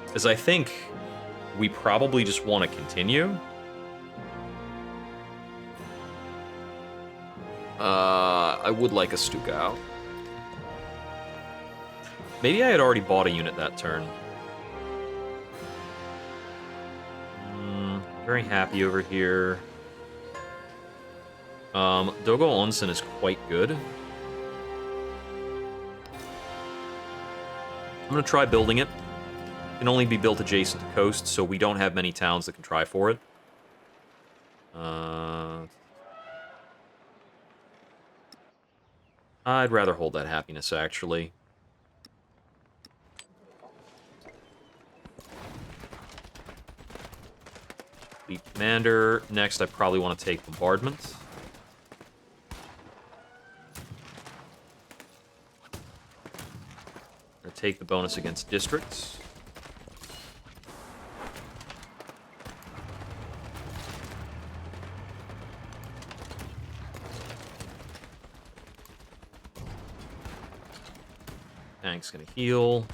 Because I think we probably just want to continue. I would like a Stuka out. Maybe I had already bought a unit that turn. Very happy over here. Dogo Onsen is quite good. I'm gonna try building it. It can only be built adjacent to coast, so we don't have many towns that can try for it. I'd rather hold that happiness, actually. Fleet Commander. Next, I probably want to take Bombardment. I'm going to take the bonus against Districts. Tank's going to heal.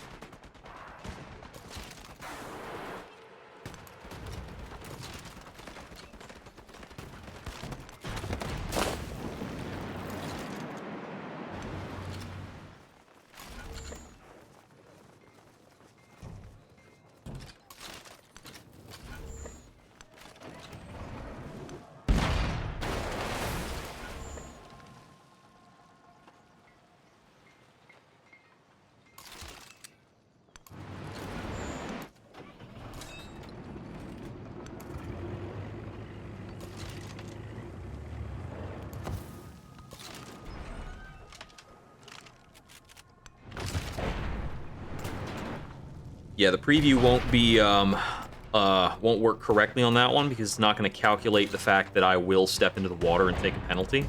Yeah, the preview won't be, won't work correctly on that one because it's not going to calculate the fact that I will step into the water and take a penalty.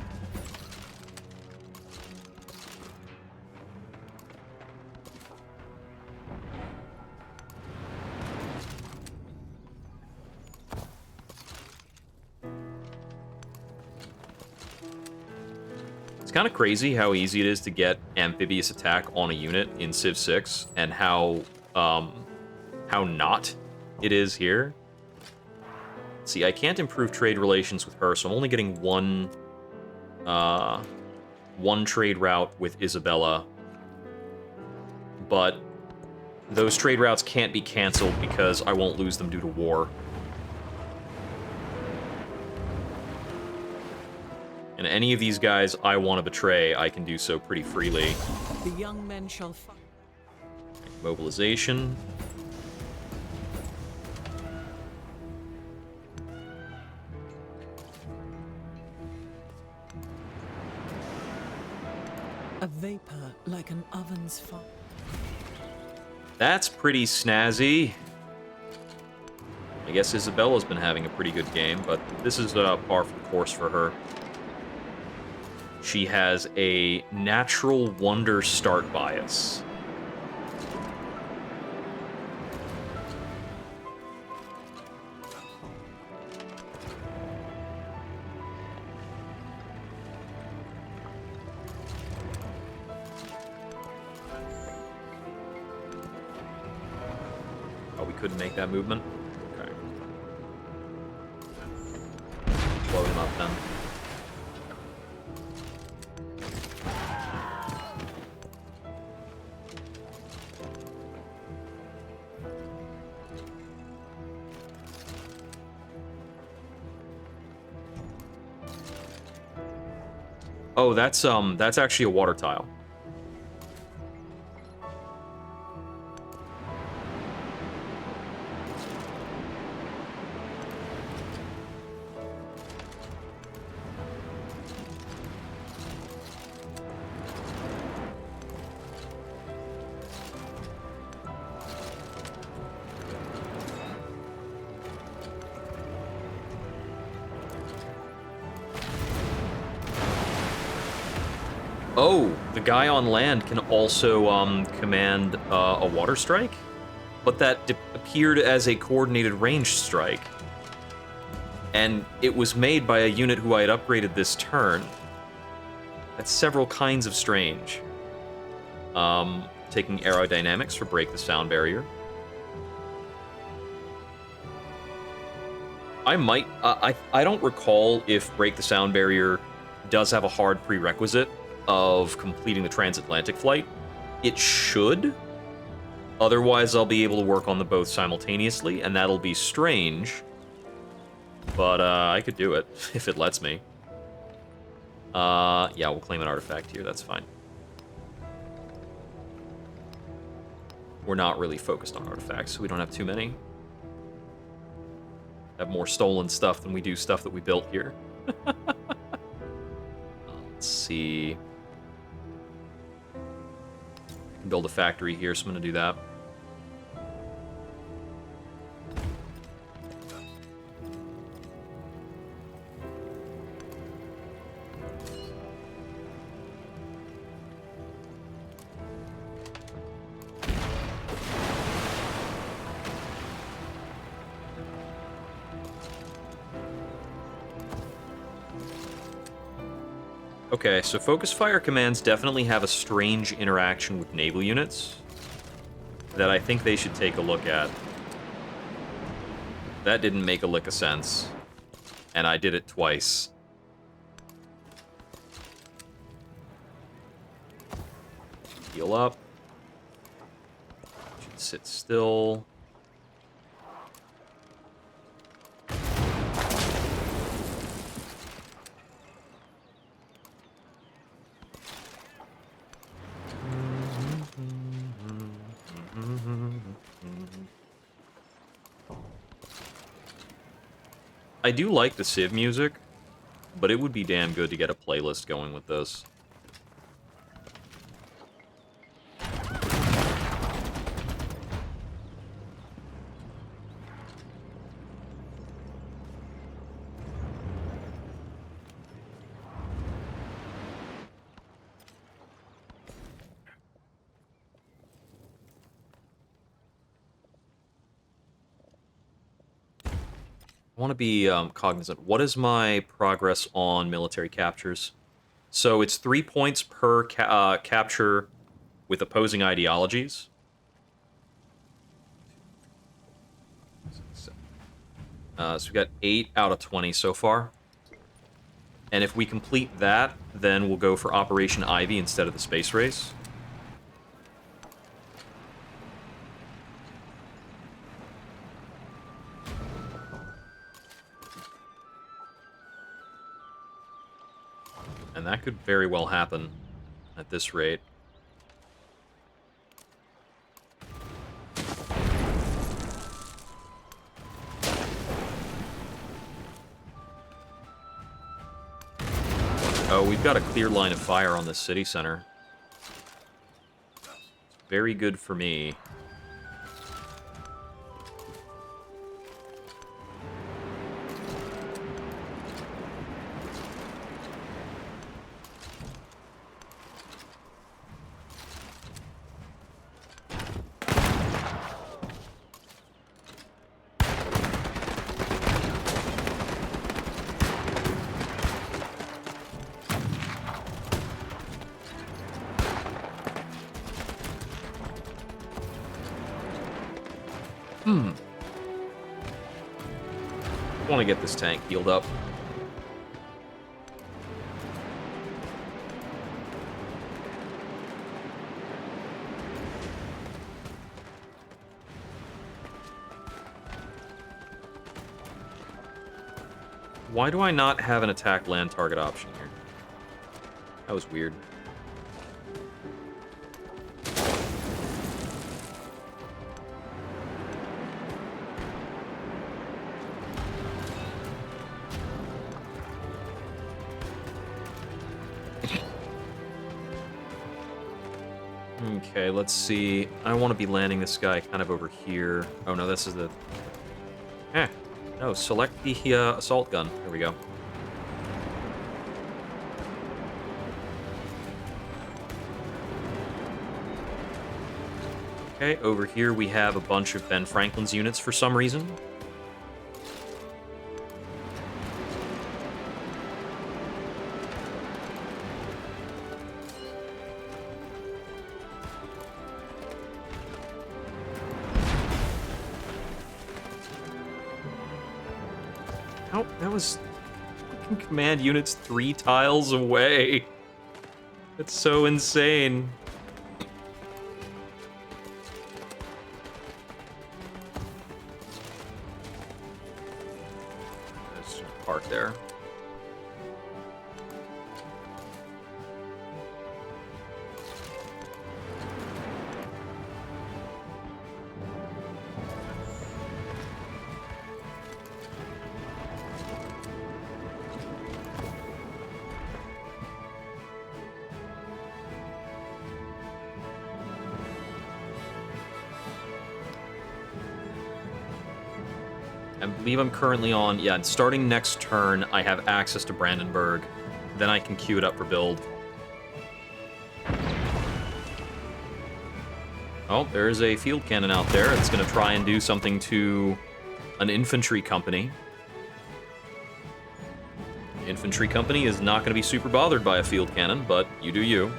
It's kind of crazy how easy it is to get amphibious attack on a unit in Civ 6 and how not it is here. See, I can't improve trade relations with her, so I'm only getting one trade route with Isabella. But those trade routes can't be canceled because I won't lose them due to war. And any of these guys I want to betray, I can do so pretty freely. The young men shall fight. Mobilization. A vapor like an oven's fire. That's pretty snazzy. I guess Isabella's been having a pretty good game, but this is par for the course for her. She has a natural wonder start bias. Oh, we couldn't make that movement? Okay. Blow him up then. Oh, that's actually a water tile. Oh, the guy on land can also command a water strike? But that appeared as a coordinated range strike. And it was made by a unit who I had upgraded this turn. That's several kinds of strange. Taking aerodynamics for break the sound barrier. I might... I don't recall if break the sound barrier does have a hard prerequisite of completing the transatlantic flight. It should. Otherwise, I'll be able to work on the both simultaneously, and that'll be strange. But I could do it, if it lets me. Yeah, we'll claim an artifact here, that's fine. We're not really focused on artifacts, so we don't have too many. Have more stolen stuff than we do stuff that we built here. Let's see. I can build a factory here, so I'm going to do that. Okay, so focus fire commands definitely have a strange interaction with naval units that I think they should take a look at. That didn't make a lick of sense, and I did it twice. Heal up. Should sit still. I do like the Civ music, but it would be damn good to get a playlist going with this. I want to be cognizant. What is my progress on military captures? So it's 3 points per capture with opposing ideologies. So we got 8 out of 20 so far. And if we complete that, then we'll go for Operation Ivy instead of the space race. And that could very well happen at this rate. Oh, we've got a clear line of fire on this city center. Very good for me. I want to get this tank healed up. Why do I not have an attack land target option here? That was weird. Okay, let's see. I want to be landing this guy kind of over here. Oh no, this is the... No, select the assault gun. There we go. Okay, over here we have a bunch of Ben Franklin's units for some reason. Oh, that was fucking command units 3 tiles away. That's so insane. Let's park there. I believe I'm currently on... Yeah, starting next turn, I have access to Brandenburg. Then I can queue it up for build. Oh, there's a field cannon out there. It's going to try and do something to an infantry company. Infantry company is not going to be super bothered by a field cannon, but you do you.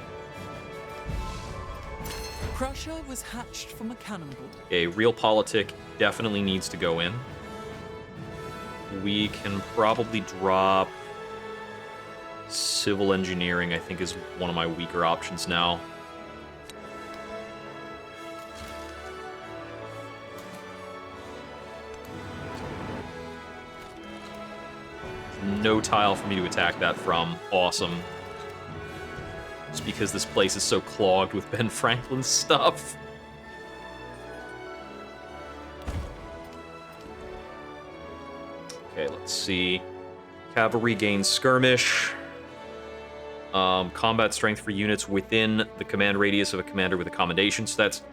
Prussia was hatched from a cannonball. A realpolitik definitely needs to go in. We can probably drop civil engineering, I think, is one of my weaker options now. No tile for me to attack that from. Awesome. Just because this place is so clogged with Ben Franklin's stuff. Okay, let's see. Cavalry gains skirmish. Combat strength for units within the command radius of a commander with a commendation. So that's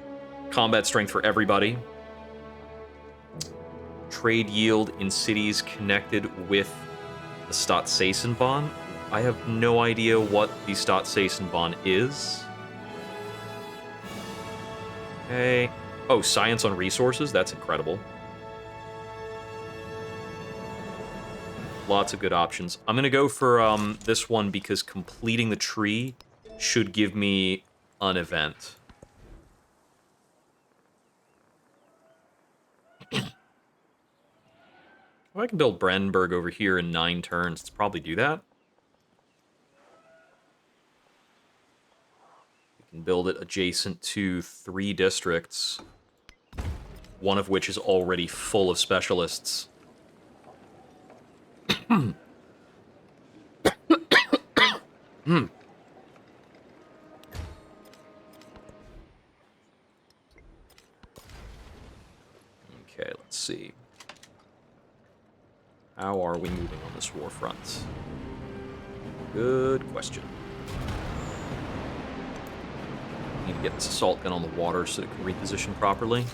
combat strength for everybody. Trade yield in cities connected with the Staatseisenbahn. I have no idea what the Staatseisenbahn is. Okay. Oh, science on resources? That's incredible. Lots of good options. I'm going to go for this one because completing the tree should give me an event. Well, I can build Brandenburg over here in 9 turns. Let's probably do that. We can build it adjacent to 3 districts, one of which is already full of specialists. Okay, let's see. How are we moving on this war front? Good question. Need to get this assault gun on the water so it can reposition properly.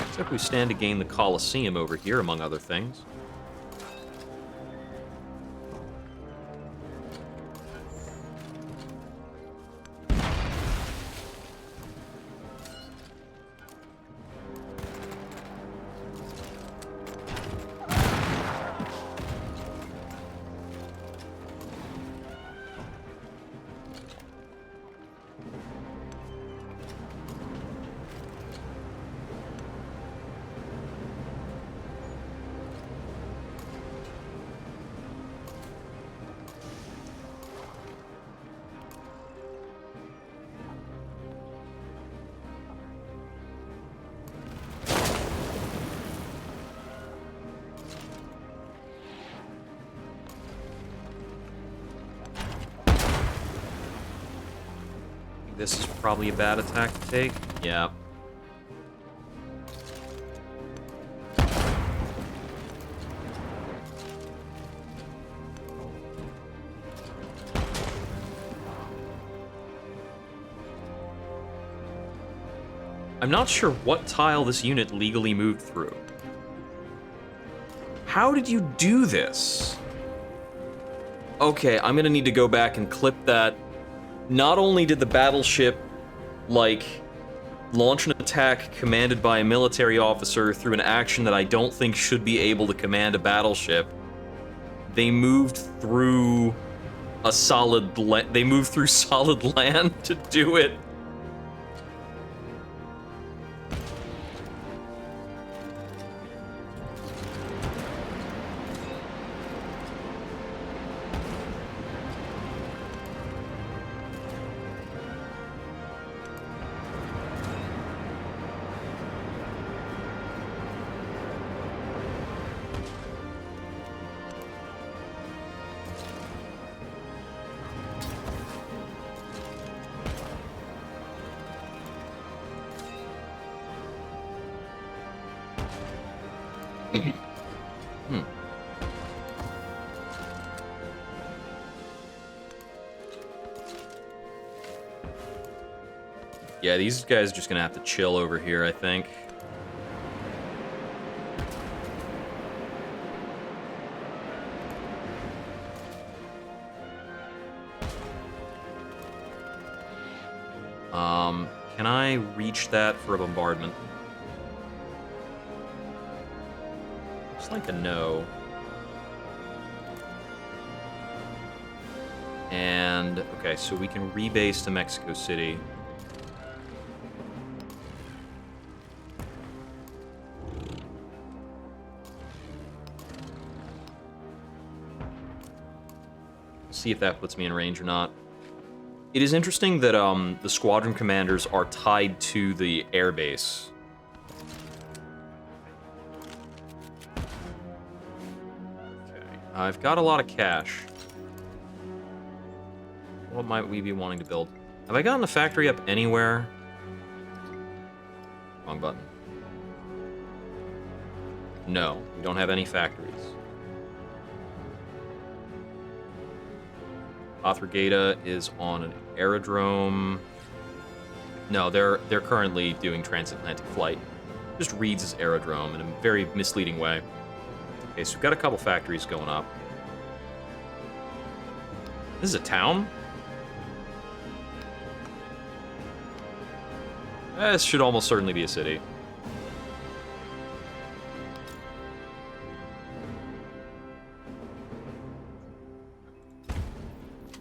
Looks like we stand to gain the Colosseum over here, among other things. This is probably a bad attack to take. Yeah. I'm not sure what tile this unit legally moved through. How did you do this? Okay, I'm gonna need to go back and clip that. Not only did the battleship, like, launch an attack commanded by a military officer through an action that I don't think should be able to command a battleship, they moved through a solid solid land to do it. Yeah, these guys are just gonna have to chill over here, I think. Can I reach that for a bombardment? Looks like a no. And, okay, so we can rebase to Mexico City. See if that puts me in range or not. It is interesting that the squadron commanders are tied to the airbase. Okay, I've got a lot of cash. What might we be wanting to build? Have I gotten a factory up anywhere? Wrong button. No, we don't have any factories. Othrageda is on an aerodrome. No, they're currently doing transatlantic flight. Just reads as aerodrome in a very misleading way. Okay, so we've got a couple factories going up. This is a town? This should almost certainly be a city.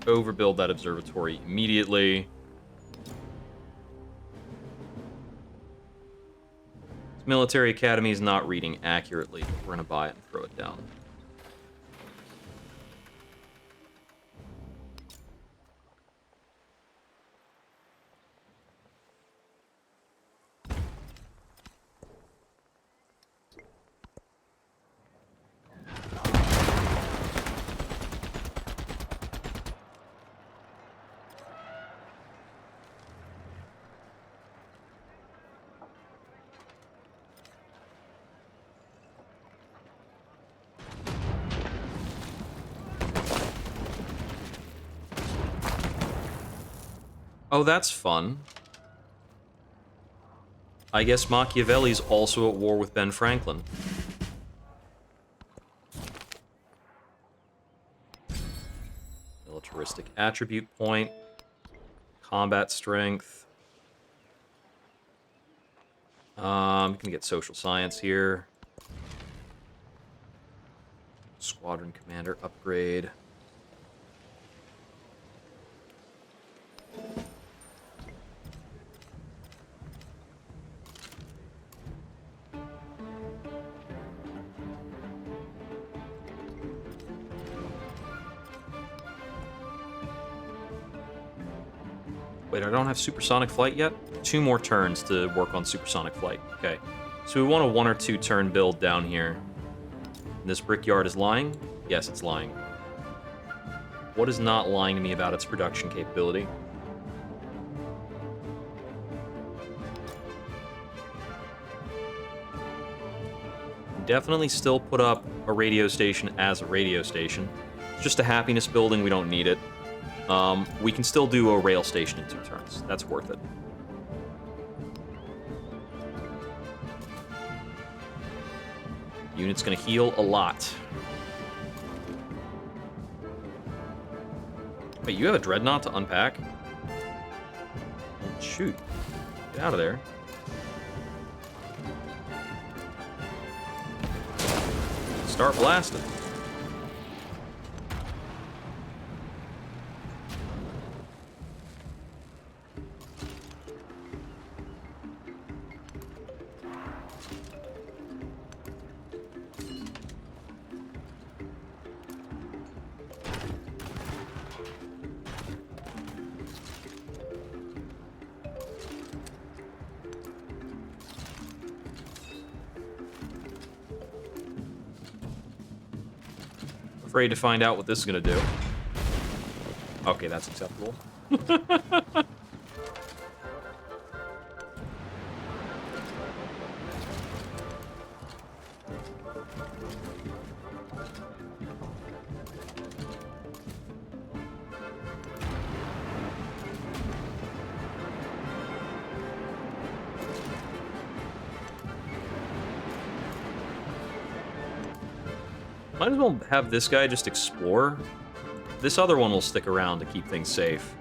Overbuild that observatory immediately. This military academy is not reading accurately, but we're gonna buy it and throw it down. Oh, that's fun. I guess Machiavelli's also at war with Ben Franklin. Militaristic attribute point. Combat strength. Gonna get social science here. Squadron commander upgrade. Wait, I don't have supersonic flight yet? 2 more turns to work on supersonic flight. Okay. So we want a 1 or 2 turn build down here. And this brickyard is lying? Yes, it's lying. What is not lying to me about its production capability? Definitely still put up a radio station as a radio station. It's just a happiness building, we don't need it. We can still do a rail station in 2 turns. That's worth it. Unit's gonna heal a lot. Wait, you have a dreadnought to unpack? Oh, shoot. Get out of there. Start blasting. Afraid to find out what this is gonna do. Okay, that's acceptable. Might as well have this guy just explore. This other one will stick around to keep things safe.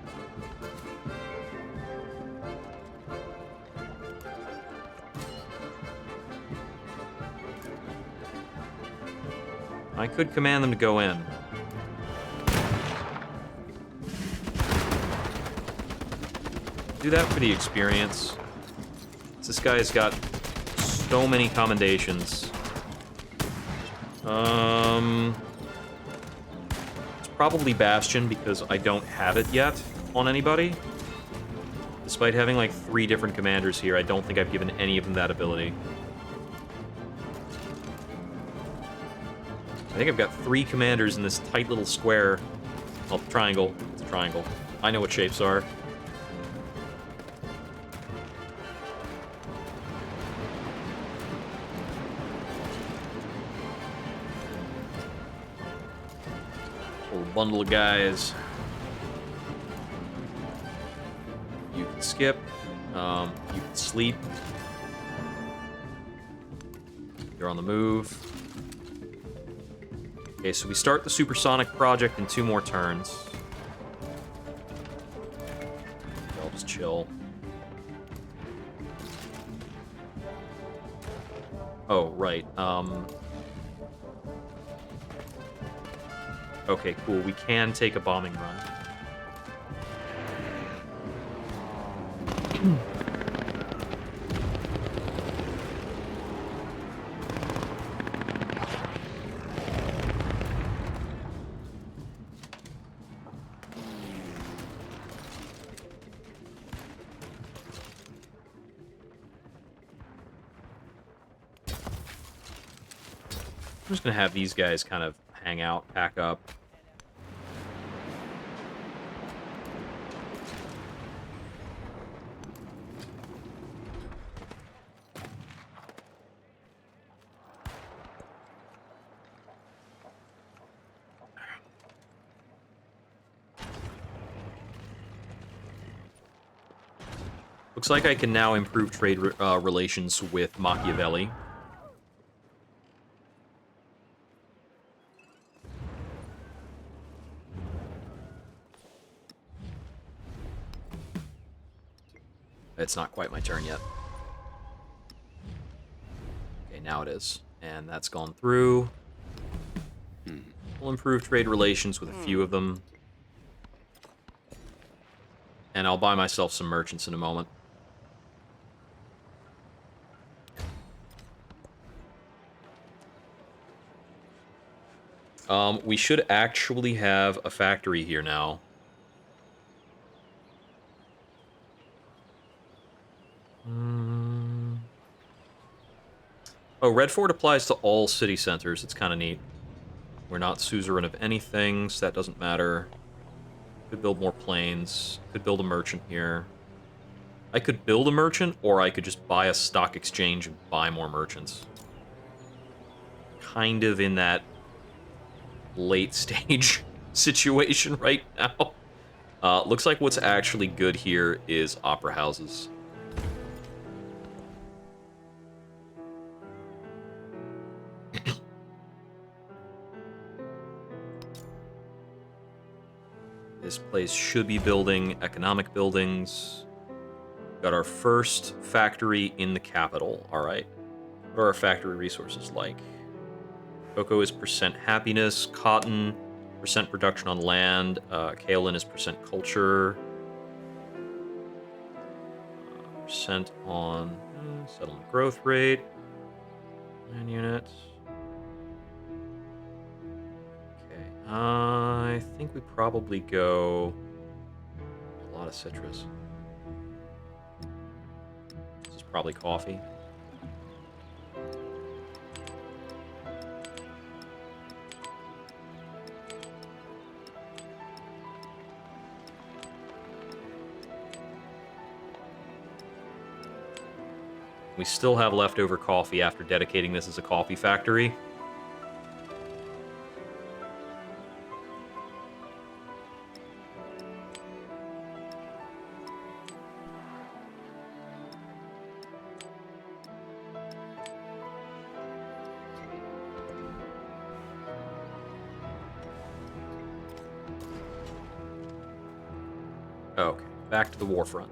I could command them to go in. Do that for the experience. This guy's got so many commendations. It's probably Bastion because I don't have it yet on anybody. Despite having like 3 different commanders here, I don't think I've given any of them that ability. I think I've got 3 commanders in this tight little square. Oh, triangle. It's a triangle. I know what shapes are. Bundle of guys. You can skip. You can sleep. You're on the move. Okay, so we start the supersonic project in 2 more turns. I'll just chill. Oh, right. Okay, cool. We can take a bombing run. I'm just gonna have these guys kind of hang out, pack up. Looks like I can now improve trade relations with Machiavelli. It's not quite my turn yet. Okay, now it is. And that's gone through. We'll improve trade relations with a few of them. And I'll buy myself some merchants in a moment. We should actually have a factory here now. Oh, Red Fort applies to all city centers. It's kind of neat. We're not suzerain of anything, so that doesn't matter. Could build more planes. Could build a merchant here. I could build a merchant, or I could just buy a stock exchange and buy more merchants. Kind of in that late stage situation right now. Looks like what's actually good here is opera houses. This place should be building economic buildings. Got our first factory in the capital. All right. What are our factory resources like? Cocoa is percent happiness. Cotton, percent production on land. Kaolin is percent culture. Percent on settlement growth rate. Land units. Okay. I think we probably go a lot of citrus. This is probably coffee. We still have leftover coffee after dedicating this as a coffee factory. Okay, back to the war front.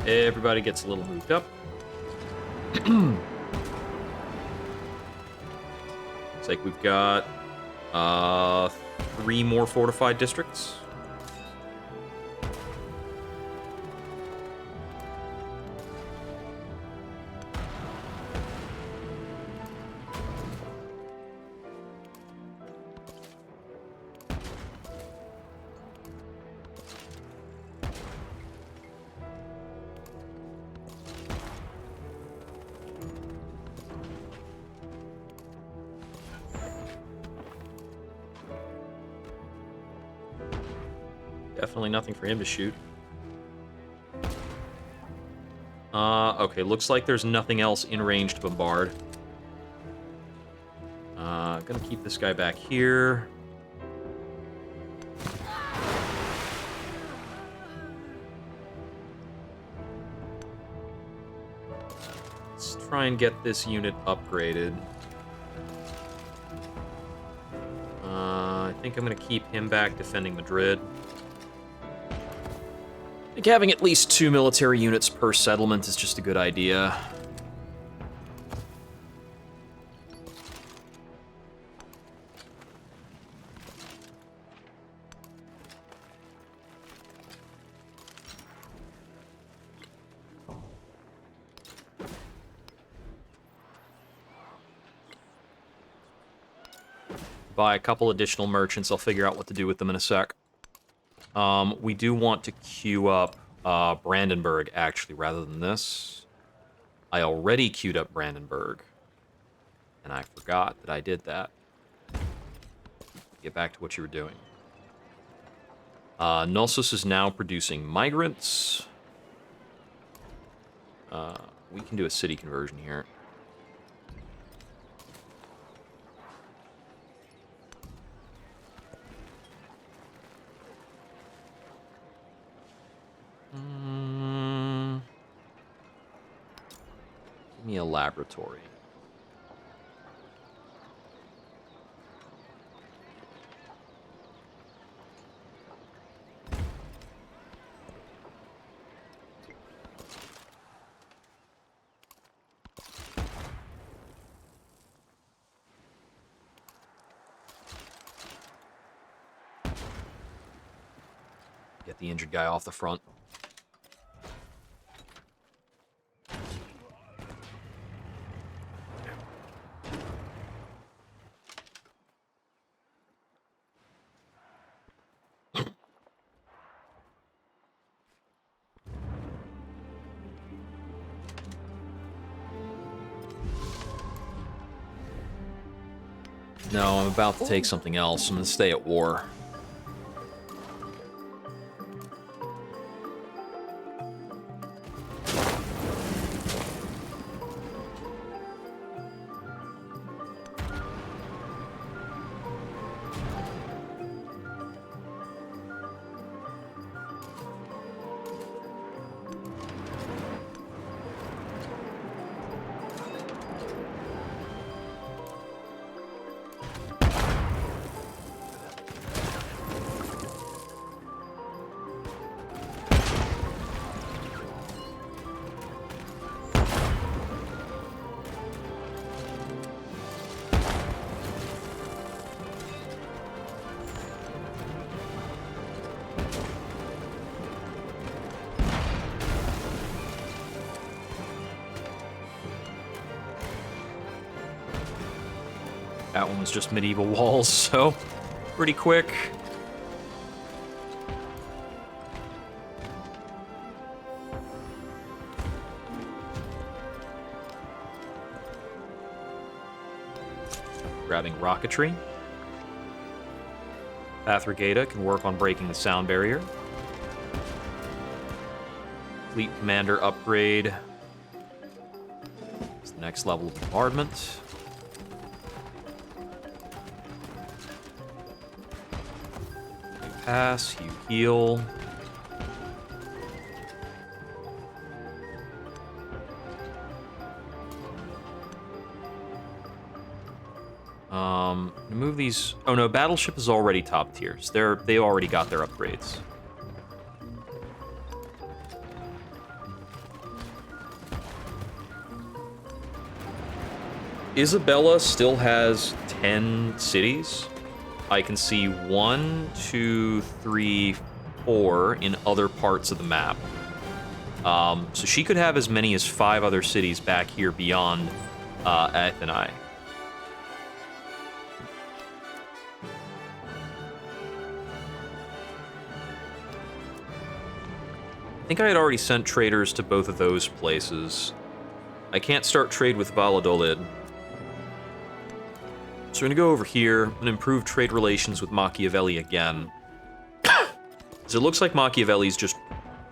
Everybody gets a little moved up. Looks like we've got 3 more fortified districts. Definitely nothing for him to shoot. Okay, looks like there's nothing else in range to bombard. Gonna keep this guy back here. Let's try and get this unit upgraded. I think I'm gonna keep him back defending Madrid. think having at least 2 military units per settlement is just a good idea. Buy a couple additional merchants. I'll figure out what to do with them in a sec. We do want to queue up Brandenburg, actually, rather than this. I already queued up Brandenburg. And I forgot that I did that. Get back to what you were doing. Knossos is now producing migrants. We can do a city conversion here. Give me a laboratory. Get the injured guy off the front. No, I'm about to take something else. I'm gonna stay at war. That one was just medieval walls, so pretty quick. Grabbing rocketry. Pathrigata can work on breaking the sound barrier. Fleet commander upgrade. It's the next level of bombardment. Pass, you heal. Move these. Oh no, Battleship is already top tiers. They already got their upgrades. Isabella still has 10 cities. I can see 1, 2, 3, 4 in other parts of the map. So she could have as many as 5 other cities back here beyond Attain. I think I had already sent traders to both of those places. I can't start trade with Valladolid. So we're gonna go over here and improve trade relations with Machiavelli again. So it looks like Machiavelli's just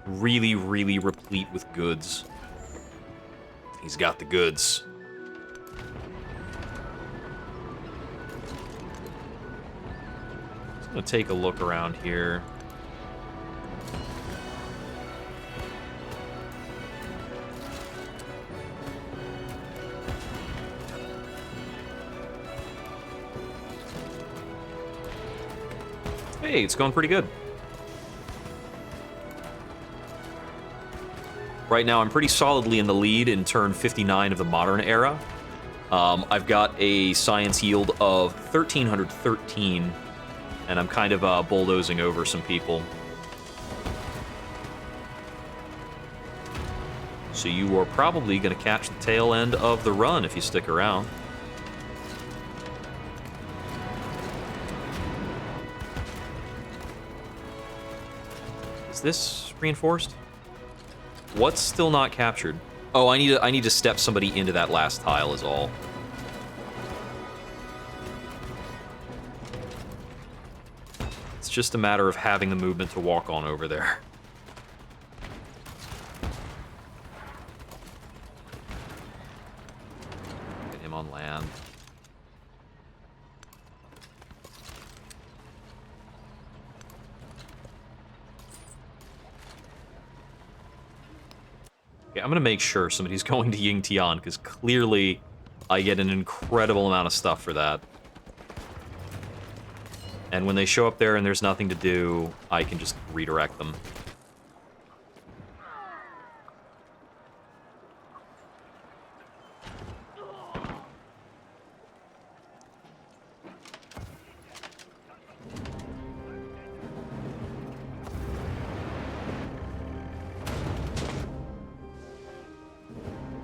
really, really replete with goods. He's got the goods. Just gonna take a look around here. Hey, it's going pretty good. Right now, I'm pretty solidly in the lead in turn 59 of the modern era. I've got a science yield of 1,313, and I'm kind of bulldozing over some people. So you are probably going to catch the tail end of the run if you stick around. Is this reinforced? What's still not captured? Oh, I need to step somebody into that last tile is all. It's just a matter of having the movement to walk on over there. Get him on land. Okay, I'm gonna make sure somebody's going to Yingtian, because clearly I get an incredible amount of stuff for that. And when they show up there and there's nothing to do, I can just redirect them.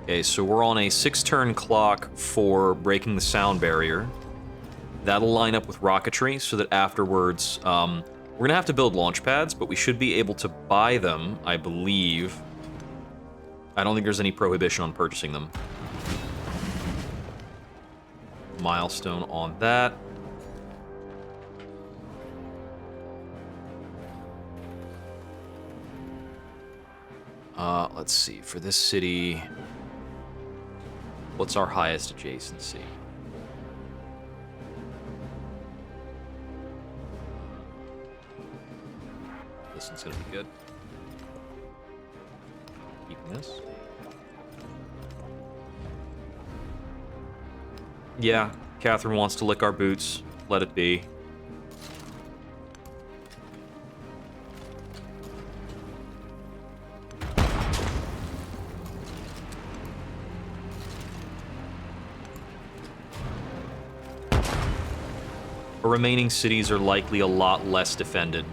Okay, so we're on a 6-turn clock for breaking the sound barrier. That'll line up with rocketry so that afterwards, we're gonna have to build launch pads, but we should be able to buy them, I believe. I don't think there's any prohibition on purchasing them. Milestone on that. Let's see, for this city, what's our highest adjacency? This one's gonna be good. Keeping this. Yeah, Catherine wants to lick our boots. Let it be. Our remaining cities are likely a lot less defended.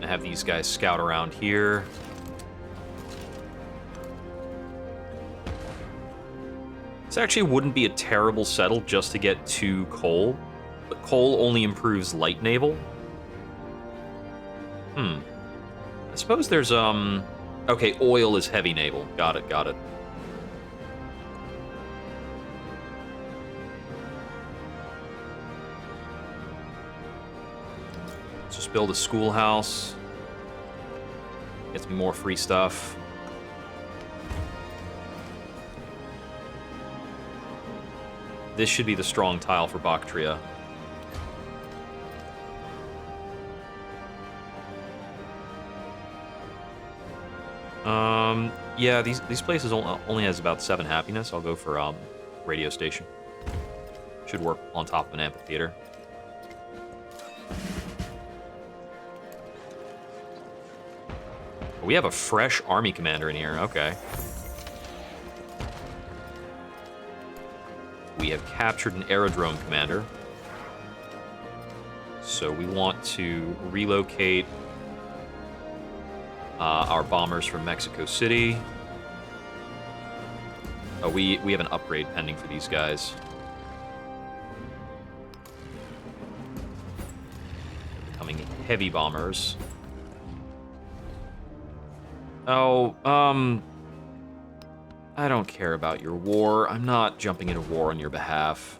Have these guys scout around here. This actually wouldn't be a terrible settle just to get 2 coal, but coal only improves light naval. I suppose there's, okay, oil is heavy naval. Got it, got it. Let's just build a schoolhouse. Gets me more free stuff. This should be the strong tile for Bactria. Yeah, these places only has about 7 happiness. I'll go for radio station. Should work on top of an amphitheater. We have a fresh army commander in here. Okay. We have captured an aerodrome commander. So we want to relocate our bombers from Mexico City. Oh, we have an upgrade pending for these guys. Becoming heavy bombers. Oh, I don't care about your war. I'm not jumping into war on your behalf.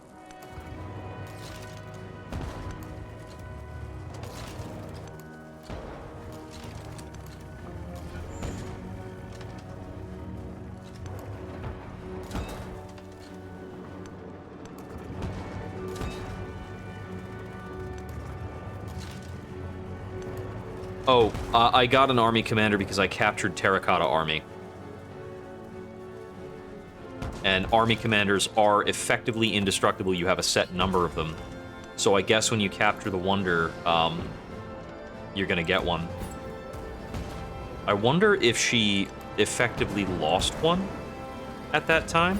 Oh, I got an army commander because I captured Terracotta Army. And army commanders are effectively indestructible. You have a set number of them. So I guess when you capture the Wonder, you're gonna get one. I wonder if she effectively lost one at that time?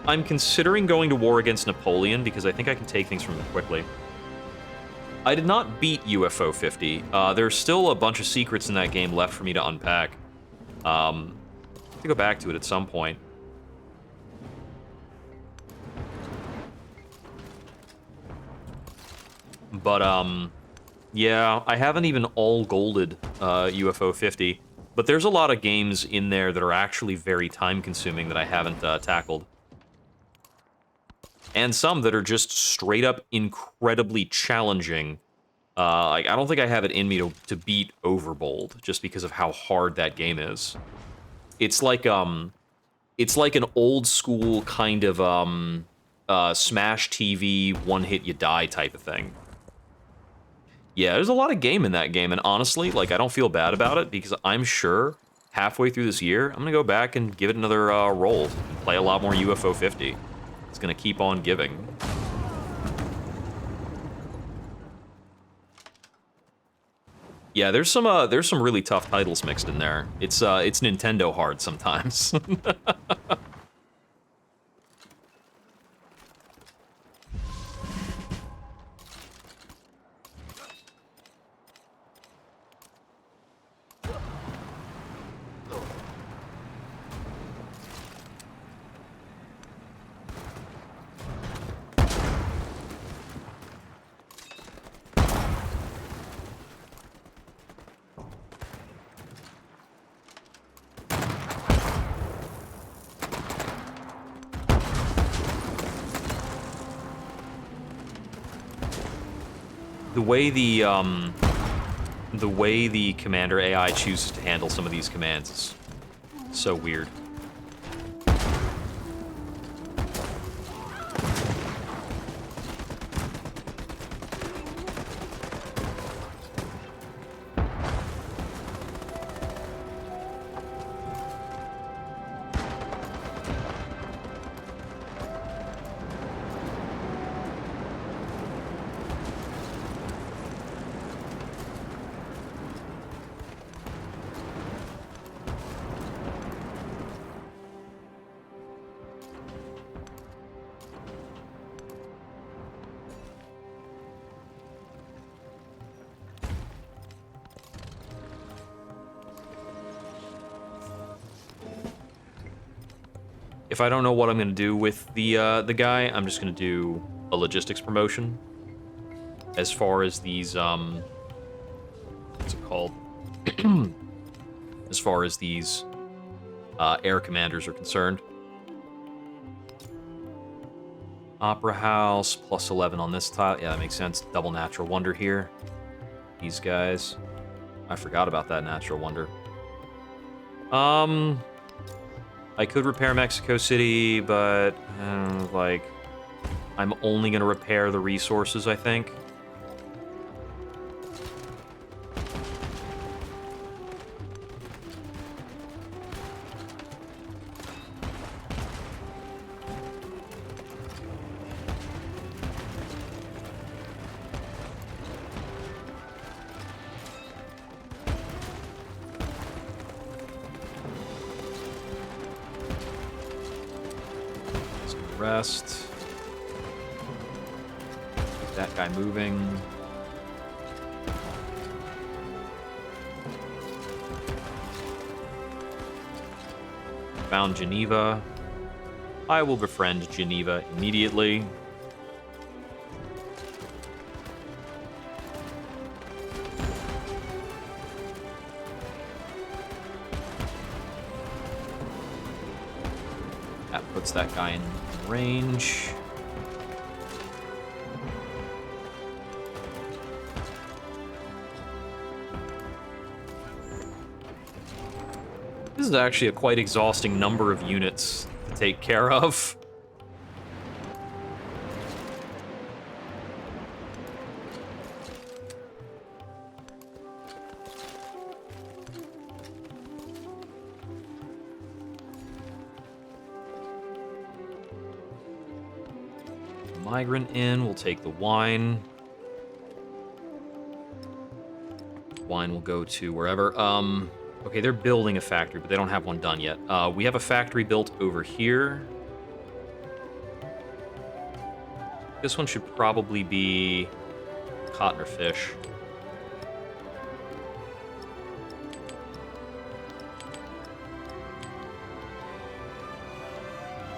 I'm considering going to war against Napoleon because I think I can take things from him quickly. I did not beat UFO 50. There's still a bunch of secrets in that game left for me to unpack. I have to go back to it at some point. But, yeah, I haven't even all golded UFO 50. But there's a lot of games in there that are actually very time-consuming that I haven't tackled. And some that are just straight up incredibly challenging. Like, I don't think I have it in me to beat Overbold, just because of how hard that game is. It's like an old school kind of Smash TV, one hit you die type of thing. Yeah, there's a lot of game in that game, and honestly, like, I don't feel bad about it, because I'm sure halfway through this year, I'm gonna go back and give it another roll, and play a lot more UFO 50. It's gonna keep on giving. Yeah, there's some really tough titles mixed in there. It's Nintendo hard sometimes. The way the commander AI chooses to handle some of these commands is so weird. If I don't know what I'm gonna do with the guy, I'm just gonna do a logistics promotion. As far as these, what's it called? As far as these air commanders are concerned. Opera House, plus 11 on this tile. Yeah, that makes sense. Double Natural Wonder here. These guys. I forgot about that Natural Wonder. I could repair Mexico City, but, like, I'm only gonna repair the resources, I think. Rest. Keep that guy moving. Found Geneva. I will befriend Geneva immediately. That puts that guy in range. This is actually a quite exhausting number of units to take care of. migrant in. We'll take the wine. Wine will go to wherever. Okay, they're building a factory, but they don't have one done yet. We have a factory built over here. This one should probably be cotton or fish.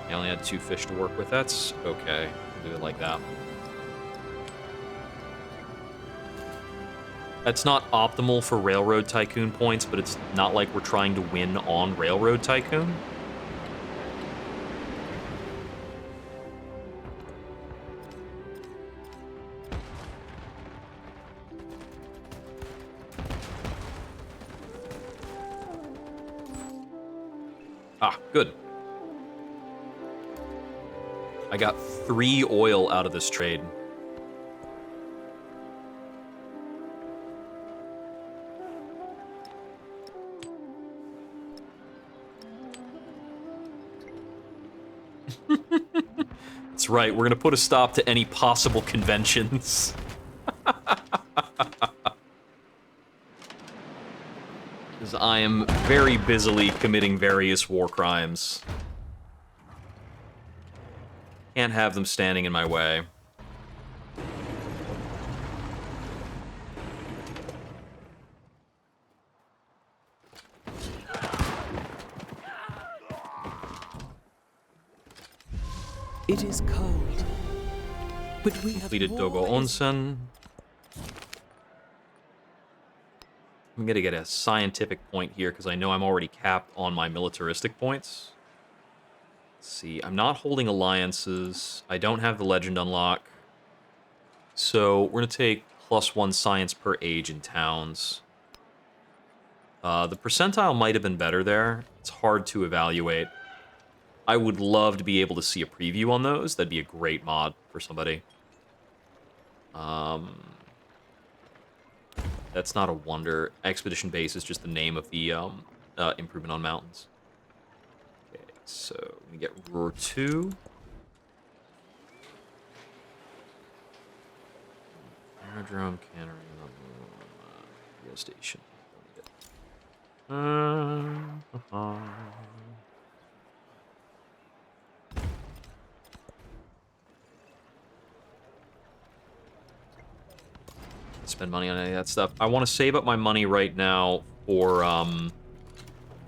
I only had 2 fish to work with. That's okay. We'll do it like that. That's not optimal for Railroad Tycoon points, but it's not like we're trying to win on Railroad Tycoon. Ah, good. I got 3 oil out of this trade. That's right, we're gonna put a stop to any possible conventions. Because I am very busily committing various war crimes. Can't have them standing in my way. It is cold, but we have Completed more Dogo Onsen. I'm gonna get a scientific point here because I know I'm already capped on my militaristic points. Let's see, I'm not holding alliances. I don't have the legend unlock. So we're gonna take +1 science per age in towns. The percentile might have been better there. It's hard to evaluate. I would love to be able to see a preview on those. That'd be a great mod for somebody. That's not a wonder. Expedition Base is just the name of the improvement on mountains. Okay, so we get Ruhr 2. Aerodrome, cannery, radio station. Spend money on any of that stuff. I want to save up my money right now for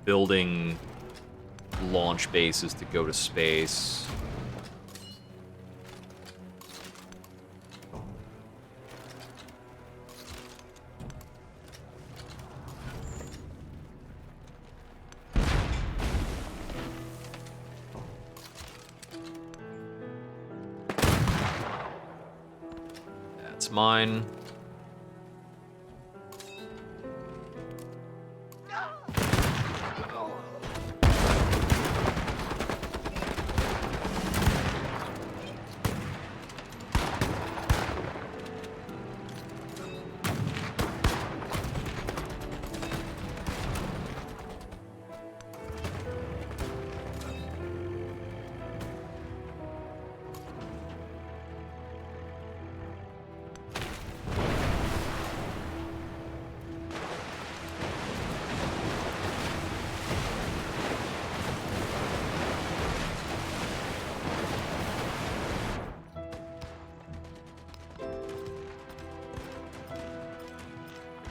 building launch bases to go to space. That's mine.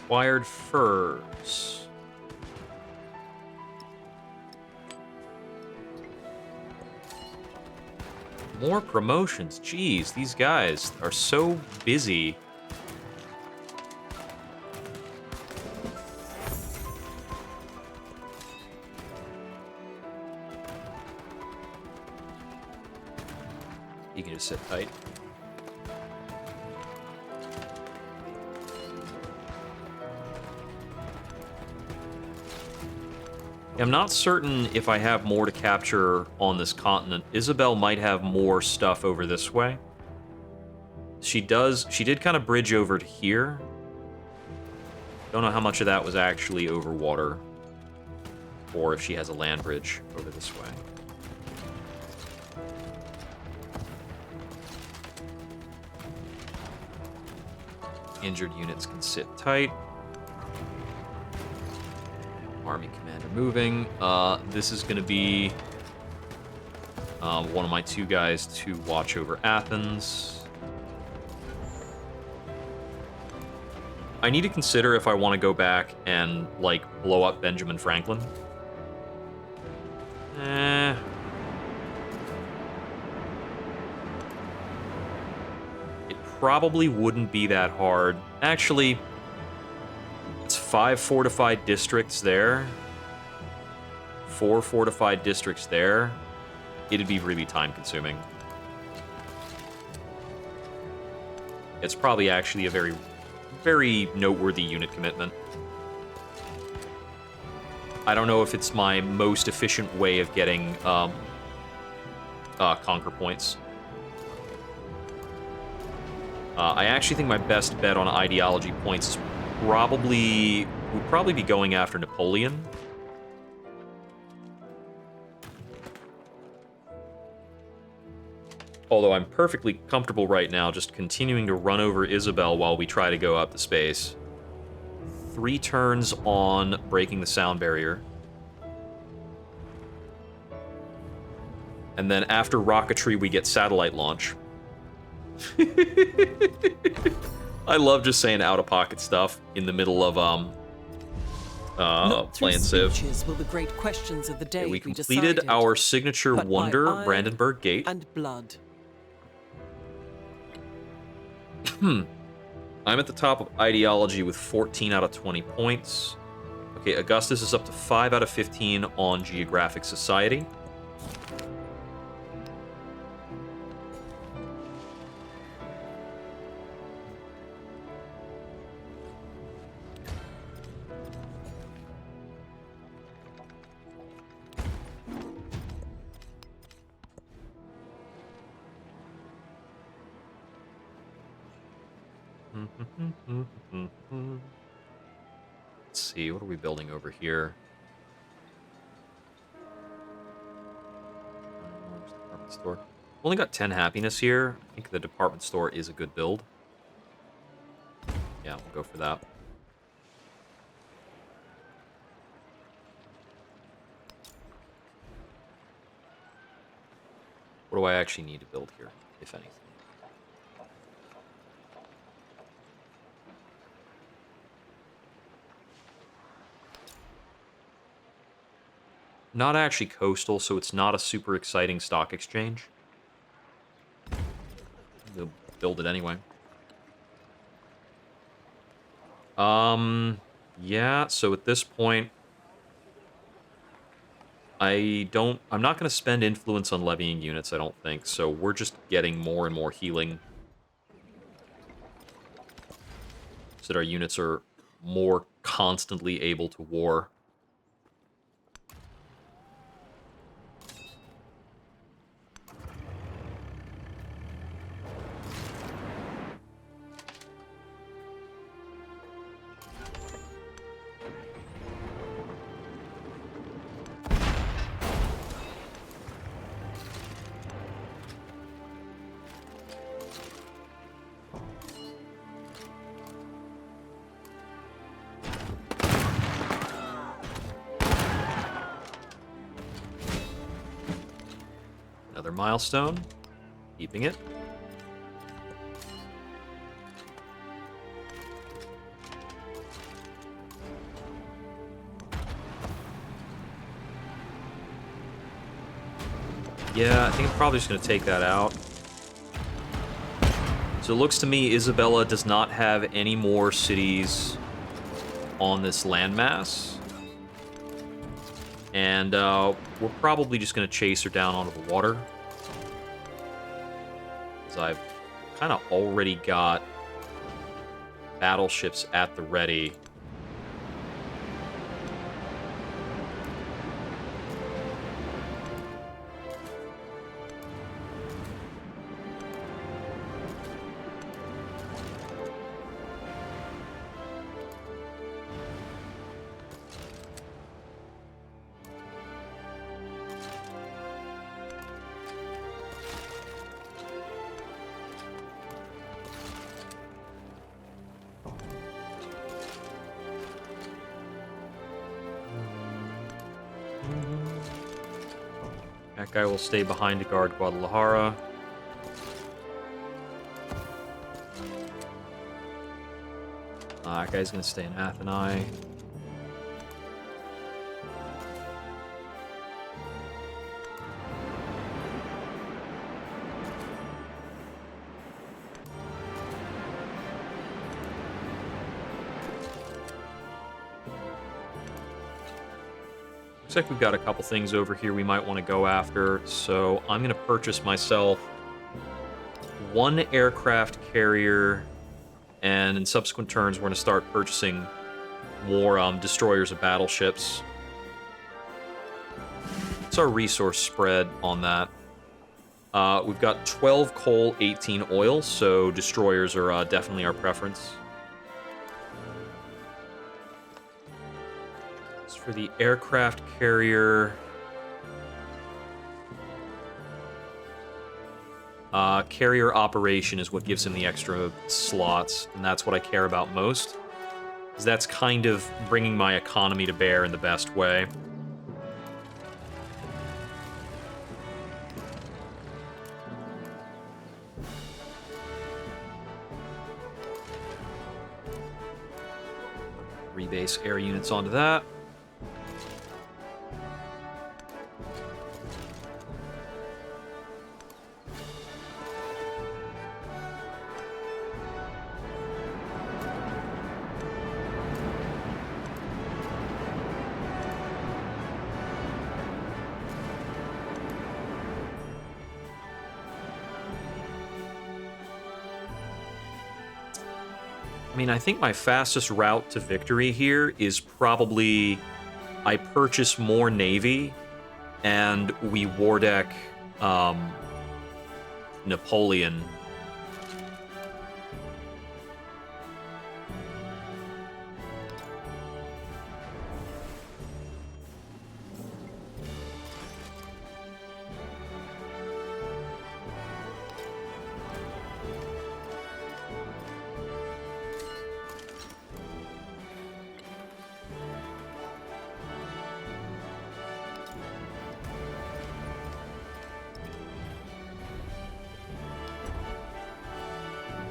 Acquired furs. More promotions. Jeez, these guys are so busy. You can just sit tight. I'm not certain if I have more to capture on this continent. Isabel might have more stuff over this way. She did kind of bridge over to here. Don't know how much of that was actually over water, or if she has a land bridge over this way. Injured units can sit tight. Army commander moving. This is going to be one of my 2 guys to watch over Athens. I need to consider if I want to go back and, like, blow up Benjamin Franklin. It probably wouldn't be that hard. Actually, it's 5 fortified districts there. 4 fortified districts there. It'd be really time-consuming. It's probably actually a very, very noteworthy unit commitment. I don't know if it's my most efficient way of getting conquer points. I actually think my best bet on ideology points is would probably be going after Napoleon. Although I'm perfectly comfortable right now just continuing to run over Isabel while we try to go up the space. 3 turns on breaking the sound barrier. And then after rocketry, we get satellite launch. I love just saying out-of-pocket stuff in the middle of playing Civ. Will the great questions of the day We be completed decided, our signature but by wonder, iron Brandenburg Gate. and blood. I'm at the top of ideology with 14 out of 20 points. Okay, Augustus is up to 5 out of 15 on geographic society. Let's see, what are we building over here? Where's the department store? Only got 10 happiness here. I think the department store is a good build. Yeah, we'll go for that. What do I actually need to build here, if anything? Not actually coastal, so it's not a super exciting stock exchange. We'll build it anyway. Yeah, so at this point, I'm not going to spend influence on levying units, I don't think, so we're just getting more and more healing. So that our units are more constantly able to war. Another milestone. Keeping it. Yeah, I think I'm probably just going to take that out. So it looks to me Isabella does not have any more cities on this landmass. And we're probably just going to chase her down onto the water. Because I've kind of already got battleships at the ready. guy will stay behind to guard Guadalajara. That guy's going to stay in Athenai. Looks like we've got a couple things over here we might want to go after, so I'm going to purchase myself one aircraft carrier, and in subsequent turns we're going to start purchasing more destroyers of battleships. What's our resource spread on that? We've got 12 coal, 18 oil, so destroyers are definitely our preference. For the aircraft carrier, carrier operation is what gives him the extra slots, and that's what I care about most, because that's kind of bringing my economy to bear in the best way. Rebase air units onto that. I mean, I think my fastest route to victory here is probably I purchase more Navy and we war deck Napoleon.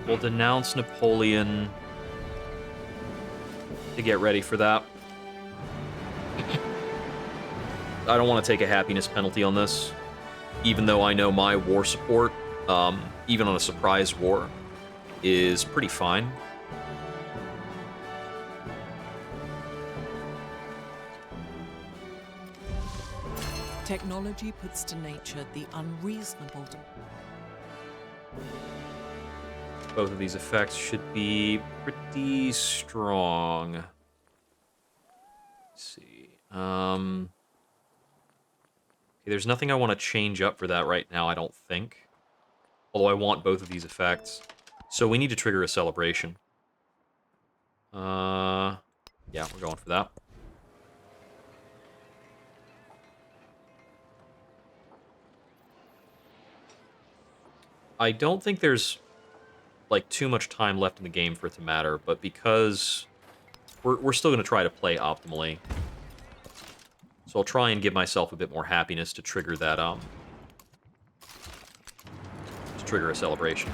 We'll denounce Napoleon to get ready for that. I don't want to take a happiness penalty on this, even though I know my war support, even on a surprise war, is pretty fine. Technology puts to nature the unreasonable. Both of these effects should be pretty strong. Let's see. Okay, there's nothing I want to change up for that right now, I don't think. Although I want both of these effects. So we need to trigger a celebration. Yeah, we're going for that. I don't think there's like too much time left in the game for it to matter, but because we're still going to try to play optimally, so I'll try and give myself a bit more happiness to trigger that to trigger a celebration.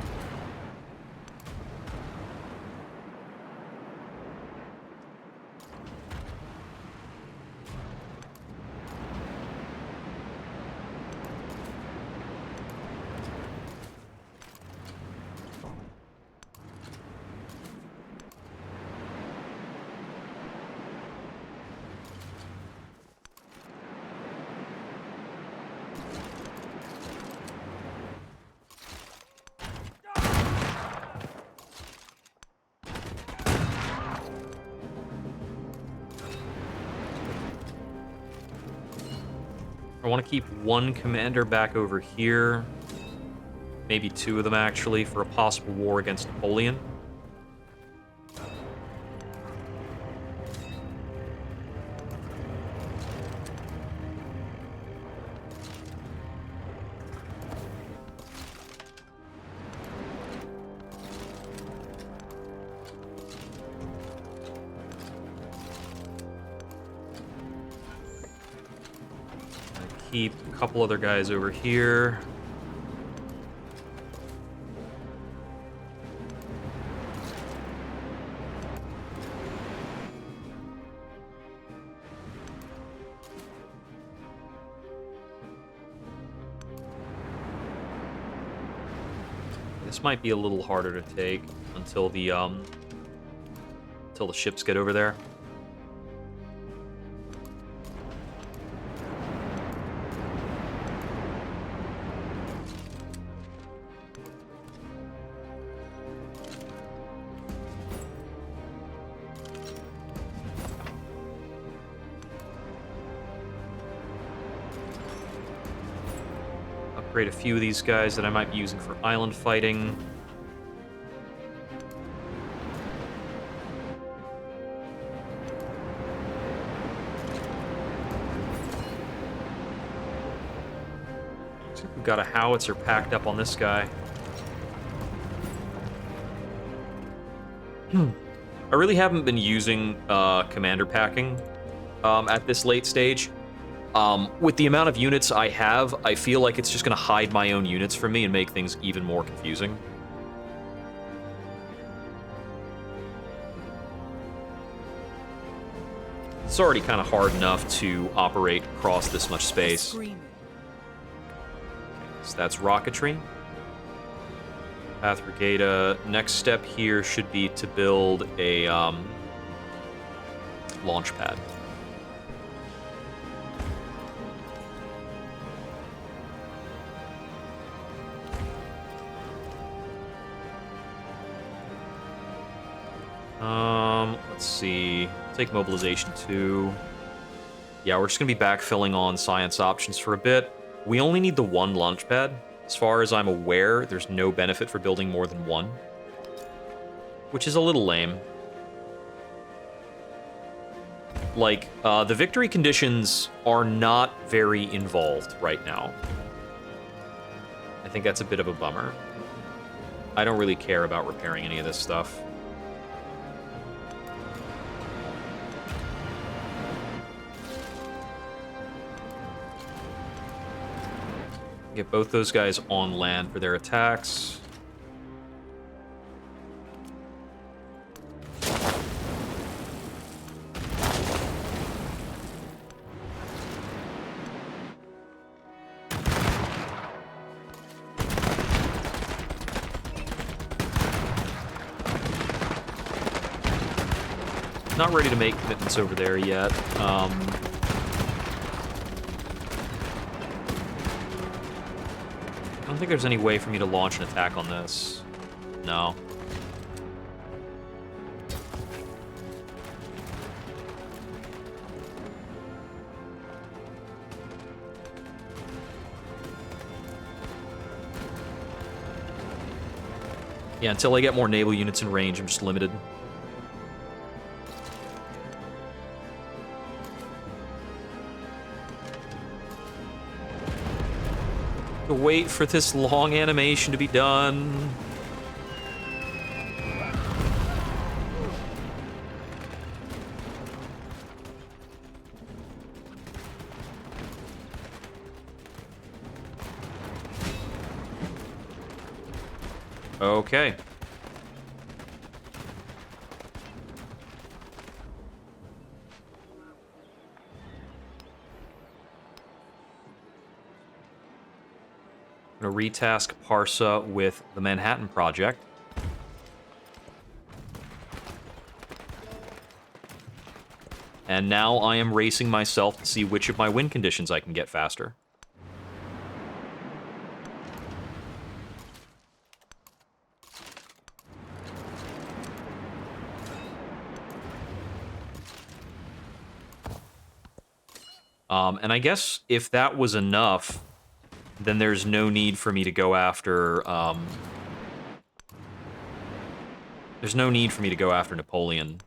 I want to keep one commander back over here. Maybe two of them, actually, for a possible war against Napoleon. Keep couple other guys over here. This might be a little harder to take until the ships get over there. Upgrade a few of these guys that I might be using for island fighting. Looks like we've got a howitzer packed up on this guy. I really haven't been using commander packing at this late stage. With the amount of units I have, I feel like it's just going to hide my own units from me and make things even more confusing. It's already kind of hard enough to operate across this much space. Okay, so that's rocketry. Path Brigada. Next step here should be to build a launch pad. Let's see. Take mobilization 2. Yeah, we're just gonna be backfilling on science options for a bit. We only need the one launch pad. As far as I'm aware, there's no benefit for building more than one, which is a little lame. Like, the victory conditions are not very involved right now. I think that's a bit of a bummer. I don't really care about repairing any of this stuff. Get both those guys on land for their attacks. Not ready to make commitments over there yet. I don't think there's any way for me to launch an attack on this. No. Yeah, until I get more naval units in range, I'm just limited. Wait for this long animation to be done. Okay. I'm going to retask Parsa with the Manhattan Project. And now I am racing myself to see which of my win conditions I can get faster. And I guess if that was enough, then there's no need for me to go after, there's no need for me to go after Napoleon.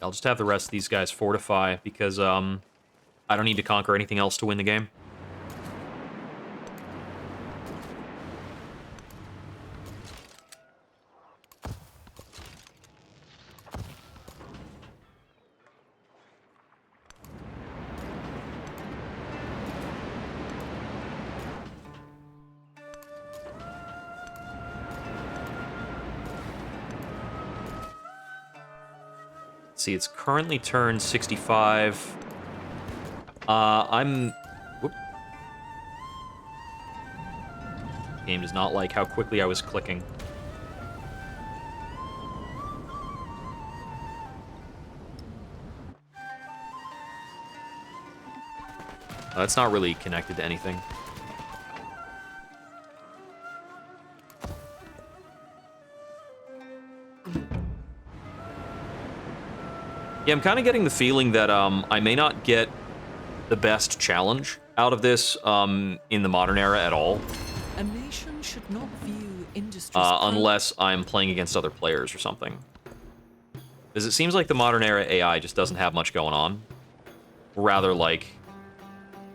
I'll just have the rest of these guys fortify, because I don't need to conquer anything else to win the game. See, it's currently turn 65. Whoop. Game does not like how quickly I was clicking. That's not really connected to anything. Yeah, I'm kind of getting the feeling that I may not get the best challenge out of this in the modern era at all. A nation should not view industries Unless I'm playing against other players or something. Because it seems like the modern era AI just doesn't have much going on. Rather like...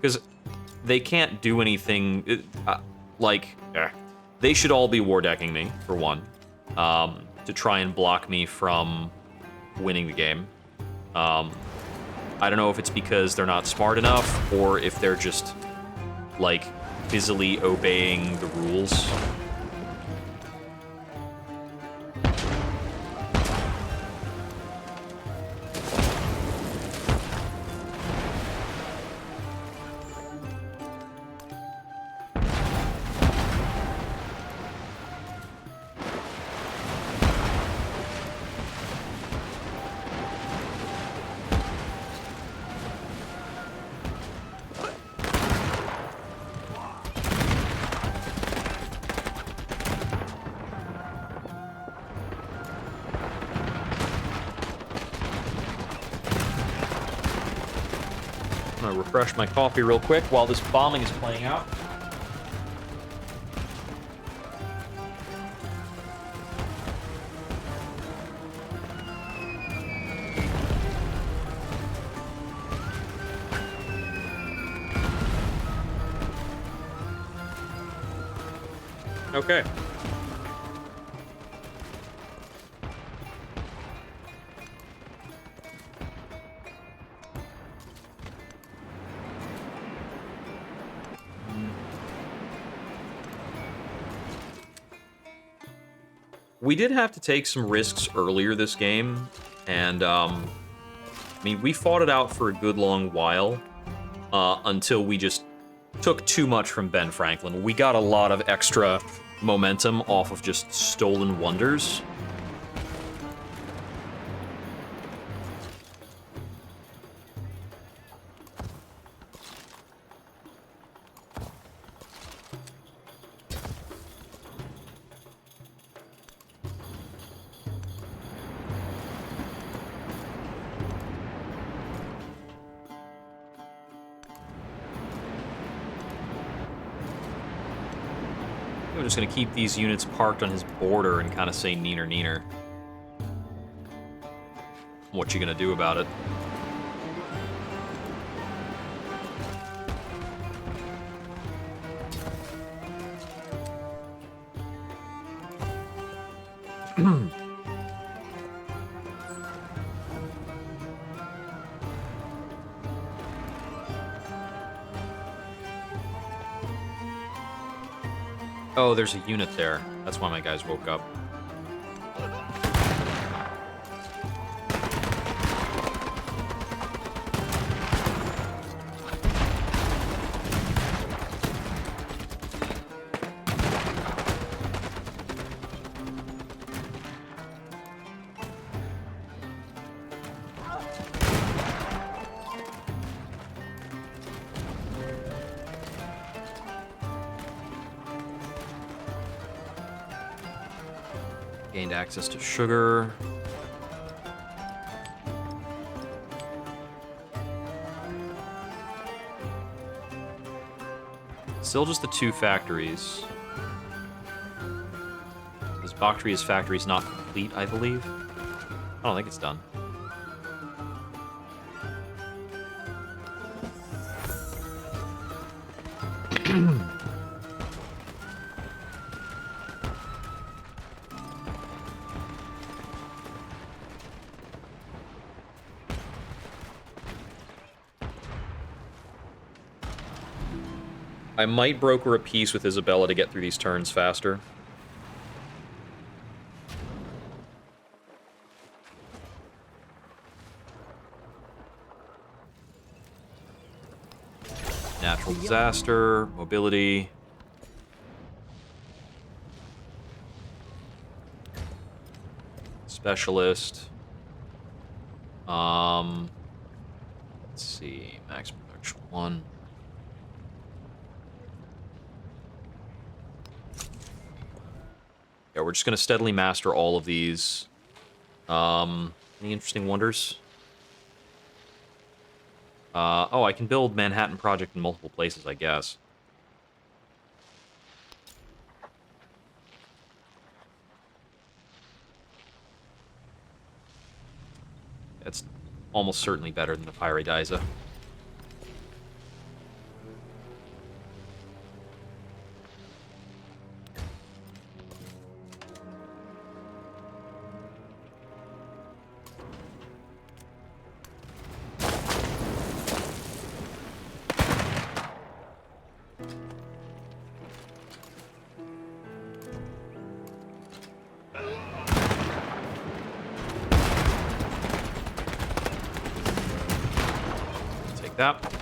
Because they can't do anything... They should all be war decking me, for one. To try and block me from winning the game. I don't know if it's because they're not smart enough, or if they're just, like, busily obeying the rules. Refresh my coffee real quick while this bombing is playing out. Okay. We did have to take some risks earlier this game, and, I mean, we fought it out for a good long while, until we just took too much from Ben Franklin. We got a lot of extra momentum off of just stolen wonders. I'm just going to keep these units parked on his border and kind of say neener neener. What you going to do about it? Oh, there's a unit there. That's why my guys woke up. Gained access to sugar. Still just the 2 factories. This Bactria's factory is not complete, I believe. I don't think it's done. I might broker a peace with Isabella to get through these turns faster. Natural disaster, mobility. Specialist. Let's see, max production 1. Yeah, we're just gonna steadily master all of these. Any interesting wonders? Oh, I can build Manhattan Project in multiple places, I guess. That's almost certainly better than the Pyradiza. Take that.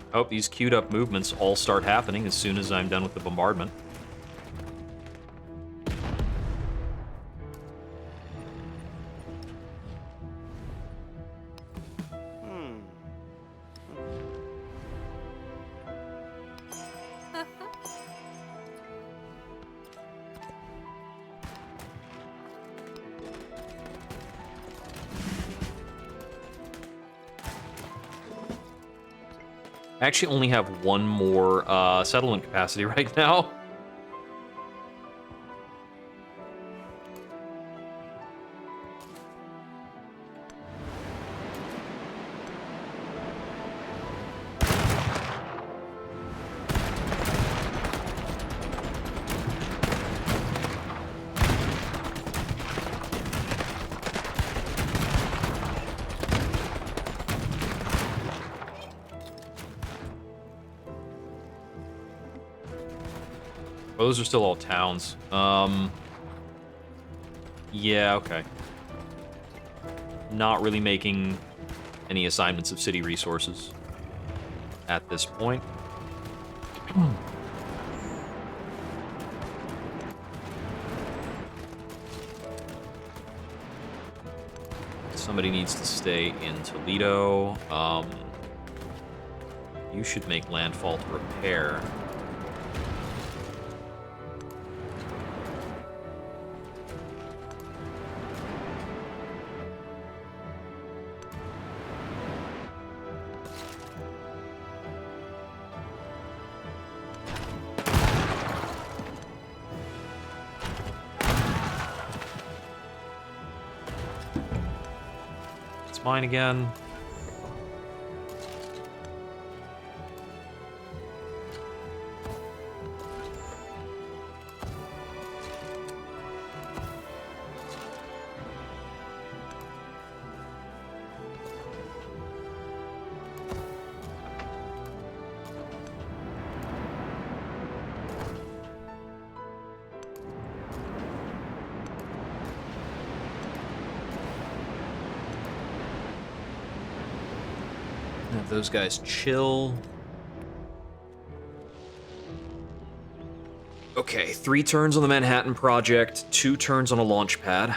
I hope these queued up movements all start happening as soon as I'm done with the bombardment. I actually only have one more settlement capacity right now. Oh, those are still all towns. Yeah, okay. Not really making any assignments of city resources at this point. Somebody needs to stay in Toledo. You should make landfall to repair. It's mine again. Have those guys chill. Okay, 3 turns on the Manhattan Project, 2 turns on a launch pad.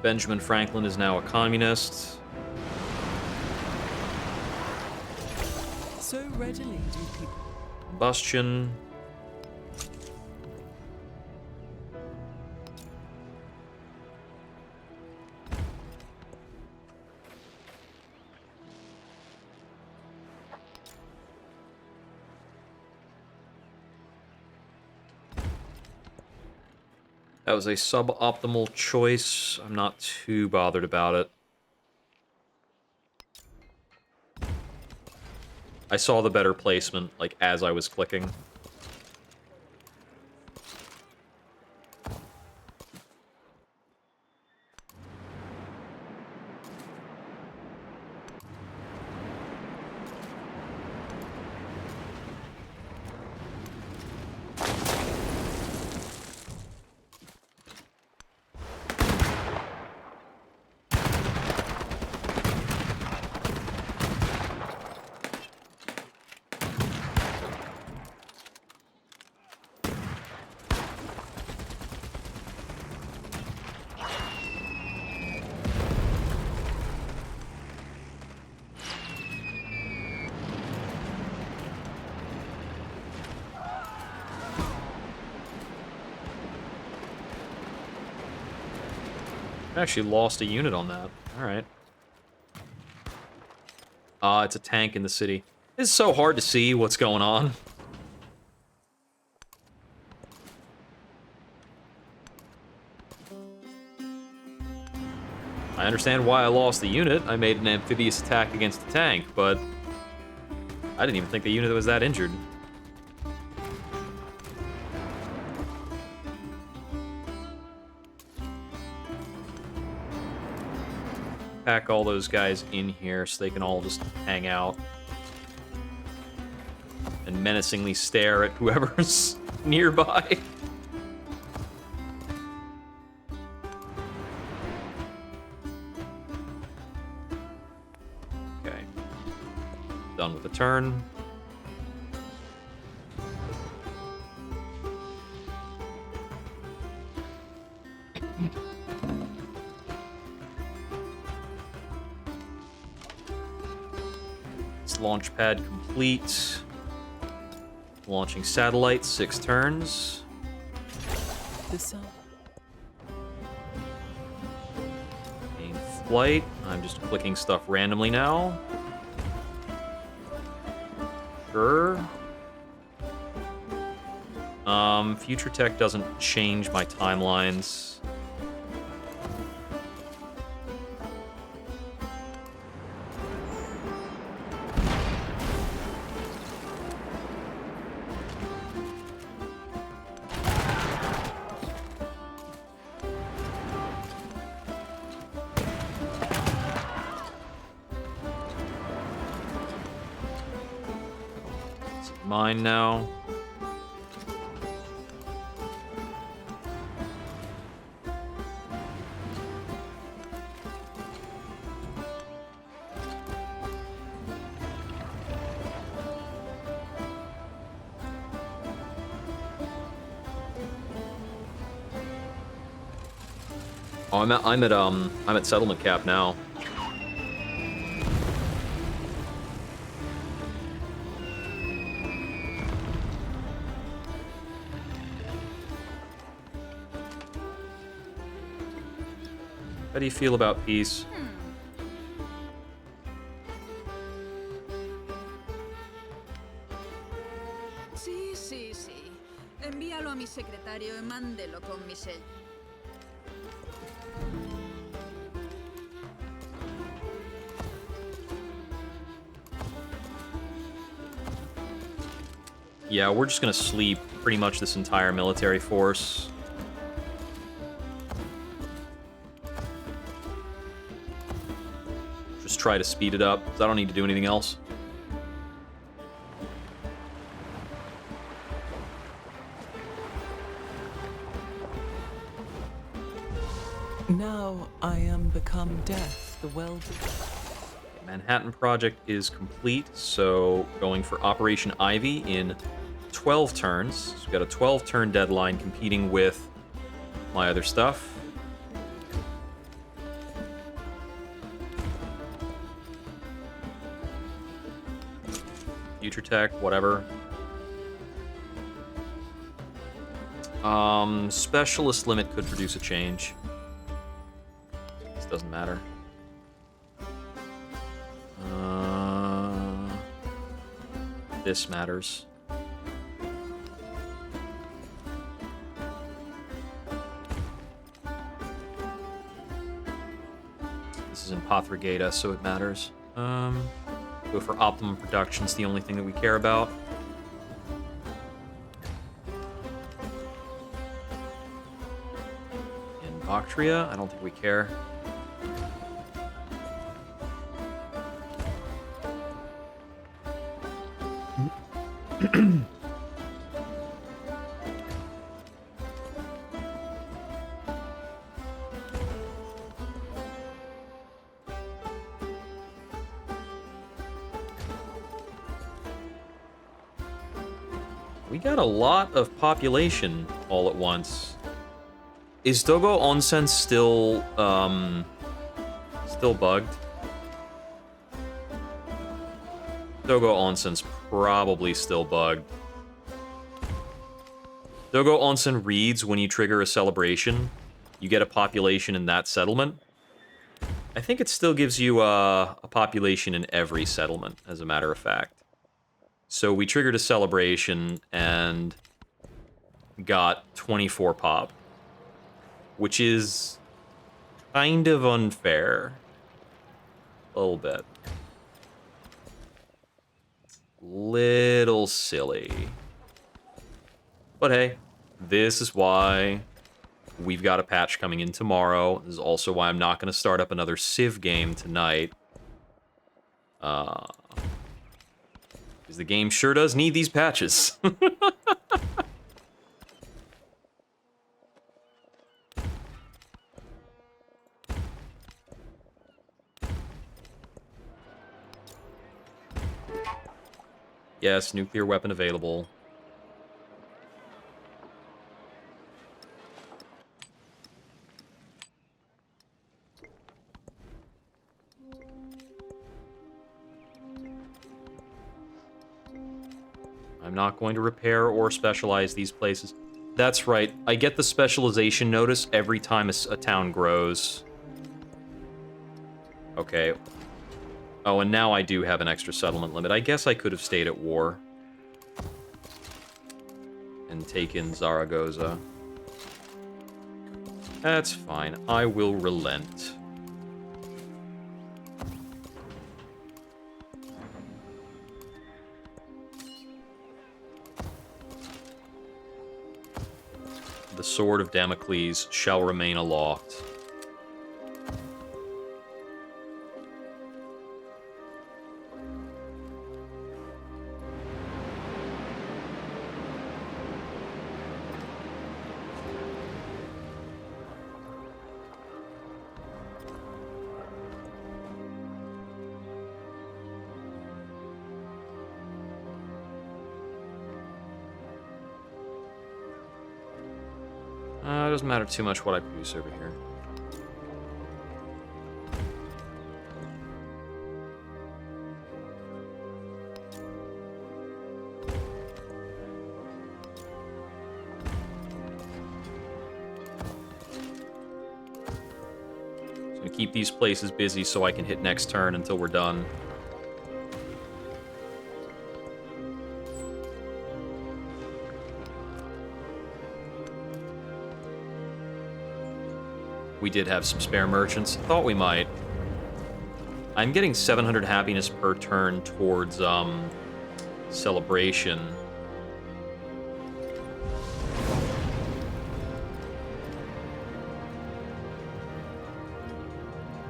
Benjamin Franklin is now a communist. So readily do people. Combustion. That was a suboptimal choice. I'm not too bothered about it. I saw the better placement, like, as I was clicking. I actually lost a unit on that. Alright. It's a tank in the city. It's so hard to see what's going on. I understand why I lost the unit. I made an amphibious attack against the tank, but I didn't even think the unit was that injured. Pack all those guys in here so they can all just hang out and menacingly stare at whoever's nearby. Okay. Done with the turn. Launch pad complete. Launching satellites, 6 turns. The sun. Main flight. I'm just clicking stuff randomly now. Sure. Future tech doesn't change my timelines. Mine now. Oh, I'm at settlement cap now. How do you feel about peace? Sí, sí, sí. Envíalo a mi secretario y mándelo con mi sello. Yeah, we're just gonna sleep pretty much this entire military force. Just try to speed it up, because I don't need to do anything else. Now I am become death, the well. Manhattan Project is complete, so going for Operation Ivy in 12 turns. So we've got a 12-turn deadline competing with my other stuff. Future tech, whatever. Specialist limit could produce a change. This doesn't matter. This matters. This is in Pathregata, so it matters. Go for optimum production. It's the only thing that we care about. In Bactria, I don't think we care. We got a lot of population all at once. Is Dogo Onsen still bugged? Dogo Onsen's probably still bugged. Dogo Onsen reads when you trigger a celebration, you get a population in that settlement. I think it still gives you a population in every settlement, as a matter of fact. So we triggered a celebration and got 24 pop, which is kind of unfair. A little bit. Little silly. But hey, this is why we've got a patch coming in tomorrow. This is also why I'm not going to start up another Civ game tonight. Because the game sure does need these patches. Yes, nuclear weapon available. I'm not going to repair or specialize these places. That's right, I get the specialization notice every time a town grows. Okay. Oh, and now I do have an extra settlement limit. I guess I could have stayed at war. And taken Zaragoza. That's fine. I will relent. The sword of Damocles shall remain aloft. It doesn't matter too much what I produce over here. I'm gonna keep these places busy so I can hit next turn until we're done. We did have some spare merchants. Thought we might. I'm getting 700 happiness per turn towards, celebration.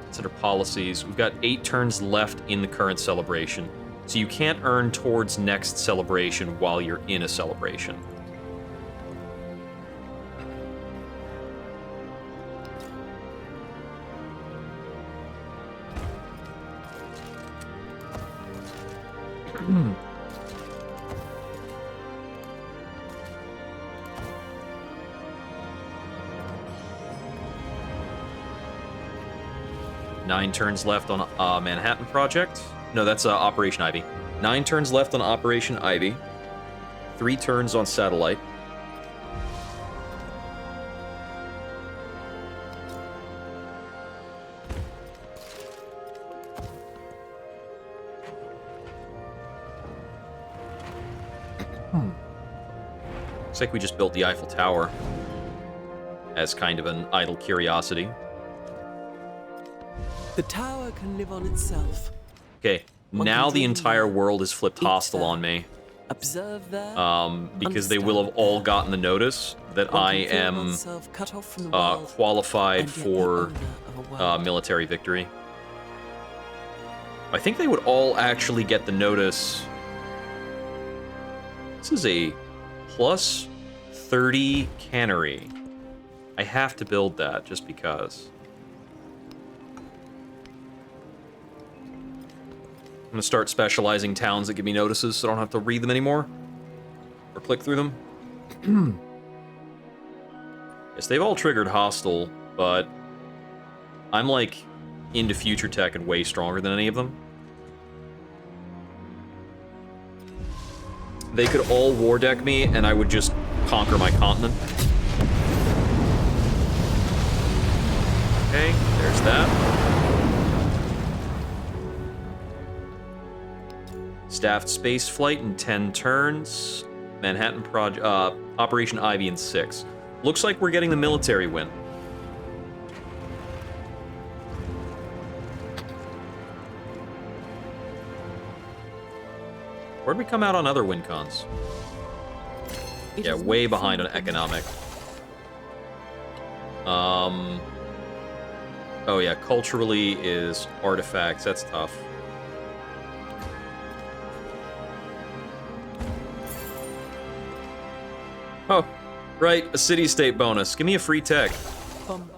Consider policies. We've got 8 turns left in the current celebration. So you can't earn towards next celebration while you're in a celebration. Nine turns left on Manhattan Project. No, that's Operation Ivy. 9 turns left on Operation Ivy. 3 turns on Satellite. Looks like we just built the Eiffel Tower as kind of an idle curiosity. The tower can live on itself. Okay, One now can the dream entire there, world is flipped eat hostile there, on me. Observe there. Because they will have understand all there. gotten the notice that One I can feel am oneself cut off from the world, qualified and yet the for owner of a world. military victory. I think they would all actually get the notice. This is a plus 30 cannery. I have to build that just because. I'm gonna start specializing towns that give me notices so I don't have to read them anymore. Or click through them. Yes, they've all triggered hostile, but I'm like into future tech and way stronger than any of them. They could all war deck me and I would just conquer my continent. Okay, there's that. Staffed space flight in 10 turns. Manhattan Operation Ivy in 6. Looks like we're getting the military win. Where'd we come out on other win cons? It Yeah, is way not behind on fun. economic. Oh yeah, culturally is artifacts. That's tough. Oh, right, a city-state bonus. Give me a free tech. Bum.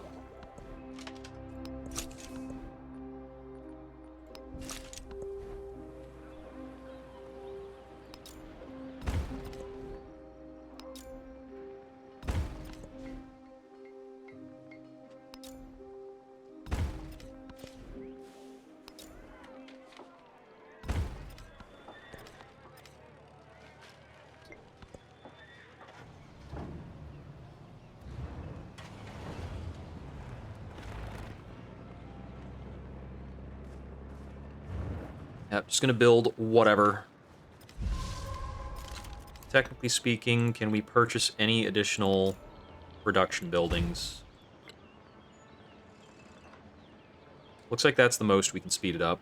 Yep, just gonna build whatever. Technically speaking, can we purchase any additional production buildings? Looks like that's the most we can speed it up.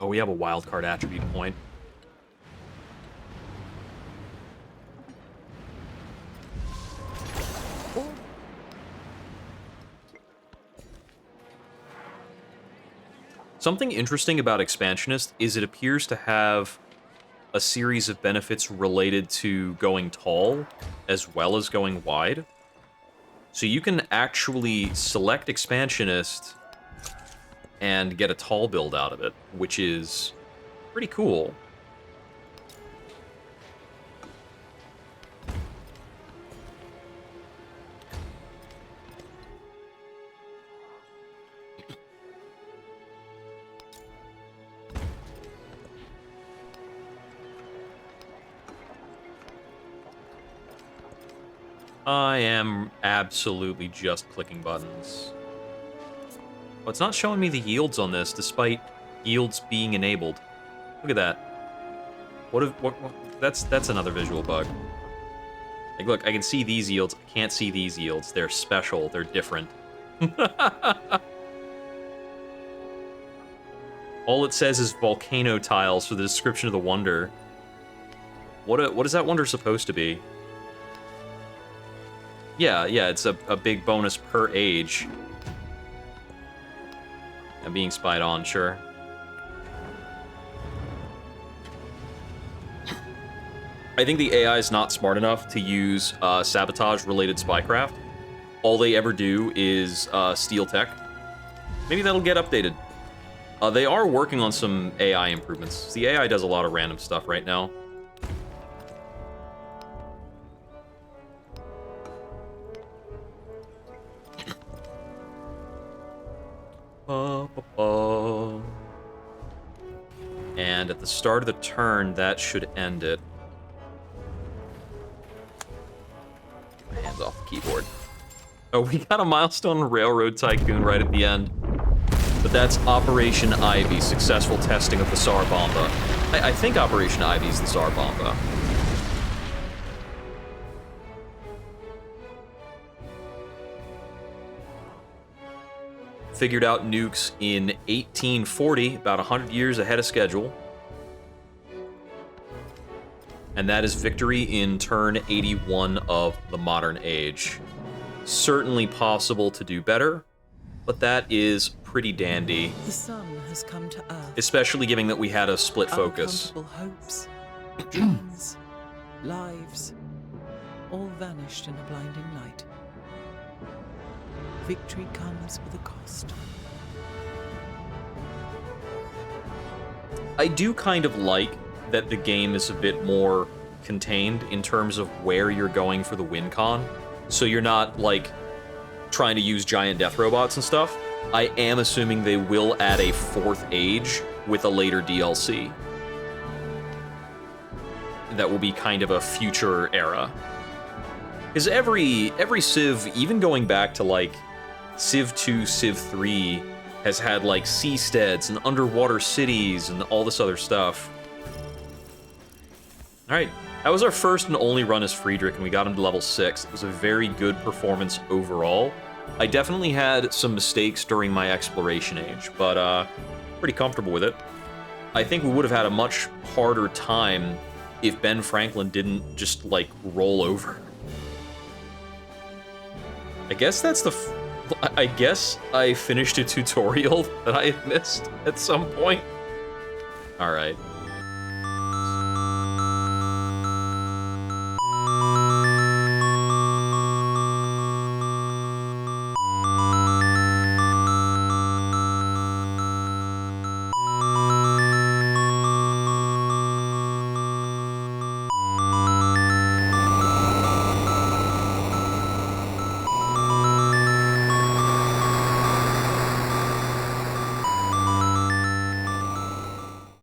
Oh, we have a wildcard attribute point. Something interesting about Expansionist is it appears to have a series of benefits related to going tall as well as going wide. So you can actually select Expansionist and get a tall build out of it, which is pretty cool. I am absolutely just clicking buttons. Oh, it's not showing me the yields on this, despite yields being enabled. Look at that. What that's another visual bug. Like, look, I can see these yields. I can't see these yields. They're special. They're different. All it says is volcano tiles for the description of the wonder. What is that wonder supposed to be? Yeah, it's a big bonus per age. And being spied on, sure. I think the AI is not smart enough to use sabotage-related spycraft. All they ever do is steal tech. Maybe that'll get updated. They are working on some AI improvements. The AI does a lot of random stuff right now. And at the start of the turn, that should end it. Get my hands off the keyboard. Oh, we got a milestone Railroad Tycoon right at the end. But that's Operation Ivy, successful testing of the Tsar Bomba. I think Operation Ivy is the Tsar Bomba. Figured out nukes in 1840, about 100 years ahead of schedule. And that is victory in turn 81 of the modern age. Certainly possible to do better, but that is pretty dandy. The sun has come to Earth. Especially given that we had a split focus. Uncountable hopes, dreams, lives, all vanished in a blinding light. Victory comes with a cost. I do kind of like that the game is a bit more contained in terms of where you're going for the wincon. So you're not, like, trying to use giant death robots and stuff. I am assuming they will add a 4th age with a later DLC. That will be kind of a future era. Because every Civ, even going back to, like, Civ 2, Civ 3, has had, like, seasteads and underwater cities and all this other stuff. Alright, that was our first and only run as Friedrich, and we got him to level 6. It was a very good performance overall. I definitely had some mistakes during my exploration age, but pretty comfortable with it. I think we would have had a much harder time if Ben Franklin didn't just, like, roll over. I guess that's the... I guess I finished a tutorial that I had missed at some point. Alright.